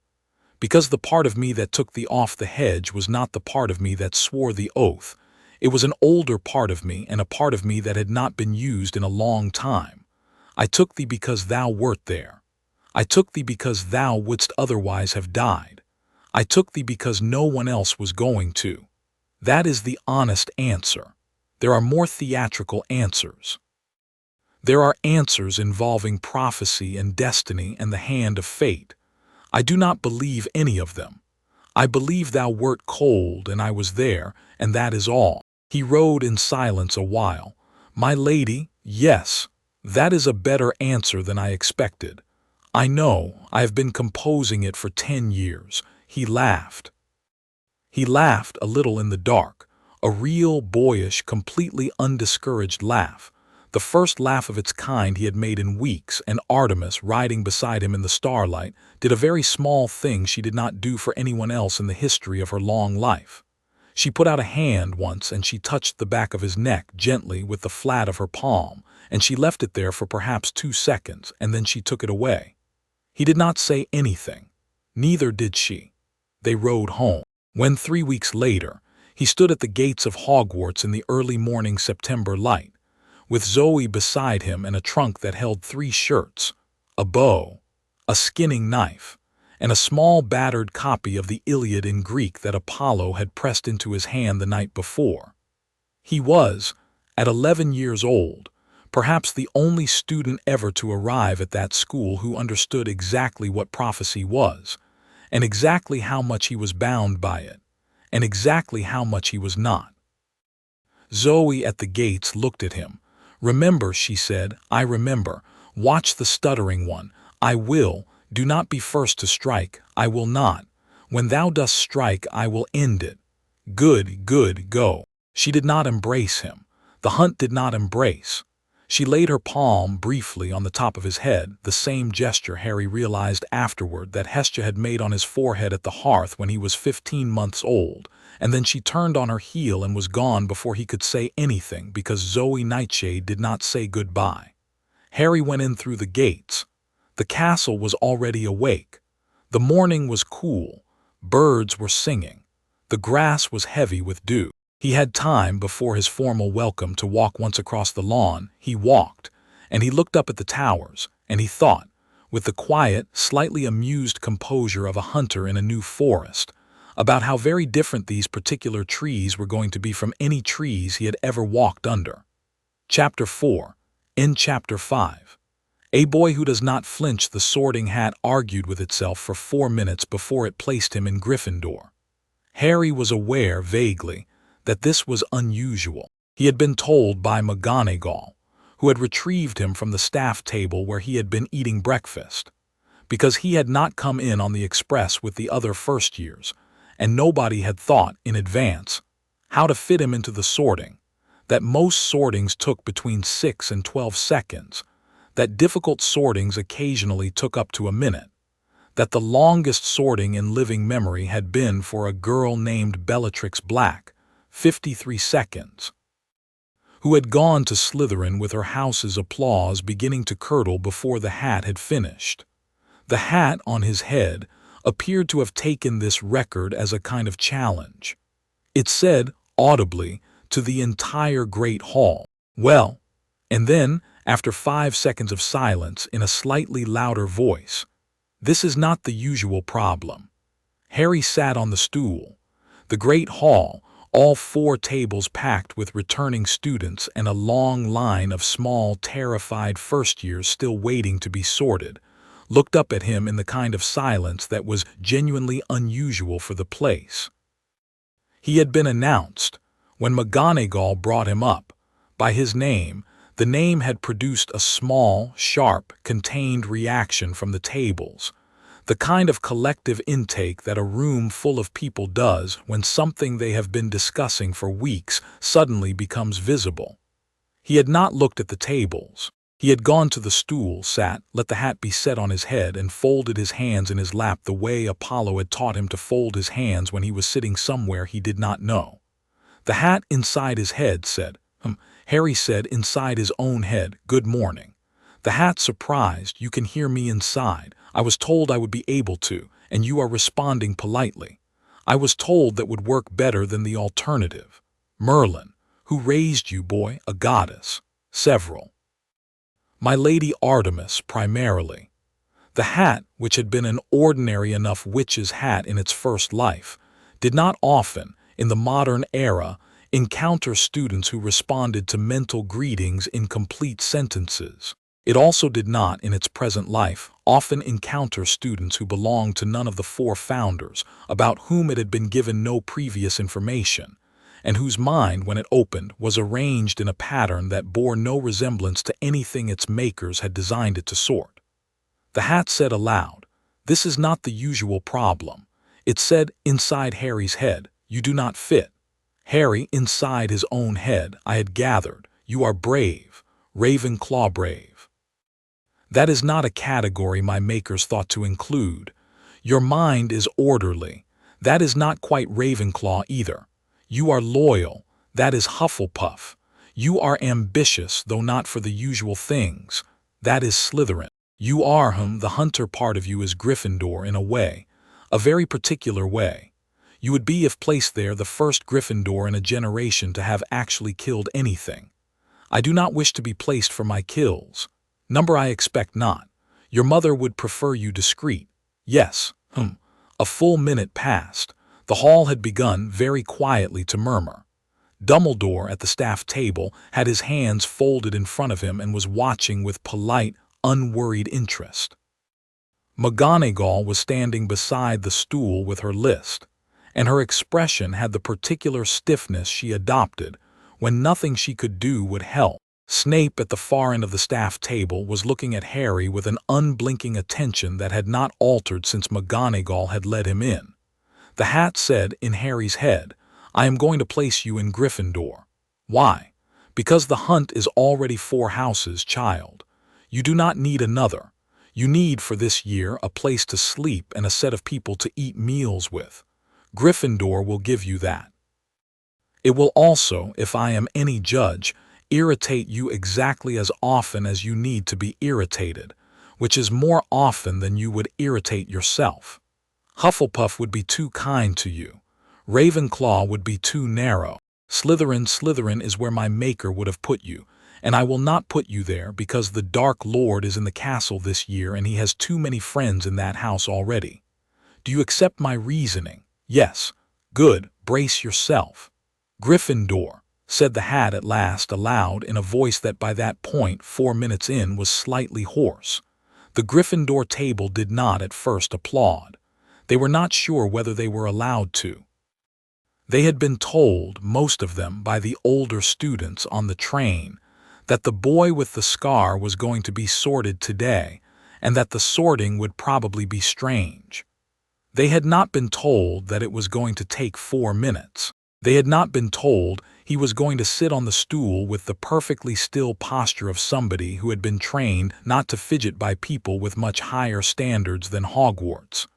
Because the part of me that took thee off the hedge was not the part of me that swore the oath. It was an older part of me, and a part of me that had not been used in a long time. I took thee because thou wert there. I took thee because thou wouldst otherwise have died. I took thee because no one else was going to. That is the honest answer. There are more theatrical answers. There are answers involving prophecy and destiny and the hand of fate. I do not believe any of them. I believe thou wert cold, and I was there, and that is all. He rode in silence a while. My lady, yes, that is a better answer than I expected. I know, I have been composing it for 10 years. He laughed. He laughed a little in the dark, a real, boyish, completely undiscouraged laugh. The first laugh of its kind he had made in weeks, and Artemis, riding beside him in the starlight, did a very small thing she did not do for anyone else in the history of her long life. She put out a hand once and she touched the back of his neck gently with the flat of her palm, and she left it there for perhaps 2 seconds, and then she took it away. He did not say anything. Neither did she. They rode home. When 3 weeks later, he stood at the gates of Hogwarts in the early morning September light, with Zoe beside him and a trunk that held 3 shirts, a bow, a skinning knife, and a small battered copy of the Iliad in Greek that Apollo had pressed into his hand the night before. He was, at 11 years old, perhaps the only student ever to arrive at that school who understood exactly what prophecy was, and exactly how much he was bound by it, and exactly how much he was not. Zoe at the gates looked at him. Remember, she said, I remember. Watch the stuttering one. I will. Do not be first to strike. I will not. When thou dost strike, I will end it. Good, good, go. She did not embrace him. The hunt did not embrace. She laid her palm briefly on the top of his head, the same gesture Harry realized afterward that Hestia had made on his forehead at the hearth when he was 15 months old, and then she turned on her heel and was gone before he could say anything because Zoe Nightshade did not say goodbye. Harry went in through the gates. The castle was already awake. The morning was cool. Birds were singing. The grass was heavy with dew. He had time before his formal welcome to walk once across the lawn. He walked, and he looked up at the towers, and he thought, with the quiet, slightly amused composure of a hunter in a new forest, about how very different these particular trees were going to be from any trees he had ever walked under. Chapter 4. In Chapter 5. A boy who does not flinch. The Sorting Hat argued with itself for 4 minutes before it placed him in Gryffindor. Harry was aware, vaguely, that this was unusual. He had been told by McGonagall, who had retrieved him from the staff table where he had been eating breakfast, because he had not come in on the express with the other first years, and nobody had thought, in advance, how to fit him into the sorting, that most sortings took between 6 and 12 seconds, that difficult sortings occasionally took up to a minute, that the longest sorting in living memory had been for a girl named Bellatrix Black, 53 seconds, who had gone to Slytherin with her house's applause beginning to curdle before the hat had finished. The hat on his head appeared to have taken this record as a kind of challenge. It said, audibly, to the entire great hall, well, and then, after 5 seconds of silence, in a slightly louder voice, this is not the usual problem. Harry sat on the stool. The great hall, all 4 tables packed with returning students and a long line of small, terrified first-years still waiting to be sorted, looked up at him in the kind of silence that was genuinely unusual for the place. He had been announced. When McGonagall brought him up, by his name, the name had produced a small, sharp, contained reaction from the tables, the kind of collective intake that a room full of people does when something they have been discussing for weeks suddenly becomes visible. He had not looked at the tables. He had gone to the stool, sat, let the hat be set on his head, and folded his hands in his lap the way Apollo had taught him to fold his hands when he was sitting somewhere he did not know. The hat inside his head said, Harry said inside his own head, "Good morning." The hat surprised, "You can hear me inside. I was told I would be able to, and you are responding politely. I was told that would work better than the alternative. Merlin, who raised you, boy, a goddess? Several. My lady Artemis, primarily." The hat, which had been an ordinary enough witch's hat in its first life, did not often, in the modern era, encounter students who responded to mental greetings in complete sentences. It also did not, in its present life, often encounter students who belonged to none of the four founders, about whom it had been given no previous information, and whose mind, when it opened, was arranged in a pattern that bore no resemblance to anything its makers had designed it to sort. The hat said aloud, "This is not the usual problem." It said, inside Harry's head, "You do not fit." Harry, inside his own head, I had gathered, "You are brave, Ravenclaw brave." That is not a category my makers thought to include. Your mind is orderly. That is not quite Ravenclaw either. You are loyal. That is Hufflepuff. You are ambitious, though not for the usual things. That is Slytherin. You are the hunter part of you is Gryffindor in a way, a very particular way. You would be, if placed there, the first Gryffindor in a generation to have actually killed anything. I do not wish to be placed for my kills. Number I expect not. Your mother would prefer you discreet. Yes, A full minute passed. The hall had begun very quietly to murmur. Dumbledore, at the staff table, had his hands folded in front of him and was watching with polite, unworried interest. McGonagall was standing beside the stool with her list, and her expression had the particular stiffness she adopted when nothing she could do would help. Snape, at the far end of the staff table, was looking at Harry with an unblinking attention that had not altered since McGonagall had led him in. The hat said, in Harry's head, "I am going to place you in Gryffindor." Why? Because the hunt is already 4 houses, child. You do not need another. You need, for this year, a place to sleep and a set of people to eat meals with. Gryffindor will give you that. It will also, if I am any judge, irritate you exactly as often as you need to be irritated, which is more often than you would irritate yourself. Hufflepuff would be too kind to you. Ravenclaw would be too narrow. Slytherin is where my maker would have put you, and I will not put you there because the Dark Lord is in the castle this year and he has too many friends in that house already. Do you accept my reasoning? Yes. Good. Brace yourself. Gryffindor, said the hat at last aloud in a voice that by that point, 4 minutes in, was slightly hoarse. The Gryffindor table did not at first applaud. They were not sure whether they were allowed to. They had been told, most of them, by the older students on the train, that the boy with the scar was going to be sorted today, and that the sorting would probably be strange. They had not been told that it was going to take 4 minutes. They had not been told he was going to sit on the stool with the perfectly still posture of somebody who had been trained not to fidget by people with much higher standards than Hogwarts.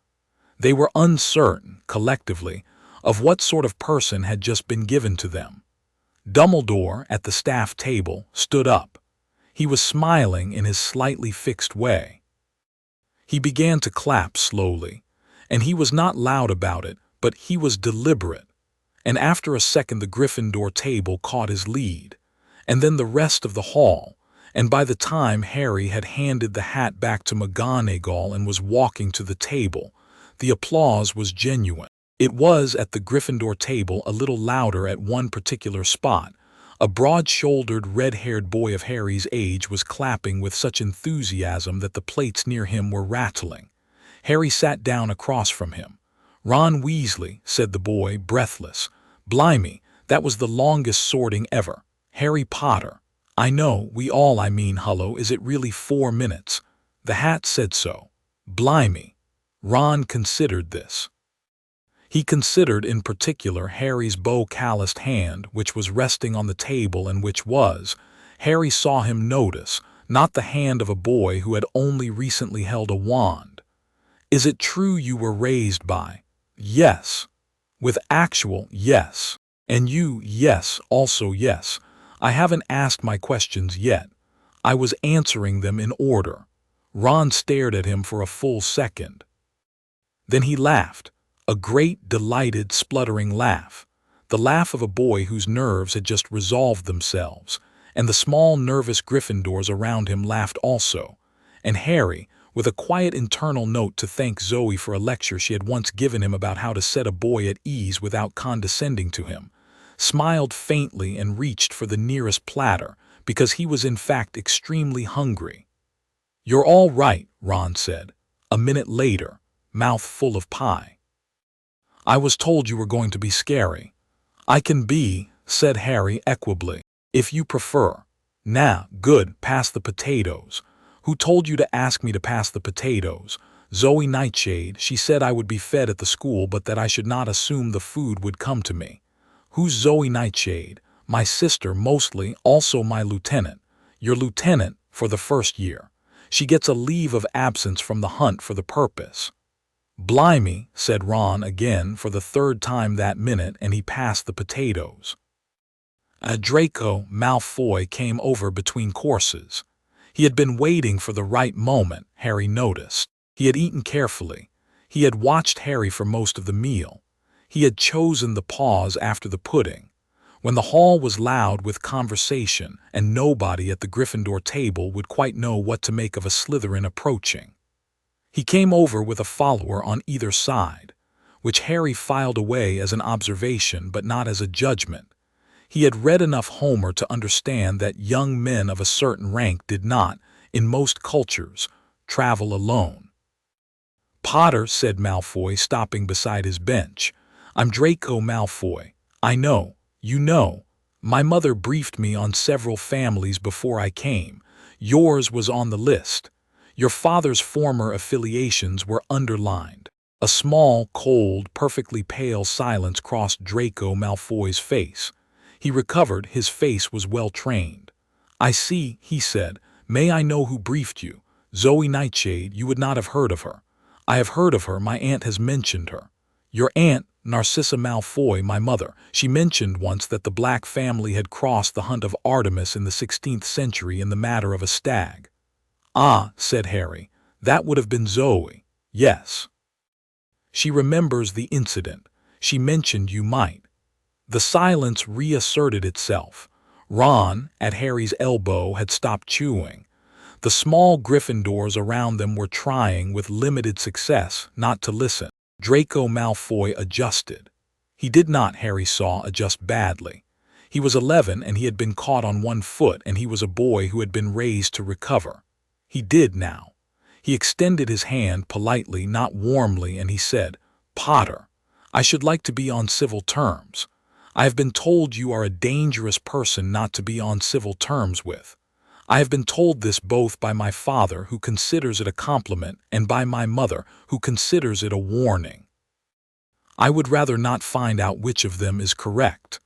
They were uncertain, collectively, of what sort of person had just been given to them. Dumbledore, at the staff table, stood up. He was smiling in his slightly fixed way. He began to clap slowly, and he was not loud about it, but he was deliberate. And after a second the Gryffindor table caught his lead, and then the rest of the hall, and by the time Harry had handed the hat back to McGonagall and was walking to the table, the applause was genuine. It was at the Gryffindor table a little louder at one particular spot, A broad-shouldered, red-haired boy of Harry's age was clapping with such enthusiasm that the plates near him were rattling. Harry sat down across from him. "Ron Weasley," said the boy, breathless. "Blimey, that was the longest sorting ever. Harry Potter." "I know, hullo, is it really 4 minutes?" "The hat said so." "Blimey." Ron considered this. He considered in particular Harry's bow-calloused hand, which was resting on the table and which was, Harry saw him notice, not the hand of a boy who had only recently held a wand. "Is it true you were raised by—" "Yes." "With actual—" "Yes." "And you—" "Yes, also yes. I haven't asked my questions yet. I was answering them in order." Ron stared at him for a full second. Then he laughed. A great, delighted, spluttering laugh. The laugh of a boy whose nerves had just resolved themselves, and the small, nervous Gryffindors around him laughed also. And Harry, with a quiet internal note to thank Zoe for a lecture she had once given him about how to set a boy at ease without condescending to him, smiled faintly and reached for the nearest platter, because he was in fact extremely hungry. "You're all right," Ron said, a minute later, mouth full of pie. "I was told you were going to be scary." "I can be," said Harry equably, "if you prefer." "Nah, good, pass the potatoes." "Who told you to ask me to pass the potatoes?" "Zoe Nightshade. She said I would be fed at the school, but that I should not assume the food would come to me." "Who's Zoe Nightshade?" "My sister, mostly, also my lieutenant." "Your lieutenant, for the first year. She gets a leave of absence from the hunt for the purpose." "Blimey," said Ron again for the third time that minute, and he passed the potatoes. Draco Malfoy came over between courses. He had been waiting for the right moment, Harry noticed. He had eaten carefully. He had watched Harry for most of the meal. He had chosen the pause after the pudding, when the hall was loud with conversation and nobody at the Gryffindor table would quite know what to make of a Slytherin approaching. He came over with a follower on either side, which Harry filed away as an observation but not as a judgment. He had read enough Homer to understand that young men of a certain rank did not, in most cultures, travel alone. "Potter," said Malfoy, stopping beside his bench. "I'm Draco Malfoy. I know, you know. My mother briefed me on several families before I came. Yours was on the list. Your father's former affiliations were underlined." A small, cold, perfectly pale silence crossed Draco Malfoy's face. He recovered. His face was well trained. "I see," he said. "May I know who briefed you?" "Zoe Nightshade. You would not have heard of her." "I have heard of her. My aunt has mentioned her." "Your aunt, Narcissa Malfoy, my mother. She mentioned once that the Black family had crossed the hunt of Artemis in the 16th century in the matter of a stag." "Ah," said Harry, "that would have been Zoe. Yes. She remembers the incident. She mentioned you might." The silence reasserted itself. Ron, at Harry's elbow, had stopped chewing. The small Gryffindors around them were trying, with limited success, not to listen. Draco Malfoy adjusted. He did not, Harry saw, adjust badly. He was 11 and he had been caught on one foot, and he was a boy who had been raised to recover. He did now. He extended his hand politely, not warmly, and he said, "Potter, I should like to be on civil terms. I have been told you are a dangerous person not to be on civil terms with. I have been told this both by my father, who considers it a compliment, and by my mother, who considers it a warning. I would rather not find out which of them is correct."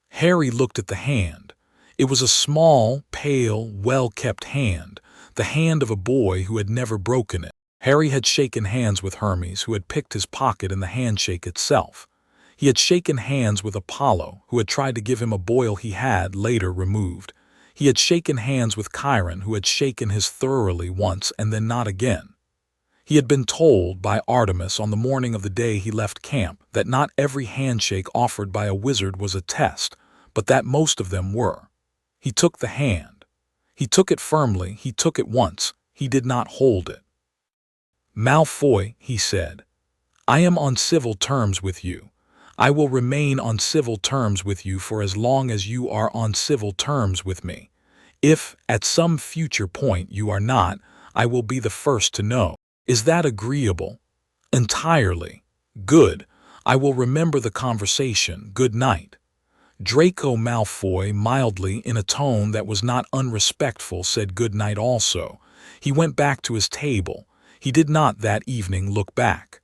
Harry looked at the hand. It was a small, pale, well-kept hand, the hand of a boy who had never broken it. Harry had shaken hands with Hermes, who had picked his pocket in the handshake itself. He had shaken hands with Apollo, who had tried to give him a boil he had later removed. He had shaken hands with Chiron, who had shaken his thoroughly once and then not again. He had been told by Artemis on the morning of the day he left camp that not every handshake offered by a wizard was a test, but that most of them were. He took the hand. He took it firmly. He took it once. He did not hold it. "Malfoy," he said, "I am on civil terms with you. I will remain on civil terms with you for as long as you are on civil terms with me. If, at some future point, you are not, I will be the first to know. Is that agreeable? Entirely. Good. I will remember the conversation. Good night. Draco Malfoy, mildly, in a tone that was not unrespectful, said good night also. He went back to his table. He did not that evening look back.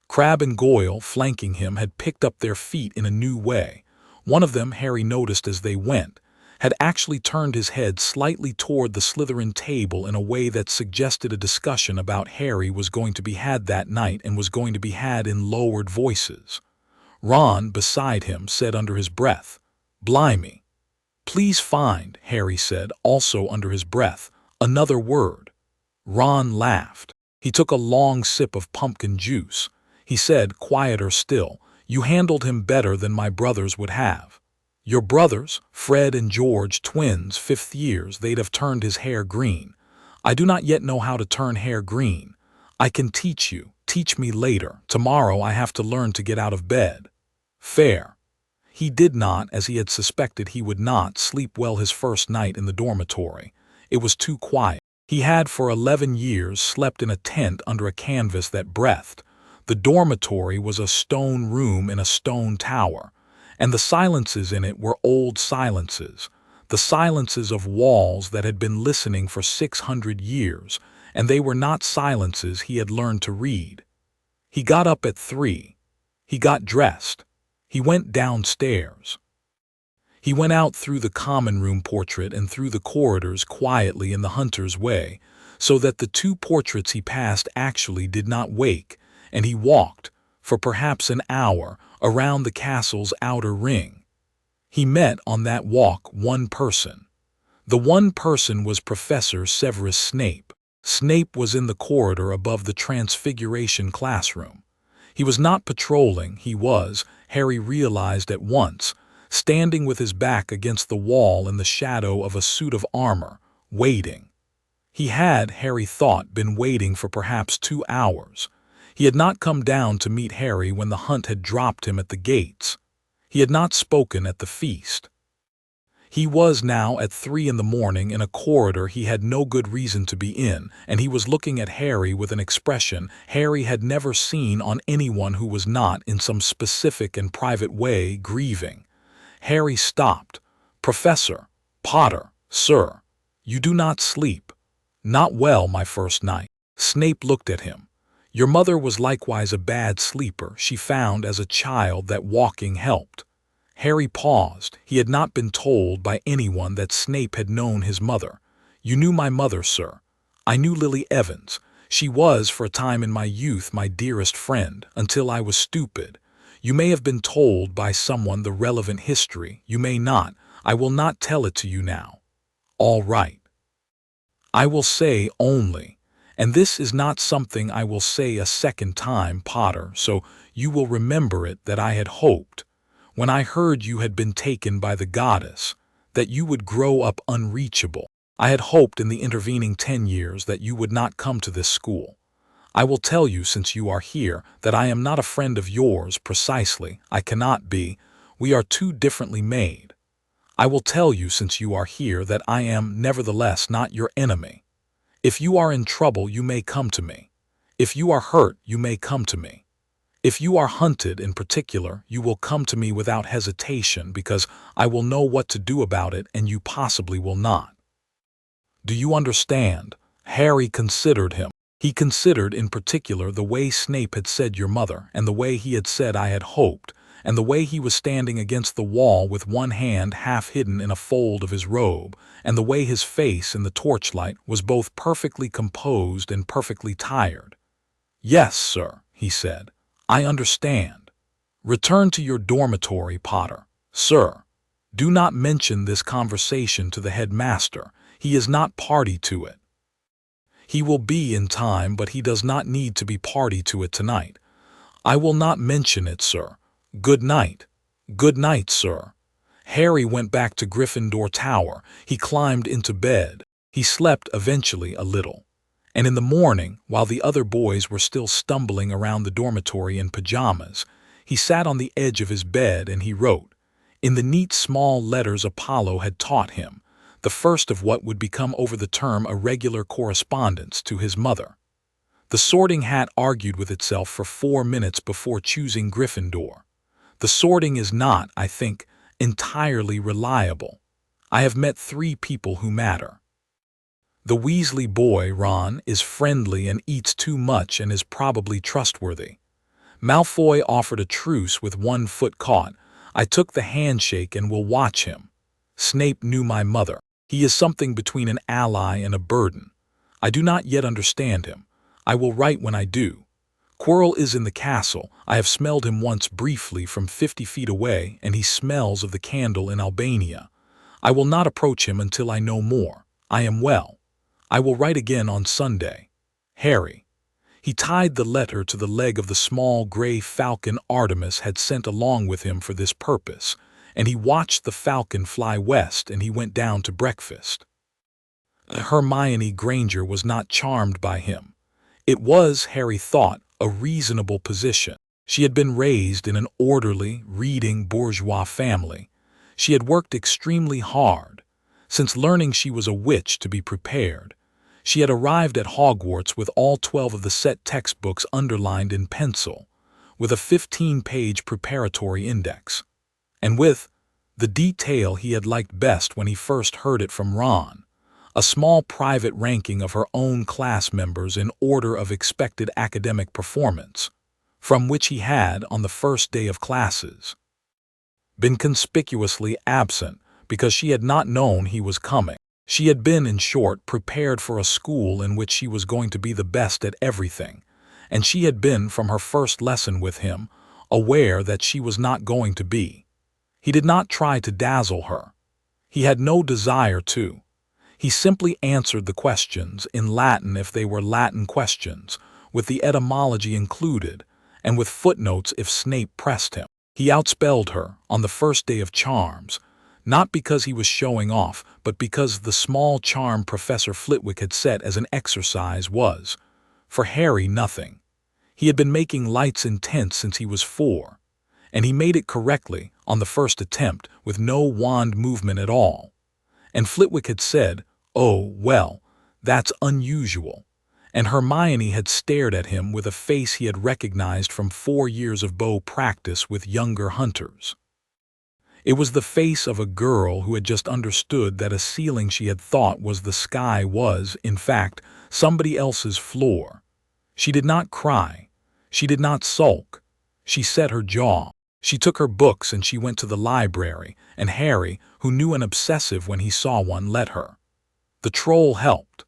Crabbe and Goyle, flanking him, had picked up their feet in a new way. One of them, Harry noticed as they went, had actually turned his head slightly toward the Slytherin table in a way that suggested a discussion about Harry was going to be had that night and was going to be had in lowered voices. Ron, beside him, said under his breath, "Blimey." "Please find," Harry said, also under his breath, "another word." Ron laughed. He took a long sip of pumpkin juice. He said, quieter still, "You handled him better than my brothers would have." "Your brothers, Fred and George, twins, 5th years, they'd have turned his hair green. I do not yet know how to turn hair green. I can teach you. Teach me later. Tomorrow I have to learn to get out of bed." Fair. He did not, as he had suspected he would not, sleep well his first night in the dormitory. It was too quiet. He had for 11 years slept in a tent under a canvas that breathed. The dormitory was a stone room in a stone tower, and the silences in it were old silences, the silences of walls that had been listening for 600 years, and they were not silences he had learned to read. He got up at 3. He got dressed. He went downstairs. He went out through the common room portrait and through the corridors quietly in the hunter's way, so that the 2 portraits he passed actually did not wake, and he walked, for perhaps an hour, around the castle's outer ring. He met on that walk one person. The one person was Professor Severus Snape. Snape was in the corridor above the Transfiguration classroom. He was not patrolling, he was, Harry realized at once, standing with his back against the wall in the shadow of a suit of armor, waiting. He had, Harry thought, been waiting for perhaps 2 hours. He had not come down to meet Harry when the hunt had dropped him at the gates. He had not spoken at the feast. He was now at 3 in the morning in a corridor he had no good reason to be in, and he was looking at Harry with an expression Harry had never seen on anyone who was not, in some specific and private way, grieving. Harry stopped. "Professor, Potter, sir, you do not sleep." "Not well, my first night." Snape looked at him. "Your mother was likewise a bad sleeper. She found as a child that walking helped." Harry paused. He had not been told by anyone that Snape had known his mother. "You knew my mother, sir." "I knew Lily Evans. She was, for a time in my youth, my dearest friend, until I was stupid. You may have been told by someone the relevant history. You may not. I will not tell it to you now." "All right. I will say only, and this is not something I will say a second time, Potter, so you will remember it, that I had hoped, when I heard you had been taken by the goddess, that you would grow up unreachable. I had hoped in the intervening 10 years that you would not come to this school. I will tell you, since you are here, that I am not a friend of yours precisely. I cannot be. We are too differently made. I will tell you, since you are here, that I am, nevertheless, not your enemy. If you are in trouble, you may come to me. If you are hurt, you may come to me. If you are hunted in particular, you will come to me without hesitation, because I will know what to do about it and you possibly will not. Do you understand?" Harry considered him. He considered in particular the way Snape had said your mother, and the way he had said I had hoped, and the way he was standing against the wall with one hand half hidden in a fold of his robe, and the way his face in the torchlight was both perfectly composed and perfectly tired. "Yes, sir," he said. "I understand. Return to your dormitory, Potter. Sir, do not mention this conversation to the headmaster. He is not party to it. He will be in time, but he does not need to be party to it tonight. I will not mention it, sir. Good night." "Good night, sir." Harry went back to Gryffindor Tower. He climbed into bed. He slept eventually a little. And in the morning, while the other boys were still stumbling around the dormitory in pajamas, He sat on the edge of his bed and he wrote, in the neat small letters Apollo had taught him, the first of what would become over the term a regular correspondence to his mother. The Sorting Hat argued with itself for 4 minutes before choosing Gryffindor. The sorting is not, I think, entirely reliable. I have met 3 people who matter. The Weasley boy, Ron, is friendly and eats too much and is probably trustworthy. Malfoy offered a truce with 1 foot caught. I took the handshake and will watch him. Snape knew my mother. He is something between an ally and a burden. I do not yet understand him. I will write when I do. Quirrell is in the castle. I have smelled him once briefly from 50 feet away, and he smells of the candle in Albania. I will not approach him until I know more. I am well. I will write again on Sunday. Harry. He tied the letter to the leg of the small gray falcon Artemis had sent along with him for this purpose, and he watched the falcon fly west and he went down to breakfast. Hermione Granger was not charmed by him. It was, Harry thought, a reasonable position. She had been raised in an orderly, reading bourgeois family. She had worked extremely hard, since learning she was a witch to be prepared. She had arrived at Hogwarts with all 12 of the set textbooks underlined in pencil, with a 15-page preparatory index, and with the detail he had liked best when he first heard it from Ron, a small private ranking of her own class members in order of expected academic performance, from which he had, on the first day of classes, been conspicuously absent because she had not known he was coming. She had been, in short, prepared for a school in which she was going to be the best at everything, and she had been, from her first lesson with him, aware that she was not going to be. He did not try to dazzle her. He had no desire to. He simply answered the questions, in Latin if they were Latin questions, with the etymology included, and with footnotes if Snape pressed him. He outspelled her, on the first day of charms, not because he was showing off, but because the small charm Professor Flitwick had set as an exercise was, for Harry, nothing. He had been making lights intense since he was 4, and he made it correctly, on the first attempt, with no wand movement at all. And Flitwick had said, "Oh, well, that's unusual," and Hermione had stared at him with a face he had recognized from 4 years of bow practice with younger hunters. It was the face of a girl who had just understood that a ceiling she had thought was the sky was, in fact, somebody else's floor. She did not cry. She did not sulk. She set her jaw. She took her books and she went to the library, and Harry, who knew an obsessive when he saw one, let her. The troll helped.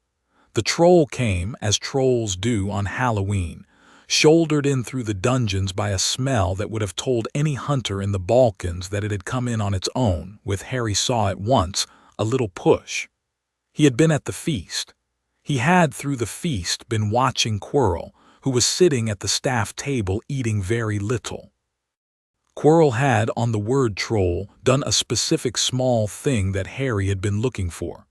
The troll came, as trolls do on Halloween, shouldered in through the dungeons by a smell that would have told any hunter in the Balkans that it had come in on its own, with, Harry saw at once, a little push. He had been at the feast. He had, through the feast, been watching Quirrell, who was sitting at the staff table eating very little. Quirrell had, on the word troll, done a specific small thing that Harry had been looking for.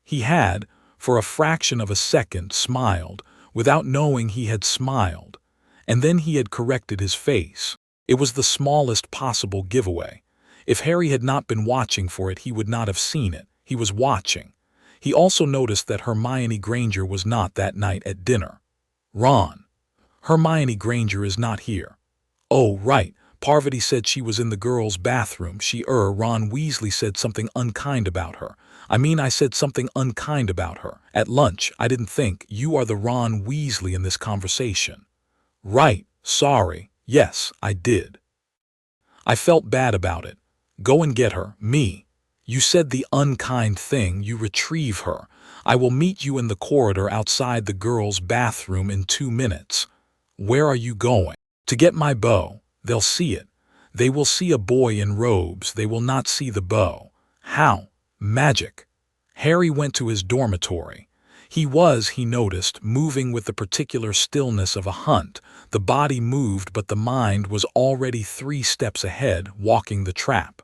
He had, for a fraction of a second, smiled, without knowing he had smiled, and then he had corrected his face. It was the smallest possible giveaway. If Harry had not been watching for it, he would not have seen it. He was watching. He also noticed that Hermione Granger was not that night at dinner. Ron. Hermione Granger is not here. Oh, right. Parvati said she was in the girls' bathroom. Ron Weasley said something unkind about her. I said something unkind about her. At lunch, I didn't think. You are the Ron Weasley in this conversation. Right, sorry. Yes, I did. I felt bad about it. Go and get her. Me. You said the unkind thing. You retrieve her. I will meet you in the corridor outside the girls' bathroom in 2 minutes. Where are you going? To get my bow. They'll see it. They will see a boy in robes. They will not see the bow. How? Magic. Harry went to his dormitory. He was, he noticed, moving with the particular stillness of a hunt. The body moved, but the mind was already 3 steps ahead, walking the trap.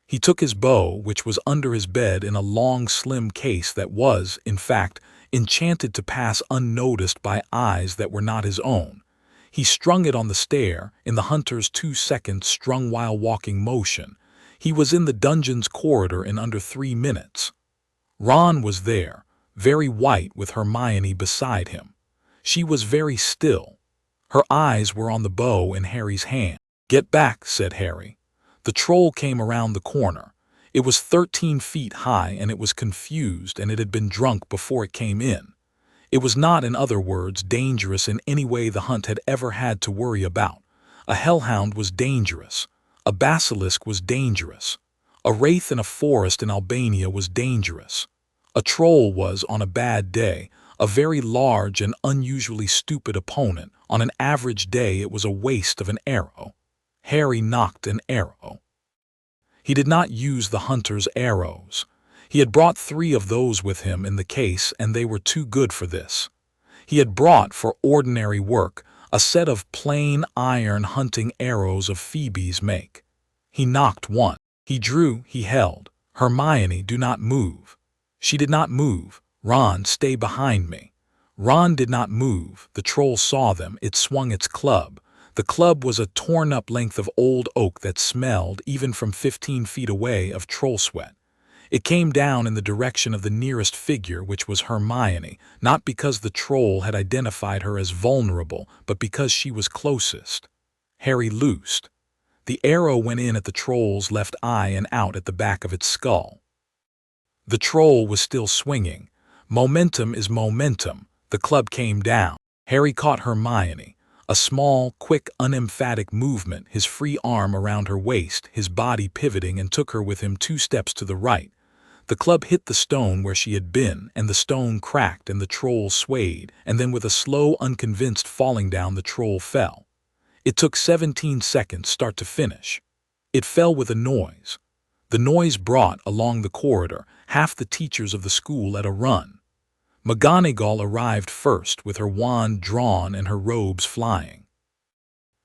He took his bow, which was under his bed in a long, slim case that was, in fact, enchanted to pass unnoticed by eyes that were not his own. He strung it on the stair, in the hunter's 2-second strung while walking motion. He was in the dungeon's corridor in under 3 minutes. Ron was there, very white with Hermione beside him. She was very still. Her eyes were on the bow in Harry's hand. "Get back," said Harry. The troll came around the corner. It was 13 feet high and it was confused and it had been drunk before it came in. It was not, in other words, dangerous in any way the hunt had ever had to worry about. A hellhound was dangerous. A basilisk was dangerous. A wraith in a forest in Albania was dangerous. A troll was, on a bad day, a very large and unusually stupid opponent. On an average day it was a waste of an arrow. Harry knocked an arrow. He did not use the hunter's arrows. He had brought 3 of those with him in the case and they were too good for this. He had brought, for ordinary work, a set of plain iron hunting arrows of Phoebe's make. He knocked one. He drew, he held. "Hermione, do not move." She did not move. "Ron, stay behind me." Ron did not move. The troll saw them. It swung its club. The club was a torn-up length of old oak that smelled, even from 15 feet away, of troll sweat. It came down in the direction of the nearest figure, which was Hermione, not because the troll had identified her as vulnerable, but because she was closest. Harry loosed. The arrow went in at the troll's left eye and out at the back of its skull. The troll was still swinging. Momentum is momentum. The club came down. Harry caught Hermione. A small, quick, unemphatic movement, his free arm around her waist, his body pivoting, and took her with him 2 steps to the right. The club hit the stone where she had been, and the stone cracked and the troll swayed, and then with a slow, unconvinced falling down the troll fell. It took 17 seconds start to finish. It fell with a noise. The noise brought, along the corridor, half the teachers of the school at a run. McGonagall arrived first, with her wand drawn and her robes flying.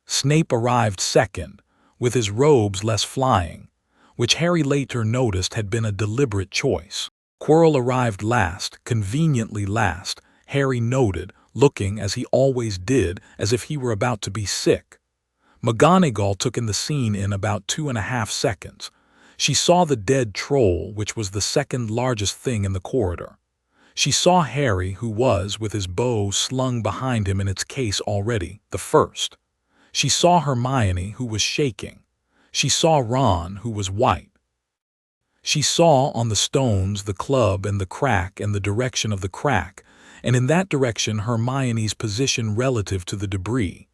Snape arrived second, with his robes less flying, which Harry later noticed had been a deliberate choice. Quirrell arrived last, conveniently last, Harry noted, looking, as he always did, as if he were about to be sick. McGonagall took in the scene in about 2.5 seconds. She saw the dead troll, which was the second largest thing in the corridor. She saw Harry, who was, with his bow slung behind him in its case already, the first. She saw Hermione, who was shaking. She saw Ron, who was white. She saw on the stones the club and the crack and the direction of the crack, and in that direction Hermione's position relative to the debris.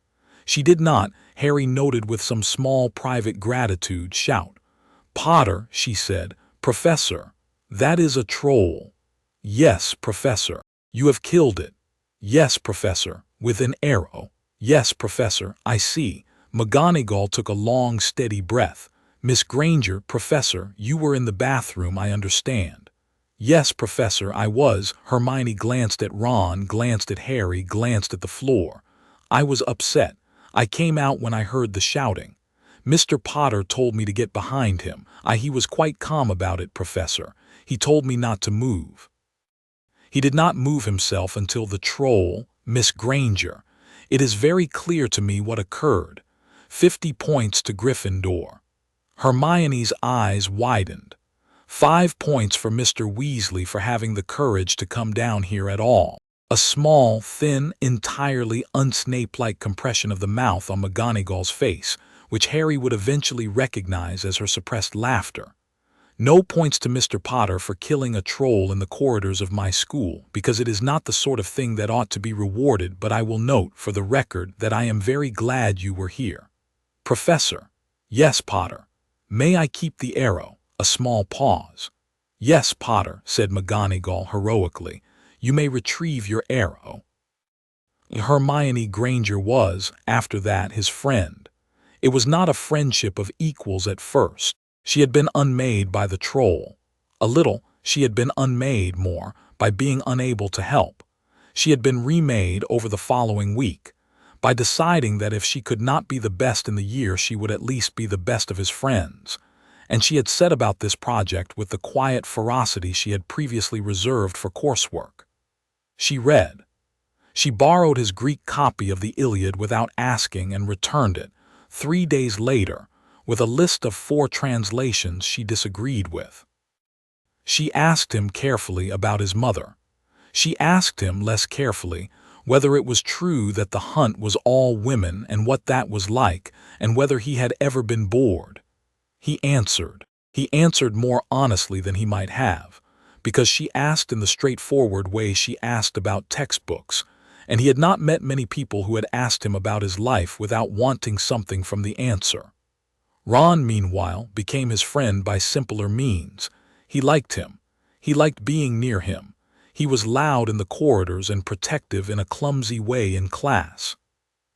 She did not, Harry noted with some small private gratitude, shout. "Potter," she said, "Professor, that is a troll." "Yes, Professor." "You have killed it." "Yes, Professor, with an arrow." "Yes, Professor, I see." McGonagall took a long, steady breath. "Miss Granger, Professor, you were in the bathroom, I understand." "Yes, Professor, I was." Hermione glanced at Ron, glanced at Harry, glanced at the floor. "I was upset. I came out when I heard the shouting. Mr. Potter told me to get behind him. He was quite calm about it, Professor. He told me not to move." He did not move himself until the troll, Miss Granger. It is very clear to me what occurred. 50 points to Gryffindor. Hermione's eyes widened. 5 points for Mr. Weasley for having the courage to come down here at all. A small, thin, entirely unsnape-like compression of the mouth on McGonagall's face, which Harry would eventually recognize as her suppressed laughter. No points to Mr. Potter for killing a troll in the corridors of my school, because it is not the sort of thing that ought to be rewarded, but I will note, for the record, that I am very glad you were here. Professor. Yes, Potter. May I keep the arrow? A small pause. Yes, Potter, said McGonagall heroically. You may retrieve your arrow. Hermione Granger was, after that, his friend. It was not a friendship of equals at first. She had been unmade by the troll. A little, she had been unmade more, by being unable to help. She had been remade over the following week, by deciding that if she could not be the best in the year, she would at least be the best of his friends. And she had set about this project with the quiet ferocity she had previously reserved for coursework. She read. She borrowed his Greek copy of the Iliad without asking and returned it 3 days later with a list of 4 translations she disagreed with. She asked him carefully about his mother. She asked him less carefully whether it was true that the hunt was all women and what that was like, and whether he had ever been bored. He answered. He answered more honestly than he might have, because she asked in the straightforward way she asked about textbooks, and he had not met many people who had asked him about his life without wanting something from the answer. Ron, meanwhile, became his friend by simpler means. He liked him. He liked being near him. He was loud in the corridors and protective in a clumsy way in class.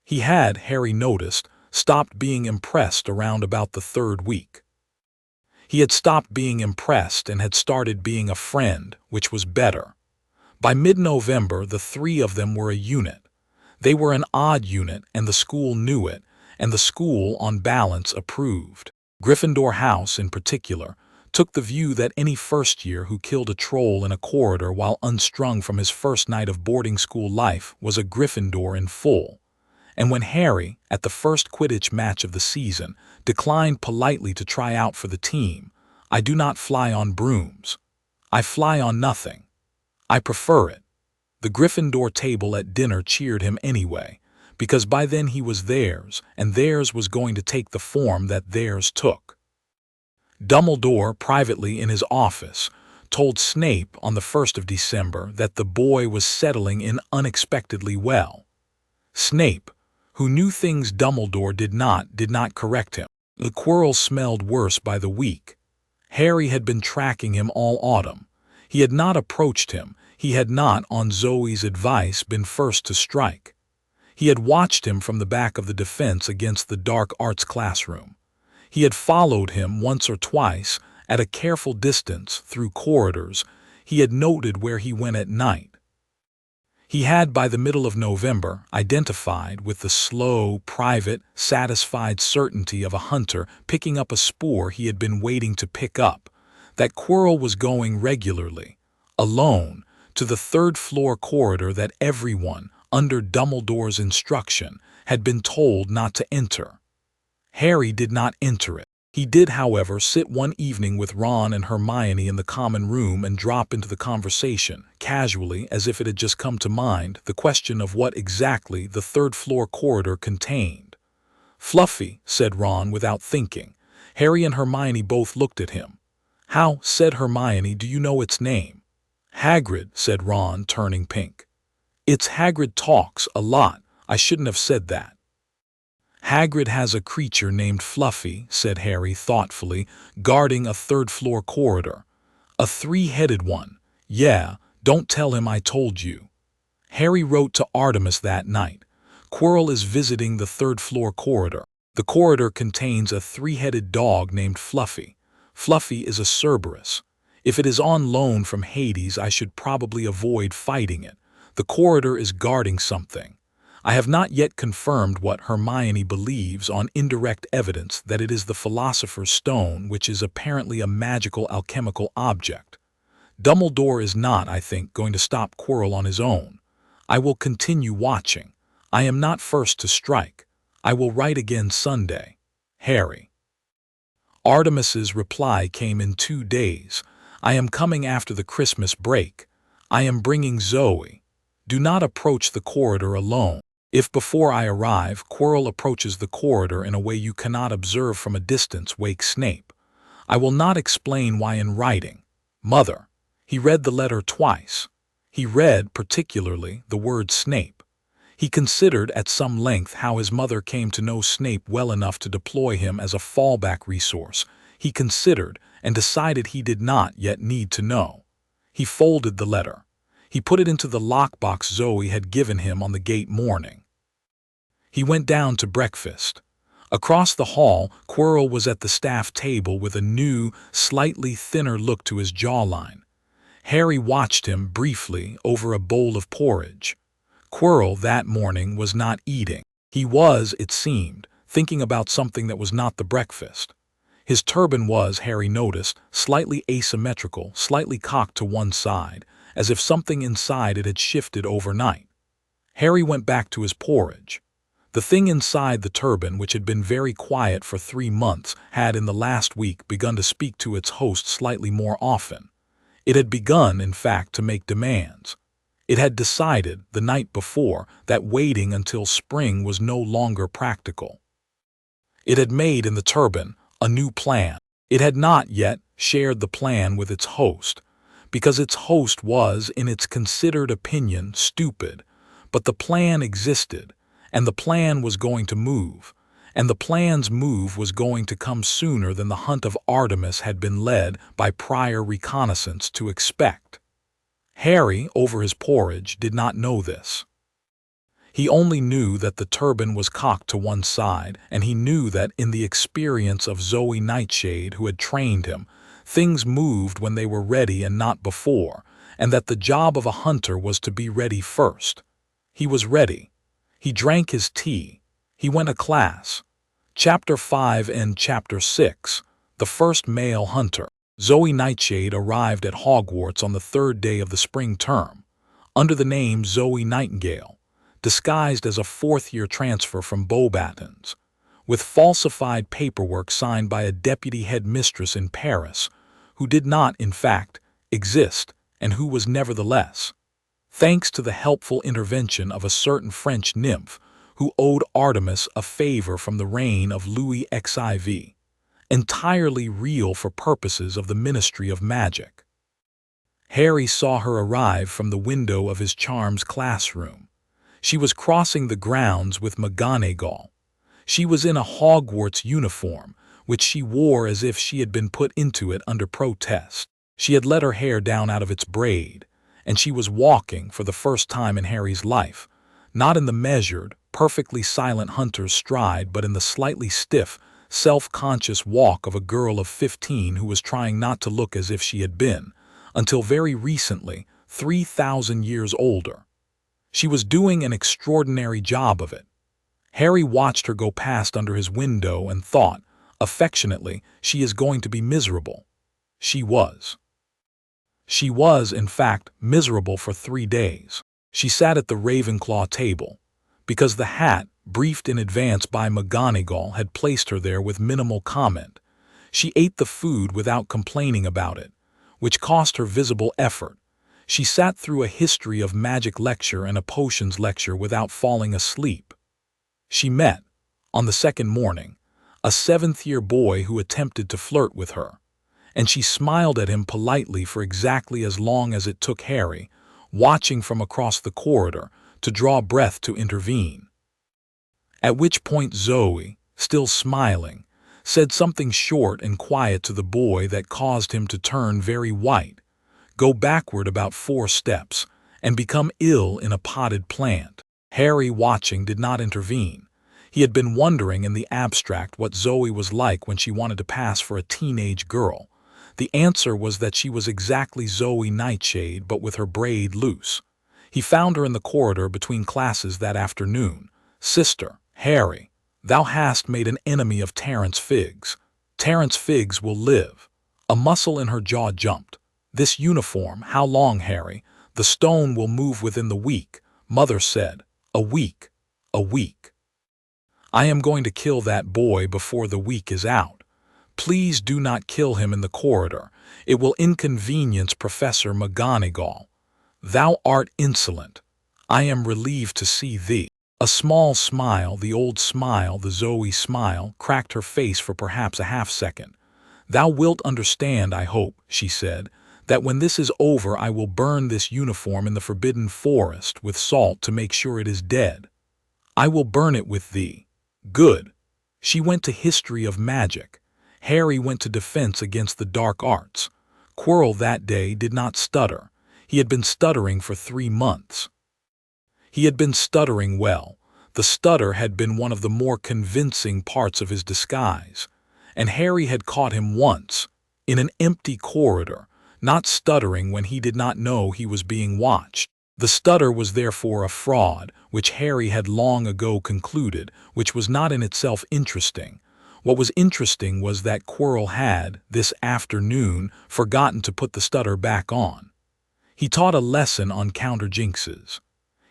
He had, Harry noticed, stopped being impressed around about the 3rd week. He had stopped being impressed and had started being a friend, which was better. By mid-November, the 3 of them were a unit. They were an odd unit, and the school knew it, and the school, on balance, approved. Gryffindor House, in particular, took the view that any first-year who killed a troll in a corridor while unstrung from his first night of boarding school life was a Gryffindor in full. And when Harry, at the first Quidditch match of the season, declined politely to try out for the team, "I do not fly on brooms. I fly on nothing. I prefer it." The Gryffindor table at dinner cheered him anyway, because by then he was theirs, and theirs was going to take the form that theirs took. Dumbledore, privately in his office, told Snape on the 1st of December that the boy was settling in unexpectedly well. Snape, who knew things Dumbledore did not correct him. The Quirrell smelled worse by the week. Harry had been tracking him all autumn. He had not approached him. He had not, on Zoe's advice, been first to strike. He had watched him from the back of the defense against the dark arts classroom. He had followed him once or twice, at a careful distance, through corridors. He had noted where he went at night. He had, by the middle of November, identified with the slow, private, satisfied certainty of a hunter picking up a spoor he had been waiting to pick up, that Quirrell was going regularly, alone, to the 3rd-floor corridor that everyone, under Dumbledore's instruction, had been told not to enter. Harry did not enter it. He did, however, sit one evening with Ron and Hermione in the common room and drop into the conversation, casually, as if it had just come to mind, the question of what exactly the 3rd-floor corridor contained. "Fluffy," said Ron without thinking. Harry and Hermione both looked at him. "How," said Hermione, "do you know its name?" "Hagrid," said Ron, turning pink. "It's Hagrid talks a lot. I shouldn't have said that." "Hagrid has a creature named Fluffy," said Harry thoughtfully, "guarding a 3rd-floor corridor. A 3-headed one. Yeah, don't tell him I told you." Harry wrote to Artemis that night. "Quirrell is visiting the 3rd-floor corridor. The corridor contains a 3-headed dog named Fluffy. Fluffy is a Cerberus. If it is on loan from Hades, I should probably avoid fighting it. The corridor is guarding something. I have not yet confirmed what Hermione believes on indirect evidence that it is the Philosopher's Stone, which is apparently a magical alchemical object. Dumbledore is not, I think, going to stop Quirrell on his own. I will continue watching. I am not first to strike. I will write again Sunday. Harry." Artemis's reply came in 2 days. "I am coming after the Christmas break. I am bringing Zoe. Do not approach the corridor alone. If before I arrive, Quirrell approaches the corridor in a way you cannot observe from a distance, wake Snape. I will not explain why in writing. Mother." He read the letter twice. He read, particularly, the word Snape. He considered at some length how his mother came to know Snape well enough to deploy him as a fallback resource. He considered and decided he did not yet need to know. He folded the letter. He put it into the lockbox Zoe had given him on the gate morning. He went down to breakfast. Across the hall, Quirrell was at the staff table with a new, slightly thinner look to his jawline. Harry watched him briefly over a bowl of porridge. Quirrell that morning was not eating. He was, it seemed, thinking about something that was not the breakfast. His turban was, Harry noticed, slightly asymmetrical, slightly cocked to one side, as if something inside it had shifted overnight. Harry went back to his porridge. The thing inside the turban, which had been very quiet for 3 months, had in the last week begun to speak to its host slightly more often. It had begun, in fact, to make demands. It had decided, the night before, that waiting until spring was no longer practical. It had made in the turban a new plan. It had not yet shared the plan with its host, because its host was, in its considered opinion, stupid. But the plan existed, and the plan was going to move, and the plan's move was going to come sooner than the hunt of Artemis had been led by prior reconnaissance to expect. Harry, over his porridge, did not know this. He only knew that the turban was cocked to one side, and he knew that, in the experience of Zoe Nightshade, who had trained him, things moved when they were ready and not before, and that the job of a hunter was to be ready first. He was ready. He drank his tea. He went to class. Chapter 5 and Chapter 6, The First Male Hunter. Zoe Nightshade arrived at Hogwarts on the 3rd day of the spring term, under the name Zoe Nightingale, disguised as a 4th-year transfer from Beauxbatons, with falsified paperwork signed by a deputy headmistress in Paris, who did not, in fact, exist, and who was nevertheless, thanks to the helpful intervention of a certain French nymph who owed Artemis a favor from the reign of Louis XIV, entirely real for purposes of the Ministry of Magic. Harry saw her arrive from the window of his charms classroom. She was crossing the grounds with McGonagall. She was in a Hogwarts uniform, which she wore as if she had been put into it under protest. She had let her hair down out of its braid, and she was walking, for the first time in Harry's life, not in the measured, perfectly silent hunter's stride, but in the slightly stiff, self-conscious walk of a girl of 15 who was trying not to look as if she had been, until very recently, 3,000 years older. She was doing an extraordinary job of it. Harry watched her go past under his window and thought, affectionately, she is going to be miserable. She was. She was, in fact, miserable for 3 days. She sat at the Ravenclaw table, because the hat, briefed in advance by McGonagall, had placed her there with minimal comment. She ate the food without complaining about it, which cost her visible effort. She sat through a history of magic lecture and a potions lecture without falling asleep. She met, on the 2nd morning, a 7th-year boy who attempted to flirt with her, and she smiled at him politely for exactly as long as it took Harry, watching from across the corridor, to draw breath to intervene. At which point Zoe, still smiling, said something short and quiet to the boy that caused him to turn very white, go backward about 4 steps, and become ill in a potted plant. Harry, watching, did not intervene. He had been wondering in the abstract what Zoe was like when she wanted to pass for a teenage girl. The answer was that she was exactly Zoe Nightshade, but with her braid loose. He found her in the corridor between classes that afternoon. "Sister, Harry, thou hast made an enemy of Terence Figgs. Terence Figgs will live." A muscle in her jaw jumped. "This uniform, how long, Harry? The stone will move within the week," Mother said. "A week. A week. I am going to kill that boy before the week is out. Please do not kill him in the corridor. It will inconvenience Professor McGonagall. Thou art insolent. I am relieved to see thee." A small smile, the old smile, the Zoe smile, cracked her face for perhaps a half-second. "Thou wilt understand, I hope," she said, "that when this is over I will burn this uniform in the Forbidden Forest with salt to make sure it is dead. I will burn it with thee." Good. She went to history of magic. Harry went to defense against the dark arts. Quirrell that day did not stutter. He had been stuttering for 3 months. He had been stuttering well. The stutter had been one of the more convincing parts of his disguise, and Harry had caught him once, in an empty corridor, not stuttering when he did not know he was being watched. The stutter was therefore a fraud, which Harry had long ago concluded, which was not in itself interesting. What was interesting was that Quirrell had, this afternoon, forgotten to put the stutter back on. He taught a lesson on counter-jinxes.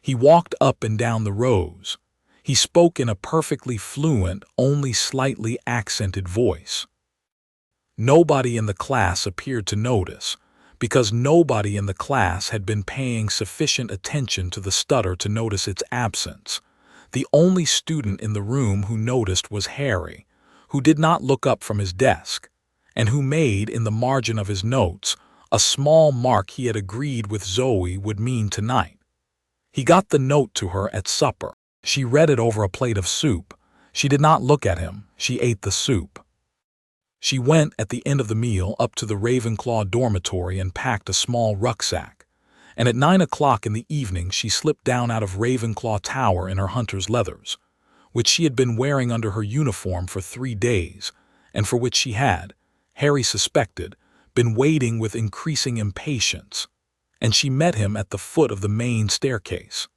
He walked up and down the rows. He spoke in a perfectly fluent, only slightly accented voice. Nobody in the class appeared to notice, because nobody in the class had been paying sufficient attention to the stutter to notice its absence. The only student in the room who noticed was Harry, who did not look up from his desk, and who made, in the margin of his notes, a small mark he had agreed with Zoe would mean tonight. He got the note to her at supper. She read it over a plate of soup. She did not look at him. She ate the soup. She went, at the end of the meal, up to the Ravenclaw dormitory and packed a small rucksack. And at 9 o'clock in the evening she slipped down out of Ravenclaw Tower in her hunter's leathers, which she had been wearing under her uniform for 3 days, and for which she had, Harry suspected, been waiting with increasing impatience. And she met him at the foot of the main staircase.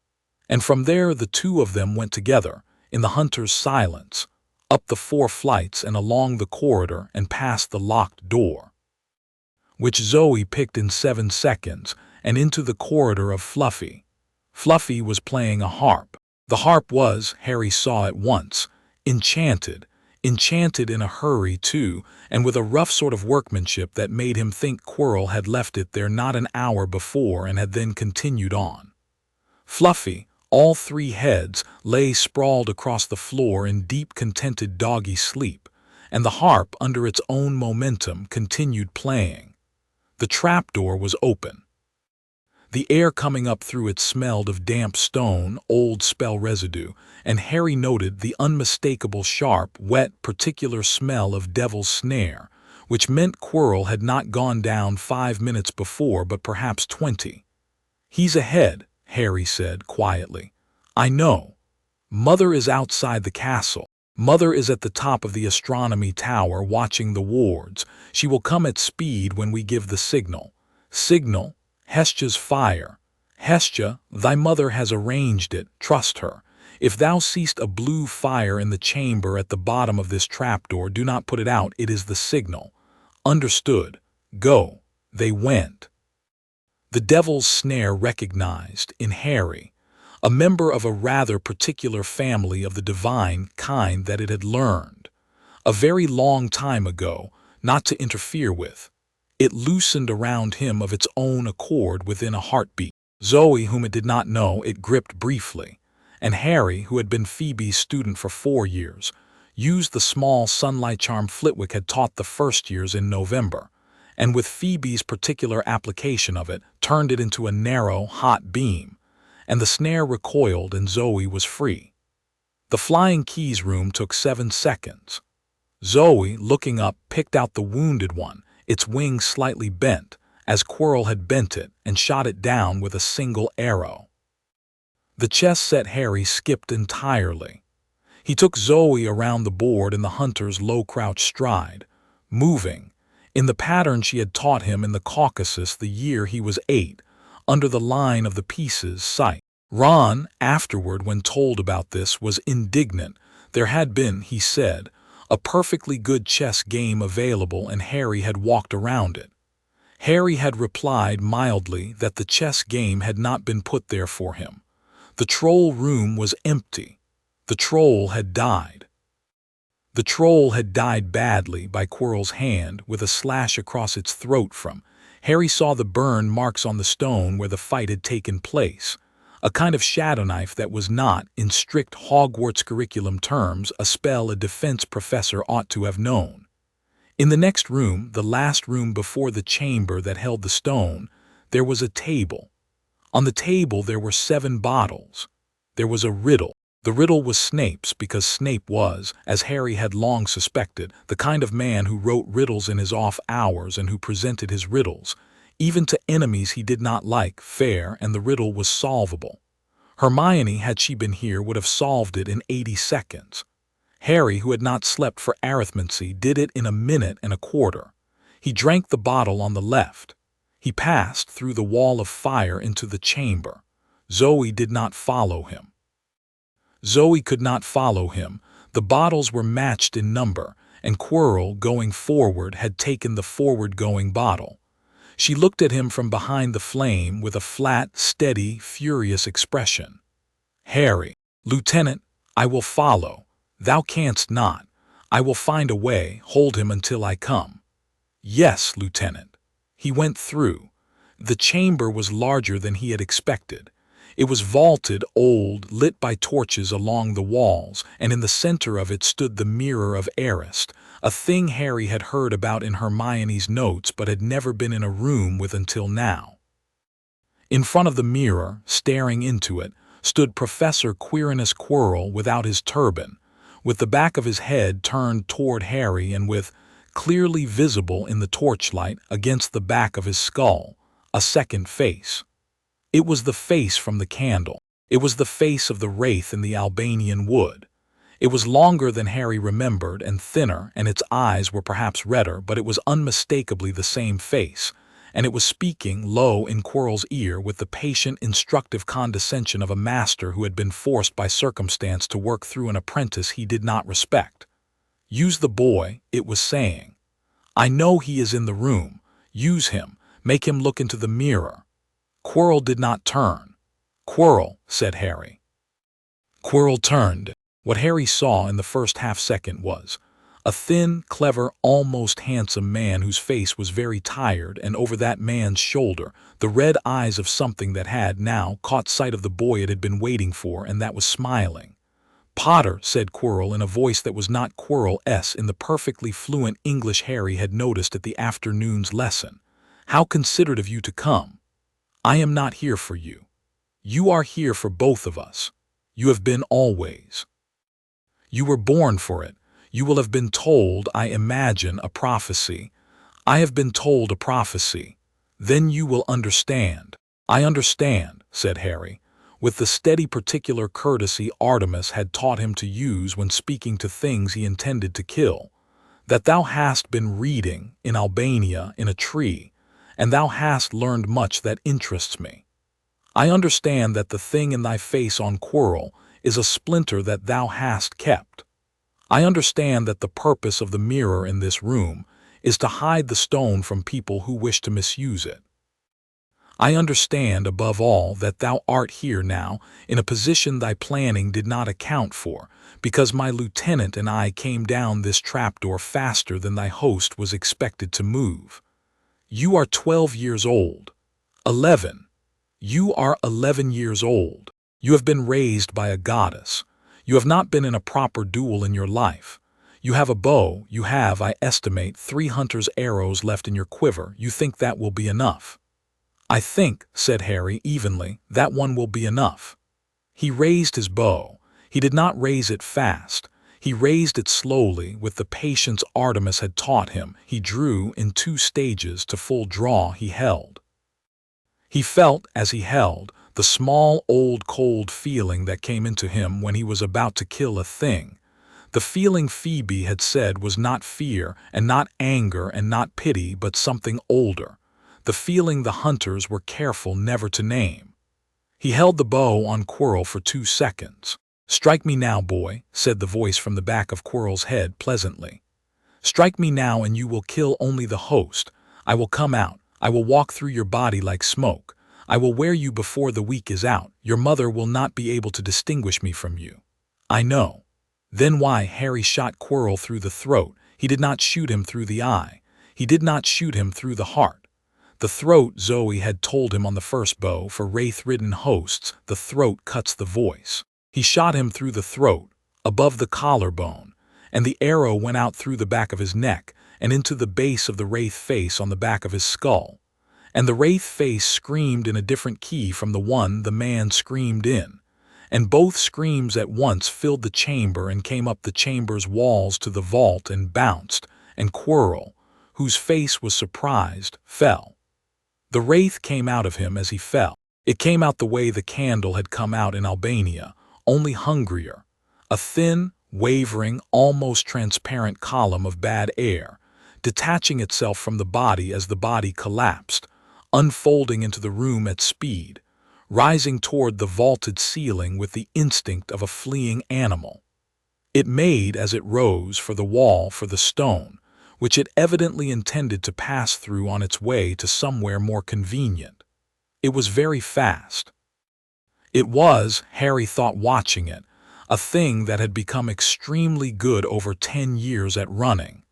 And from there the two of them went together, in the hunter's silence, up the 4 flights and along the corridor and past the locked door, which Zoe picked in 7 seconds, and into the corridor of Fluffy. Fluffy was playing a harp. The harp was, Harry saw at once, enchanted in a hurry too, and with a rough sort of workmanship that made him think Quirrell had left it there not an hour before and had then continued on. Fluffy, all 3 heads, lay sprawled across the floor in deep contented doggy sleep, and the harp, under its own momentum, continued playing. The trapdoor was open. The air coming up through it smelled of damp stone, old spell residue, and Harry noted the unmistakable sharp, wet, particular smell of Devil's Snare, which meant Quirrell had not gone down 5 minutes before, but perhaps 20. "He's ahead," Harry said quietly. "I know. Mother is outside the castle. Mother is at the top of the astronomy tower watching the wards. She will come at speed when we give the signal. Signal? Hestia's fire. Hestia, thy mother has arranged it, trust her. If thou seest a blue fire in the chamber at the bottom of this trapdoor, do not put it out, it is the signal. Understood. Go." They went. The Devil's Snare recognized, in Harry, a member of a rather particular family of the divine kind that it had learned, a very long time ago, not to interfere with. It loosened around him of its own accord within a heartbeat. Zoe, whom it did not know, it gripped briefly, and Harry, who had been Phoebe's student for 4 years, used the small sunlight charm Flitwick had taught the first years in November, and with Phoebe's particular application of it, turned it into a narrow, hot beam, and the snare recoiled and Zoe was free. The flying keys room took 7 seconds. Zoe, looking up, picked out the wounded one, its wing slightly bent, as Quirrell had bent it, and shot it down with a single arrow. The chess set Harry skipped entirely. He took Zoe around the board in the hunter's low-crouched stride, moving, in the pattern she had taught him in the Caucasus the year he was 8, under the line of the pieces sight. Ron, afterward, when told about this, was indignant. There had been, he said, a perfectly good chess game available and Harry had walked around it. Harry had replied mildly that the chess game had not been put there for him. The troll room was empty. The troll had died. The troll had died badly by Quirrell's hand, with a slash across its throat from. Harry saw the burn marks on the stone where the fight had taken place, a kind of shadow knife that was not, in strict Hogwarts curriculum terms, a spell a defense professor ought to have known. In the next room, the last room before the chamber that held the stone, there was a table. On the table there were 7 bottles. There was a riddle. The riddle was Snape's, because Snape was, as Harry had long suspected, the kind of man who wrote riddles in his off hours and who presented his riddles, even to enemies he did not like, fair, and the riddle was solvable. Hermione, had she been here, would have solved it in 80 seconds. Harry, who had not slept for arithmancy, did it in a minute and a quarter. He drank the bottle on the left. He passed through the wall of fire into the chamber. Zoe did not follow him. Zoe could not follow him. The bottles were matched in number, and Quirrell, going forward, had taken the forward-going bottle. She looked at him from behind the flame with a flat, steady, furious expression. "Harry, Lieutenant, I will follow. Thou canst not. I will find a way. Hold him until I come." "Yes, Lieutenant." He went through. The chamber was larger than he had expected. It was vaulted, old, lit by torches along the walls, and in the center of it stood the mirror of Arist, a thing Harry had heard about in Hermione's notes but had never been in a room with until now. In front of the mirror, staring into it, stood Professor Quirinus Quirrell without his turban, with the back of his head turned toward Harry and with, clearly visible in the torchlight against the back of his skull, a second face. It was the face from the candle. It was the face of the wraith in the Albanian wood. It was longer than Harry remembered and thinner, and its eyes were perhaps redder, but it was unmistakably the same face, and it was speaking low in Quirrell's ear with the patient, instructive condescension of a master who had been forced by circumstance to work through an apprentice he did not respect. "Use the boy," it was saying. "I know he is in the room. Use him. Make him look into the mirror." Quirrell did not turn. "Quirrell," said Harry. Quirrell turned. What Harry saw in the first half-second was a thin, clever, almost handsome man whose face was very tired, and over that man's shoulder, the red eyes of something that had now caught sight of the boy it had been waiting for and that was smiling. "Potter," said Quirrell in a voice that was not Quirrell's in the perfectly fluent English Harry had noticed at the afternoon's lesson. "How considerate of you to come. I am not here for you. You are here for both of us. You have been always. You were born for it. You will have been told, I imagine, a prophecy. I have been told a prophecy. Then you will understand." "I understand," said Harry, with the steady particular courtesy Artemis had taught him to use when speaking to things he intended to kill, "that thou hast been reading, in Albania, in a tree, and thou hast learned much that interests me. I understand that the thing in thy face on Quirrell is a splinter that thou hast kept. I understand that the purpose of the mirror in this room is to hide the stone from people who wish to misuse it. I understand, above all, that thou art here now in a position thy planning did not account for, because my lieutenant and I came down this trapdoor faster than thy host was expected to move. You are 12 years old. 11. You are 11 years old. You have been raised by a goddess. You have not been in a proper duel in your life. You have a bow. You have, I estimate, 3 hunter's arrows left in your quiver. You think that will be enough." "I think," said Harry evenly, "that one will be enough." He raised his bow. He did not raise it fast. He raised it slowly, with the patience Artemis had taught him. He drew in 2 stages to full draw. He held. He felt, as he held, the small, old, cold feeling that came into him when he was about to kill a thing. The feeling Phoebe had said was not fear, and not anger, and not pity, but something older. The feeling the hunters were careful never to name. He held the bow on Quirrell for 2 seconds. "Strike me now, boy," said the voice from the back of Quirrell's head pleasantly. "Strike me now and you will kill only the host. I will come out. I will walk through your body like smoke. I will wear you before the week is out. Your mother will not be able to distinguish me from you. I know." Then why Harry shot Quirrell through the throat. He did not shoot him through the eye. He did not shoot him through the heart. The throat, Zoe had told him on the first bow, for wraith-ridden hosts, the throat cuts the voice. He shot him through the throat, above the collarbone, and the arrow went out through the back of his neck and into the base of the wraith face on the back of his skull. And the wraith face screamed in a different key from the one the man screamed in, and both screams at once filled the chamber and came up the chamber's walls to the vault and bounced, and Quirrell, whose face was surprised, fell. The wraith came out of him as he fell. It came out the way the candle had come out in Albania, only hungrier, a thin, wavering, almost transparent column of bad air, detaching itself from the body as the body collapsed, unfolding into the room at speed, rising toward the vaulted ceiling with the instinct of a fleeing animal. It made, as it rose, for the wall, for the stone, which it evidently intended to pass through on its way to somewhere more convenient. It was very fast. It was, Harry thought watching it, a thing that had become extremely good over 10 years at running.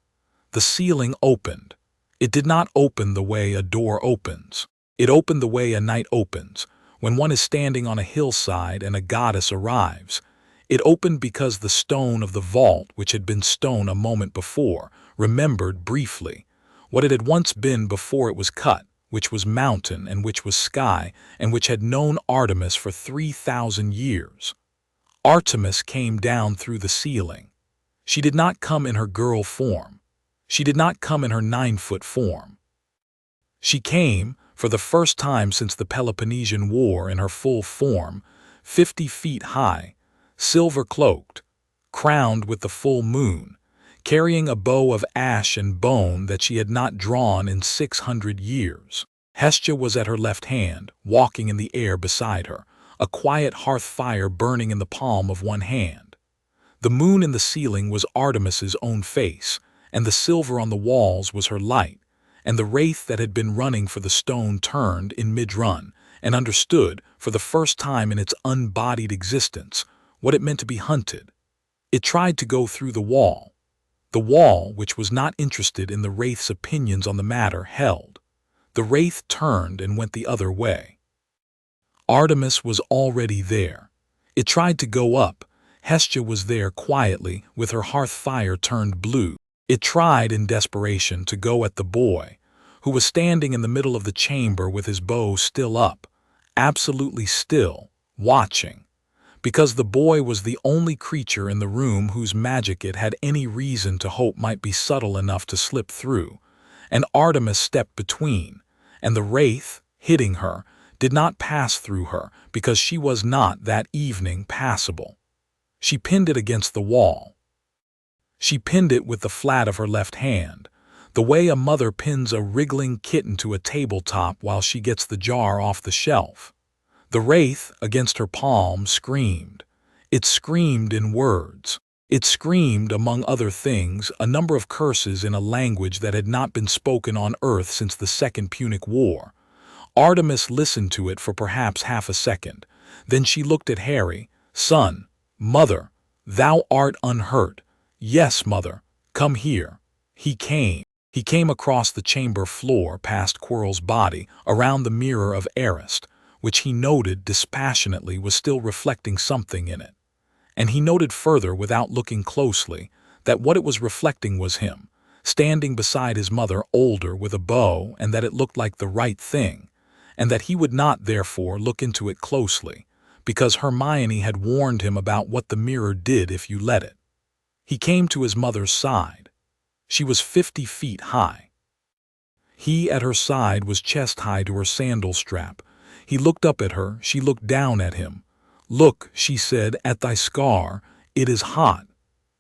The ceiling opened. It did not open the way a door opens. It opened the way a night opens, when one is standing on a hillside and a goddess arrives. It opened because the stone of the vault, which had been stone a moment before, remembered briefly what it had once been before it was cut, which was mountain and which was sky, and which had known Artemis for 3,000 years. Artemis came down through the ceiling. She did not come in her girl form. She did not come in her 9-foot form. She came, for the first time since the Peloponnesian War, in her full form, 50 feet high, silver-cloaked, crowned with the full moon, carrying a bow of ash and bone that she had not drawn in 600 years. Hestia was at her left hand, walking in the air beside her, a quiet hearth fire burning in the palm of one hand. The moon in the ceiling was Artemis's own face, and the silver on the walls was her light, and the wraith that had been running for the stone turned in mid-run and understood, for the first time in its unbodied existence, what it meant to be hunted. It tried to go through the wall, which was not interested in the wraith's opinions on the matter, held. The wraith turned and went the other way. Artemis was already there. It tried to go up. Hestia was there quietly, with her hearth fire turned blue. It tried in desperation to go at the boy, who was standing in the middle of the chamber with his bow still up, absolutely still, watching, because the boy was the only creature in the room whose magic it had any reason to hope might be subtle enough to slip through, and Artemis stepped between, and the wraith, hitting her, did not pass through her because she was not that evening passable. She pinned it against the wall. She pinned it with the flat of her left hand, the way a mother pins a wriggling kitten to a tabletop while she gets the jar off the shelf. The wraith, against her palm, screamed. It screamed in words. It screamed, among other things, a number of curses in a language that had not been spoken on Earth since the Second Punic War. Artemis listened to it for perhaps half a second. Then she looked at Harry. "Son, mother, thou art unhurt. Yes, mother, come here." He came. He came across the chamber floor, past Quirrell's body, around the mirror of Arist, which he noted dispassionately was still reflecting something in it. And he noted further, without looking closely, that what it was reflecting was him, standing beside his mother, older, with a bow, and that it looked like the right thing, and that he would not, therefore, look into it closely, because Hermione had warned him about what the mirror did if you let it. He came to his mother's side. She was 50 feet high. He at her side was chest-high to her sandal strap. He looked up at her, she looked down at him. "Look," she said, "at thy scar. It is hot."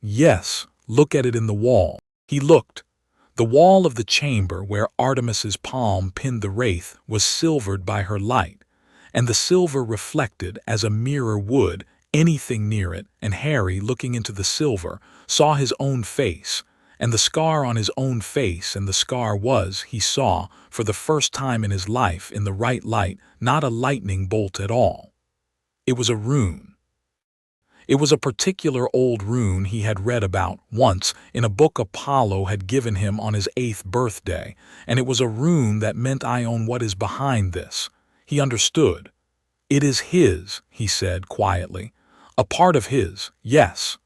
"Yes, look at it in the wall." He looked. The wall of the chamber where Artemis's palm pinned the wraith was silvered by her light, and the silver reflected as a mirror would anything near it, and Harry, looking into the silver, saw his own face, and the scar on his own face, and the scar was, he saw, for the first time in his life, in the right light, not a lightning bolt at all. It was a rune. It was a particular old rune he had read about once in a book Apollo had given him on his 8th birthday, and it was a rune that meant, "I own what is behind this." He understood. "It is his," he said quietly. "A part of his, yes.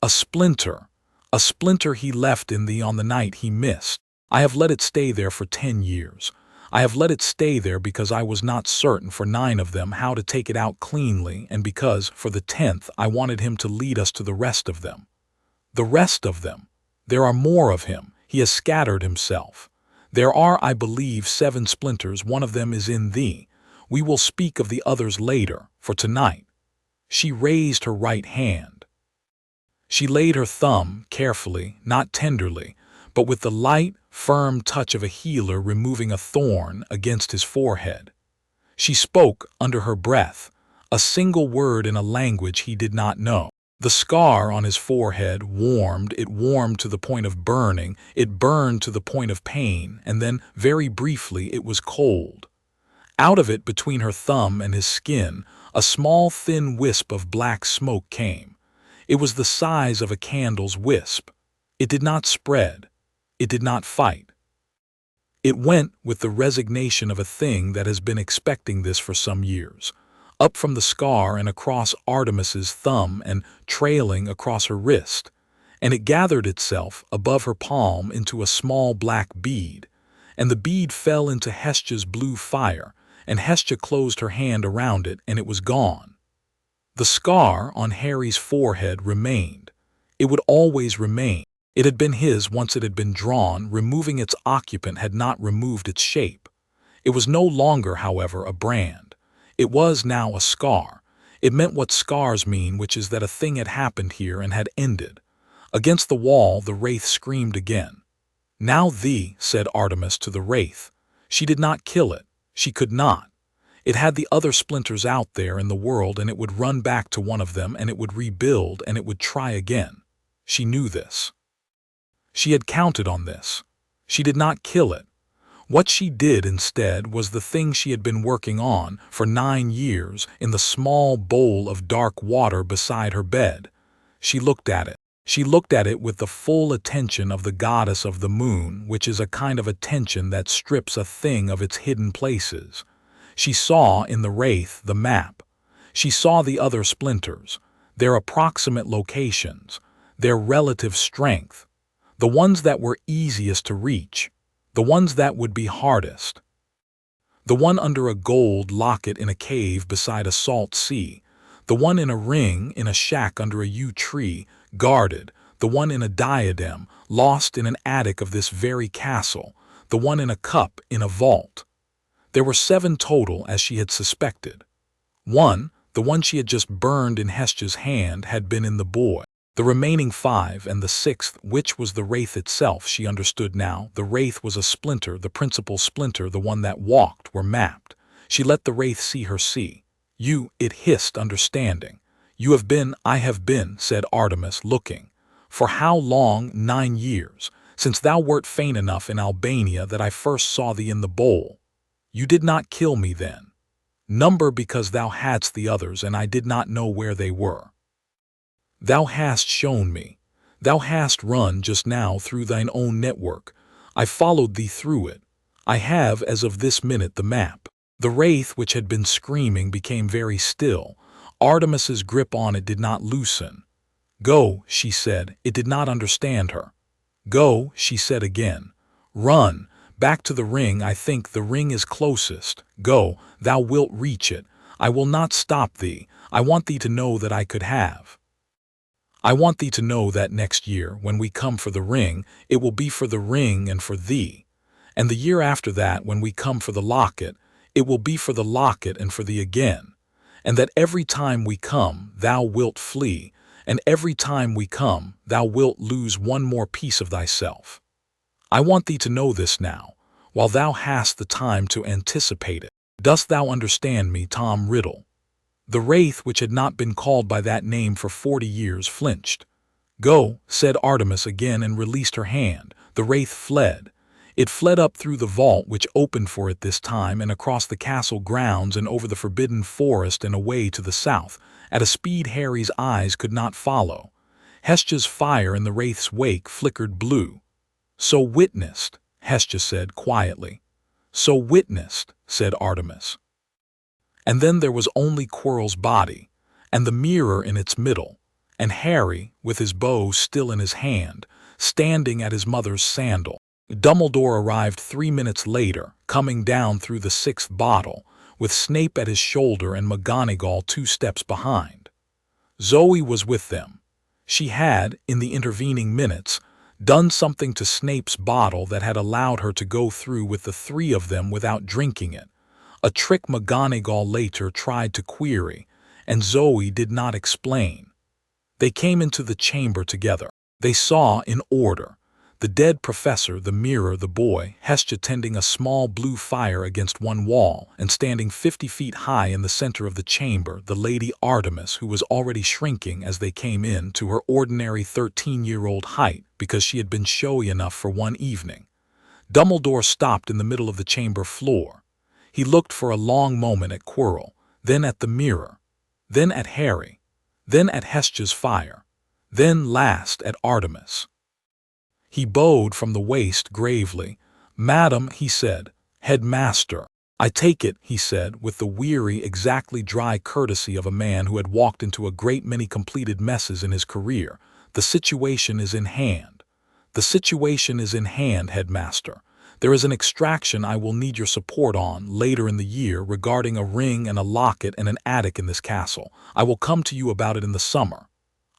A splinter he left in thee on the night he missed. I have let it stay there for 10 years. I have let it stay there because I was not certain for 9 of them how to take it out cleanly, and because, for the 10th, I wanted him to lead us to the rest of them. The rest of them. There are more of him. He has scattered himself. There are, I believe, 7 splinters. One of them is in thee. We will speak of the others later, for tonight." She raised her right hand. She laid her thumb, carefully, not tenderly, but with the light, firm touch of a healer removing a thorn, against his forehead. She spoke under her breath, a single word in a language he did not know. The scar on his forehead warmed, it warmed to the point of burning, it burned to the point of pain, and then, very briefly, it was cold. Out of it, between her thumb and his skin, a small thin wisp of black smoke came. It was the size of a candle's wisp. It did not spread. It did not fight. It went with the resignation of a thing that has been expecting this for some years. Up from the scar and across Artemis's thumb and trailing across her wrist, and it gathered itself above her palm into a small black bead, and the bead fell into Hestia's blue fire, and Hestia closed her hand around it, and it was gone. The scar on Harry's forehead remained. It would always remain. It had been his once it had been drawn. Removing its occupant had not removed its shape. It was no longer, however, a brand. It was now a scar. It meant what scars mean, which is that a thing had happened here and had ended. Against the wall, the wraith screamed again. "Now thee," said Artemis to the wraith. She did not kill it. She could not. It had the other splinters out there in the world, and it would run back to one of them, and it would rebuild, and it would try again. She knew this. She had counted on this. She did not kill it. What she did instead was the thing she had been working on for 9 years in the small bowl of dark water beside her bed. She looked at it. She looked at it with the full attention of the goddess of the moon, which is a kind of attention that strips a thing of its hidden places. She saw in the wraith the map. She saw the other splinters, their approximate locations, their relative strength, the ones that were easiest to reach, the ones that would be hardest. The one under a gold locket in a cave beside a salt sea, the one in a ring in a shack under a yew tree, guarded, the one in a diadem, lost in an attic of this very castle, the one in a cup in a vault. There were 7 total, as she had suspected. One, the one she had just burned in Hestia's hand, had been in the boy. The remaining 5, and the 6th, which was the wraith itself, she understood now. The wraith was a splinter, the principal splinter, the one that walked, were mapped. She let the wraith see her see. "You," it hissed, understanding. "You have been, I have been," said Artemis, looking. "For how long? 9 years, since thou wert faint enough in Albania that I first saw thee in the bowl. You did not kill me then. Number because thou hadst the others, and I did not know where they were. Thou hast shown me. Thou hast run just now through thine own network. I followed thee through it. I have, as of this minute, the map." The wraith, which had been screaming, became very still. Artemis's grip on it did not loosen. "Go," she said. It did not understand her. "Go," she said again. "Run. Back to the ring. I think the ring is closest. Go, thou wilt reach it. I will not stop thee. I want thee to know that I could have. I want thee to know that next year, when we come for the ring, it will be for the ring and for thee. And the year after that, when we come for the locket, it will be for the locket and for thee again. And that every time we come, thou wilt flee, and every time we come, thou wilt lose one more piece of thyself. I want thee to know this now, while thou hast the time to anticipate it. Dost thou understand me, Tom Riddle?" The wraith, which had not been called by that name for 40 years, flinched. "Go," said Artemis again, and released her hand. The wraith fled. It fled up through the vault, which opened for it this time, and across the castle grounds and over the forbidden forest and away to the south, at a speed Harry's eyes could not follow. Hestia's fire in the wraith's wake flickered blue. "So witnessed," Hestia said quietly. "So witnessed," said Artemis. And then there was only Quirrell's body, and the mirror in its middle, and Harry, with his bow still in his hand, standing at his mother's sandal. Dumbledore arrived 3 minutes later, coming down through the 6th bottle, with Snape at his shoulder and McGonagall 2 steps behind. Zoe was with them. She had, in the intervening minutes, done something to Snape's bottle that had allowed her to go through with the 3 of them without drinking it, a trick McGonagall later tried to query, and Zoe did not explain. They came into the chamber together. They saw, in order, the The dead professor, the mirror, the boy, Hestia tending a small blue fire against one wall, and standing 50 feet high in the center of the chamber, the lady Artemis, who was already shrinking as they came in to her ordinary 13-year-old height because she had been showy enough for one evening. Dumbledore stopped in the middle of the chamber floor. He looked for a long moment at Quirrell, then at the mirror, then at Harry, then at Hestia's fire, then last at Artemis. He bowed from the waist gravely. "Madam," he said, "Headmaster." "I take it," he said, with the weary, exactly dry courtesy of a man who had walked into a great many completed messes in his career. "The situation is in hand." "The situation is in hand, Headmaster. There is an extraction I will need your support on later in the year regarding a ring and a locket and an attic in this castle. I will come to you about it in the summer."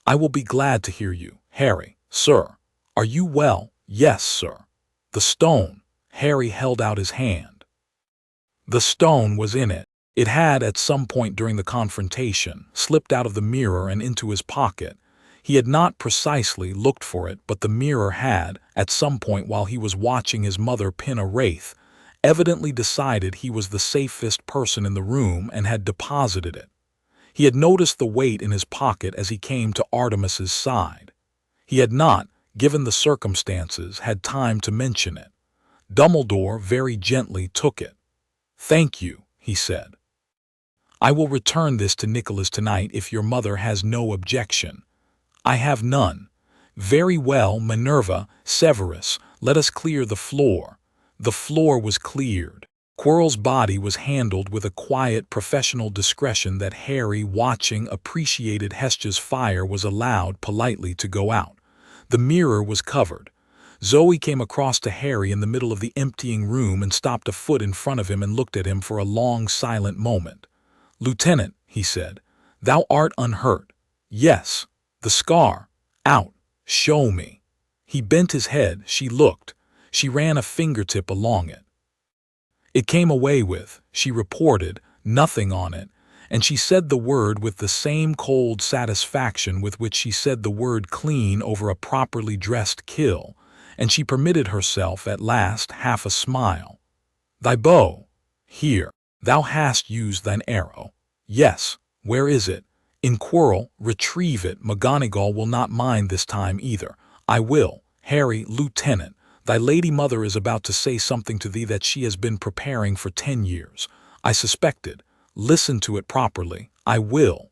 "I will be glad to hear you, Harry." "Sir. Are you well?" "Yes, sir." "The stone." Harry held out his hand. The stone was in it. It had, at some point during the confrontation, slipped out of the mirror and into his pocket. He had not precisely looked for it, but the mirror had, at some point while he was watching his mother pin a wraith, evidently decided he was the safest person in the room and had deposited it. He had noticed the weight in his pocket as he came to Artemis's side. He had not, given the circumstances, had time to mention it. Dumbledore very gently took it. "Thank you," he said. "I will return this to Nicholas tonight if your mother has no objection." "I have none." "Very well, Minerva, Severus, let us clear the floor." The floor was cleared. Quirrell's body was handled with a quiet, professional discretion that Harry, watching, appreciated. Hestia's fire was allowed politely to go out. The mirror was covered. Zoe came across to Harry in the middle of the emptying room and stopped a foot in front of him and looked at him for a long, silent moment. "Lieutenant," he said, "thou art unhurt." "Yes." "The scar." "Out. Show me." He bent his head. She looked. She ran a fingertip along it. "It came away with," she reported, "nothing on it." And she said the word with the same cold satisfaction with which she said the word clean over a properly dressed kill, and she permitted herself at last half a smile. "Thy bow." "Here." "Thou hast used thine arrow." "Yes." "Where is it?" "In Quirrell." "Retrieve it. McGonagall will not mind this time either." "I will." "Harry." "Lieutenant, thy lady mother is about to say something to thee that she has been preparing for 10 years. I suspected. Listen to it properly." "I will."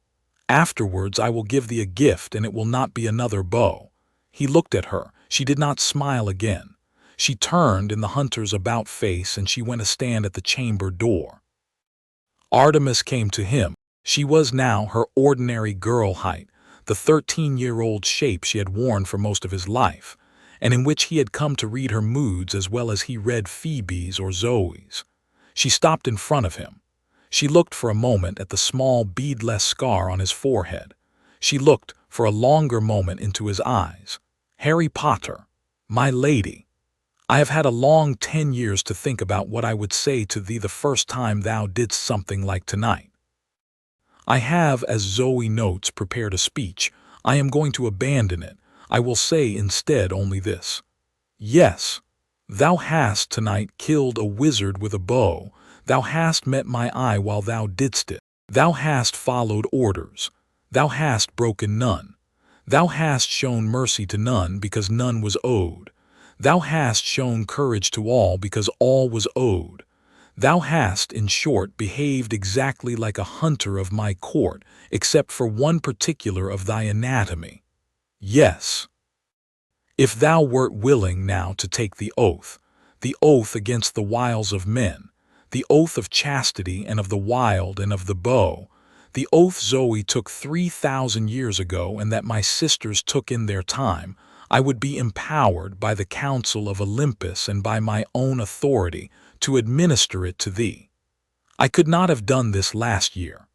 "Afterwards I will give thee a gift, and it will not be another bow." He looked at her. She did not smile again. She turned in the hunter's about face, and she went to stand at the chamber door. Artemis came to him. She was now her ordinary girl height, the 13-year-old shape she had worn for most of his life, and in which he had come to read her moods as well as he read Phoebe's or Zoe's. She stopped in front of him. She looked for a moment at the small beadless scar on his forehead. She looked for a longer moment into his eyes. "Harry Potter, my lady, I have had a long 10 years to think about what I would say to thee the first time thou didst something like tonight. I have, as Zoe notes, prepared a speech. I am going to abandon it. I will say instead only this. Yes, thou hast tonight killed a wizard with a bow. Thou hast met my eye while thou didst it. Thou hast followed orders. Thou hast broken none. Thou hast shown mercy to none because none was owed. Thou hast shown courage to all because all was owed. Thou hast, in short, behaved exactly like a hunter of my court, except for one particular of thy anatomy. Yes. If thou wert willing now to take the oath against the wiles of men, the oath of chastity and of the wild and of the bow, the oath Zoe took 3,000 years ago and that my sisters took in their time, I would be empowered by the council of Olympus and by my own authority to administer it to thee. I could not have done this last year.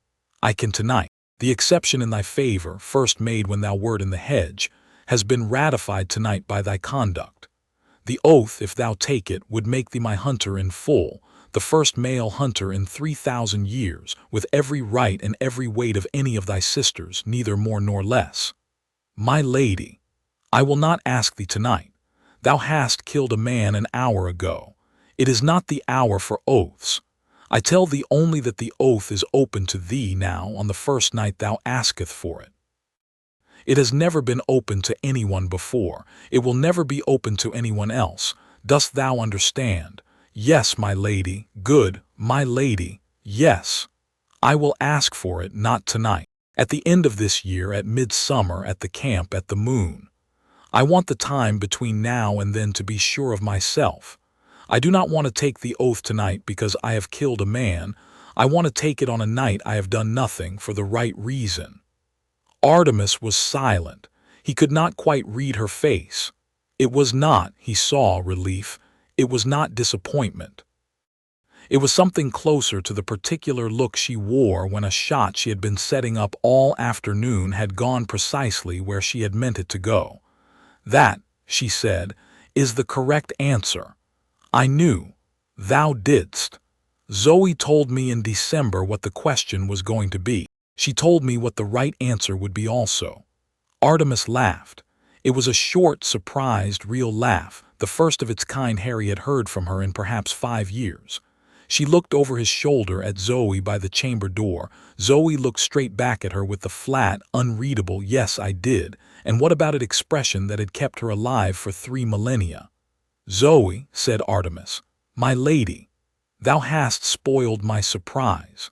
I can tonight. The exception in thy favor, first made when thou wert in the hedge, has been ratified tonight by thy conduct. The oath, if thou take it, would make thee my hunter in full, the first male hunter in 3,000 years, with every right and every weight of any of thy sisters, neither more nor less. My lady, I will not ask thee tonight. Thou hast killed a man an hour ago. It is not the hour for oaths. I tell thee only that the oath is open to thee now on the first night thou asketh for it. It has never been open to anyone before. It will never be open to anyone else. Dost thou understand? Yes, my lady. Good, my lady. Yes. I will ask for it, not tonight. At the end of this year, at midsummer, at the camp, at the moon. I want the time between now and then to be sure of myself. I do not want to take the oath tonight because I have killed a man. I want to take it on a night I have done nothing for the right reason. Artemis was silent. He could not quite read her face. It was not, he saw, relief. It was not disappointment. It was something closer to the particular look she wore when a shot she had been setting up all afternoon had gone precisely where she had meant it to go. That, she said, is the correct answer. I knew. Thou didst. Zoe told me in December what the question was going to be. She told me what the right answer would be also. Artemis laughed. It was a short, surprised, real laugh, the first of its kind Harry had heard from her in perhaps 5 years. She looked over his shoulder at Zoe by the chamber door. Zoe looked straight back at her with the flat, unreadable, "Yes, I did," and what about it expression that had kept her alive for 3 millennia. "Zoe," said Artemis, "my lady, thou hast spoiled my surprise."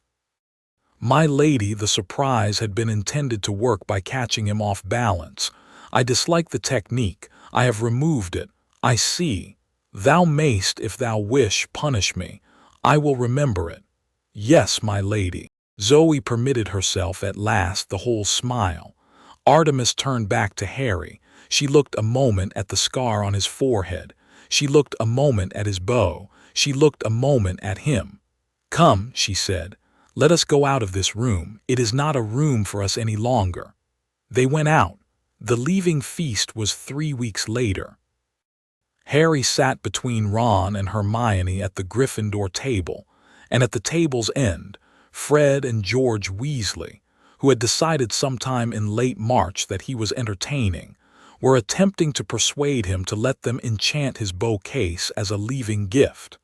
My lady, the surprise had been intended to work by catching him off balance. I dislike the technique. I have removed it. I see. Thou mayst, if thou wish, punish me. I will remember it. Yes, my lady. Zoe permitted herself at last the whole smile. Artemis turned back to Harry. She looked a moment at the scar on his forehead. She looked a moment at his bow. She looked a moment at him. "Come," she said. "Let us go out of this room. It is not a room for us any longer." They went out. The leaving feast was 3 weeks later. Harry sat between Ron and Hermione at the Gryffindor table, and at the table's end, Fred and George Weasley, who had decided sometime in late March that he was entertaining, were attempting to persuade him to let them enchant his bow case as a leaving gift.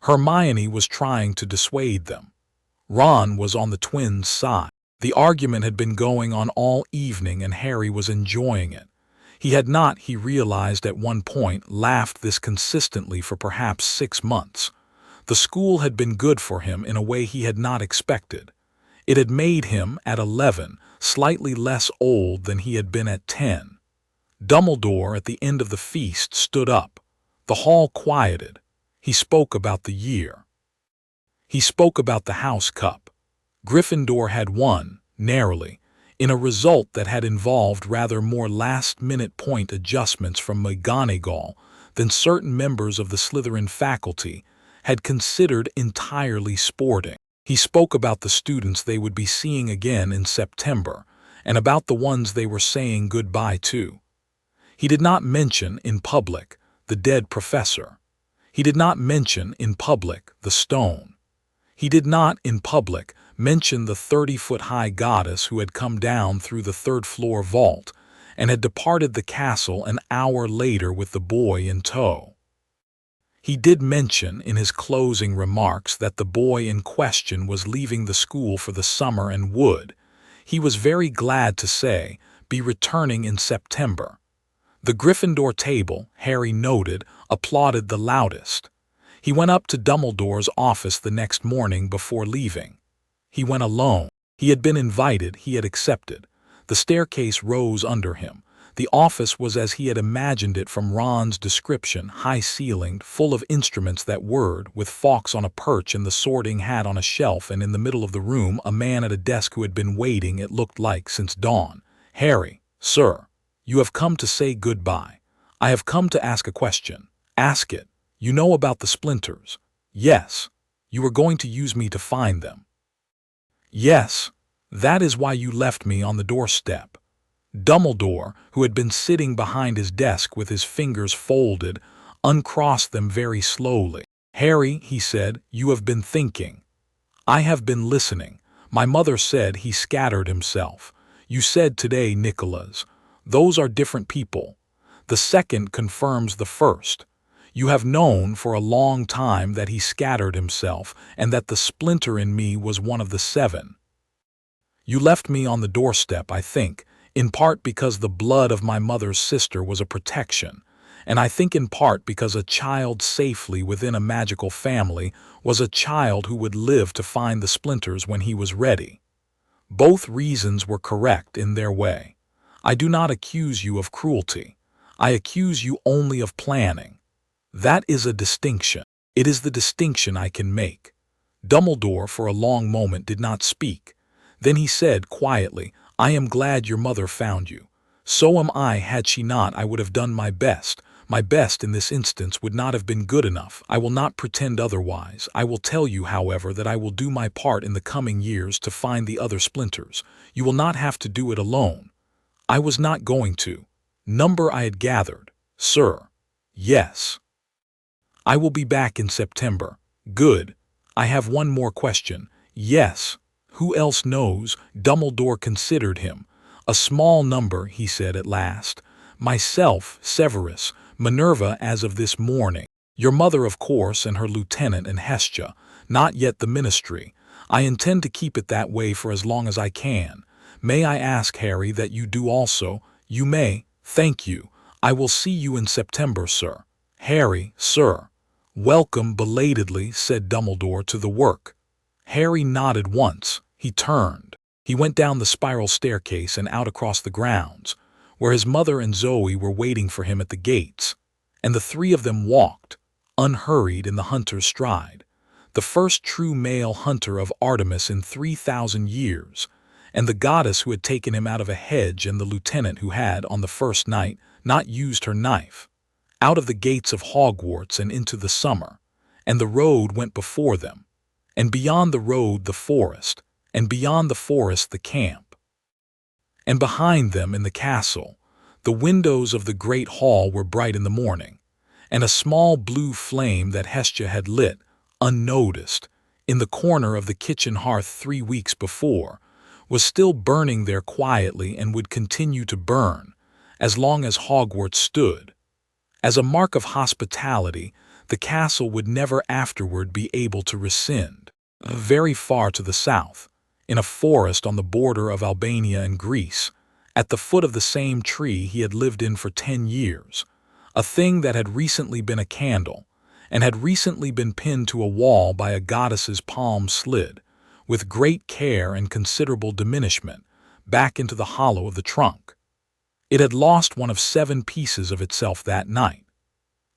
Hermione was trying to dissuade them. Ron was on the twins' side. The argument had been going on all evening and Harry was enjoying it. He had not, he realized at one point, laughed this consistently for perhaps 6 months. The school had been good for him in a way he had not expected. It had made him, at 11, slightly less old than he had been at 10. Dumbledore, at the end of the feast, stood up. The hall quieted. He spoke about the year. He spoke about the House Cup. Gryffindor had won, narrowly, in a result that had involved rather more last-minute point adjustments from McGonagall than certain members of the Slytherin faculty had considered entirely sporting. He spoke about the students they would be seeing again in September, and about the ones they were saying goodbye to. He did not mention, in public, the dead professor. He did not mention, in public, the stone. He did not, in public, mention the 30-foot-high goddess who had come down through the 3rd-floor vault and had departed the castle an hour later with the boy in tow. He did mention in his closing remarks that the boy in question was leaving the school for the summer and would, he was very glad to say, be returning in September. The Gryffindor table, Harry noted, applauded the loudest. He went up to Dumbledore's office the next morning before leaving. He went alone. He had been invited, he had accepted. The staircase rose under him. The office was as he had imagined it from Ron's description, high-ceilinged, full of instruments that whirred, with Fawkes on a perch and the sorting hat on a shelf, and in the middle of the room a man at a desk who had been waiting, it looked like, since dawn. "Harry, sir, you have come to say goodbye. I have come to ask a question." "Ask it. You know about the splinters?" "Yes. You were going to use me to find them." "Yes. That is why you left me on the doorstep." Dumbledore, who had been sitting behind his desk with his fingers folded, uncrossed them very slowly. "Harry," he said, "you have been thinking." "I have been listening. My mother said he scattered himself. You said today, Nicholas. Those are different people. The second confirms the first. You have known for a long time that he scattered himself and that the splinter in me was one of the 7. You left me on the doorstep, I think, in part because the blood of my mother's sister was a protection, and I think in part because a child safely within a magical family was a child who would live to find the splinters when he was ready. Both reasons were correct in their way. I do not accuse you of cruelty. I accuse you only of planning. That is a distinction. It is the distinction I can make. Dumbledore for a long moment did not speak. Then he said quietly, I am glad your mother found you. So am I. Had she not, I would have done my best. My best in this instance would not have been good enough. I will not pretend otherwise. I will tell you, however, that I will do my part in the coming years to find the other splinters. You will not have to do it alone. I was not going to. Number I had gathered. Sir. Yes. I will be back in September. Good. I have one more question. Yes. Who else knows? Dumbledore considered him. A small number, he said at last. Myself, Severus, Minerva as of this morning. Your mother, of course, and her lieutenant and Hestia. Not yet the ministry. I intend to keep it that way for as long as I can. May I ask, Harry, that you do also? You may. Thank you. I will see you in September, sir. Harry, sir. Welcome belatedly, said Dumbledore to the work. Harry nodded once. He turned. He went down the spiral staircase and out across the grounds, where his mother and Zoe were waiting for him at the gates, and the 3 of them walked, unhurried in the hunter's stride, the first true male hunter of Artemis in 3,000 years, and the goddess who had taken him out of a hedge and the lieutenant who had, on the first night, not used her knife, out of the gates of Hogwarts and into the summer, and the road went before them, and beyond the road the forest, and beyond the forest the camp. And behind them in the castle, the windows of the great hall were bright in the morning, and a small blue flame that Hestia had lit, unnoticed, in the corner of the kitchen hearth 3 weeks before, was still burning there quietly and would continue to burn, as long as Hogwarts stood. As a mark of hospitality, the castle would never afterward be able to rescind. Very far to the south, in a forest on the border of Albania and Greece, at the foot of the same tree he had lived in for 10 years, a thing that had recently been a candle, and had recently been pinned to a wall by a goddess's palm slid, with great care and considerable diminishment, back into the hollow of the trunk. It had lost one of 7 pieces of itself that night.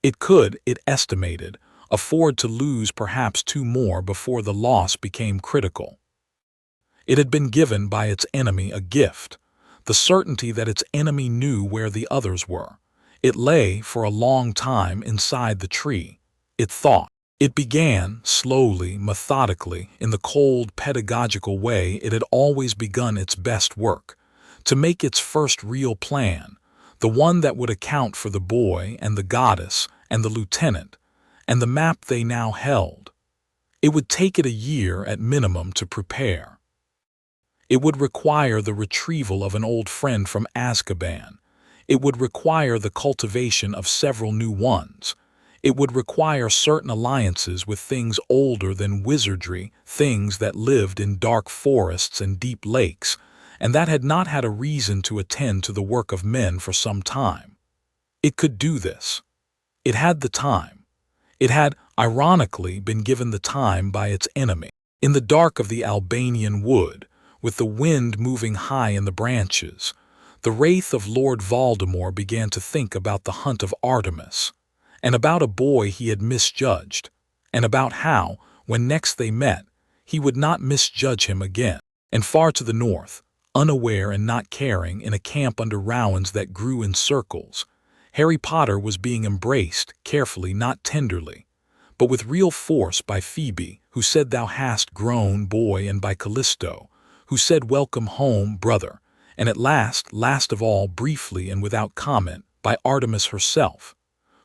It could, it estimated, afford to lose perhaps 2 more before the loss became critical. It had been given by its enemy a gift, the certainty that its enemy knew where the others were. It lay for a long time inside the tree. It thought. It began, slowly, methodically, in the cold, pedagogical way it had always begun its best work, to make its first real plan, the one that would account for the boy and the goddess and the lieutenant, and the map they now held. It would take it a year at minimum to prepare. It would require the retrieval of an old friend from Azkaban. It would require the cultivation of several new ones. It would require certain alliances with things older than wizardry, things that lived in dark forests and deep lakes, and that had not had a reason to attend to the work of men for some time. It could do this. It had the time. It had, ironically, been given the time by its enemy. In the dark of the Albanian wood, with the wind moving high in the branches, the wraith of Lord Voldemort began to think about the hunt of Artemis, and about a boy he had misjudged, and about how, when next they met, he would not misjudge him again. And far to the north, unaware and not caring, in a camp under rowans that grew in circles, Harry Potter was being embraced, carefully, not tenderly, but with real force by Phoebe, who said, "Thou hast grown, boy," and by Callisto, who said, "Welcome home, brother," and at last of all, briefly and without comment, by Artemis herself,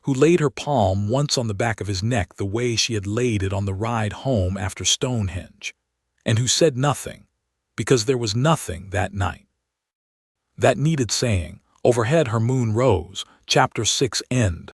who laid her palm once on the back of his neck the way she had laid it on the ride home after Stonehenge, and who said nothing, because there was nothing that night that needed saying, Overhead her moon rose. Chapter 6 End.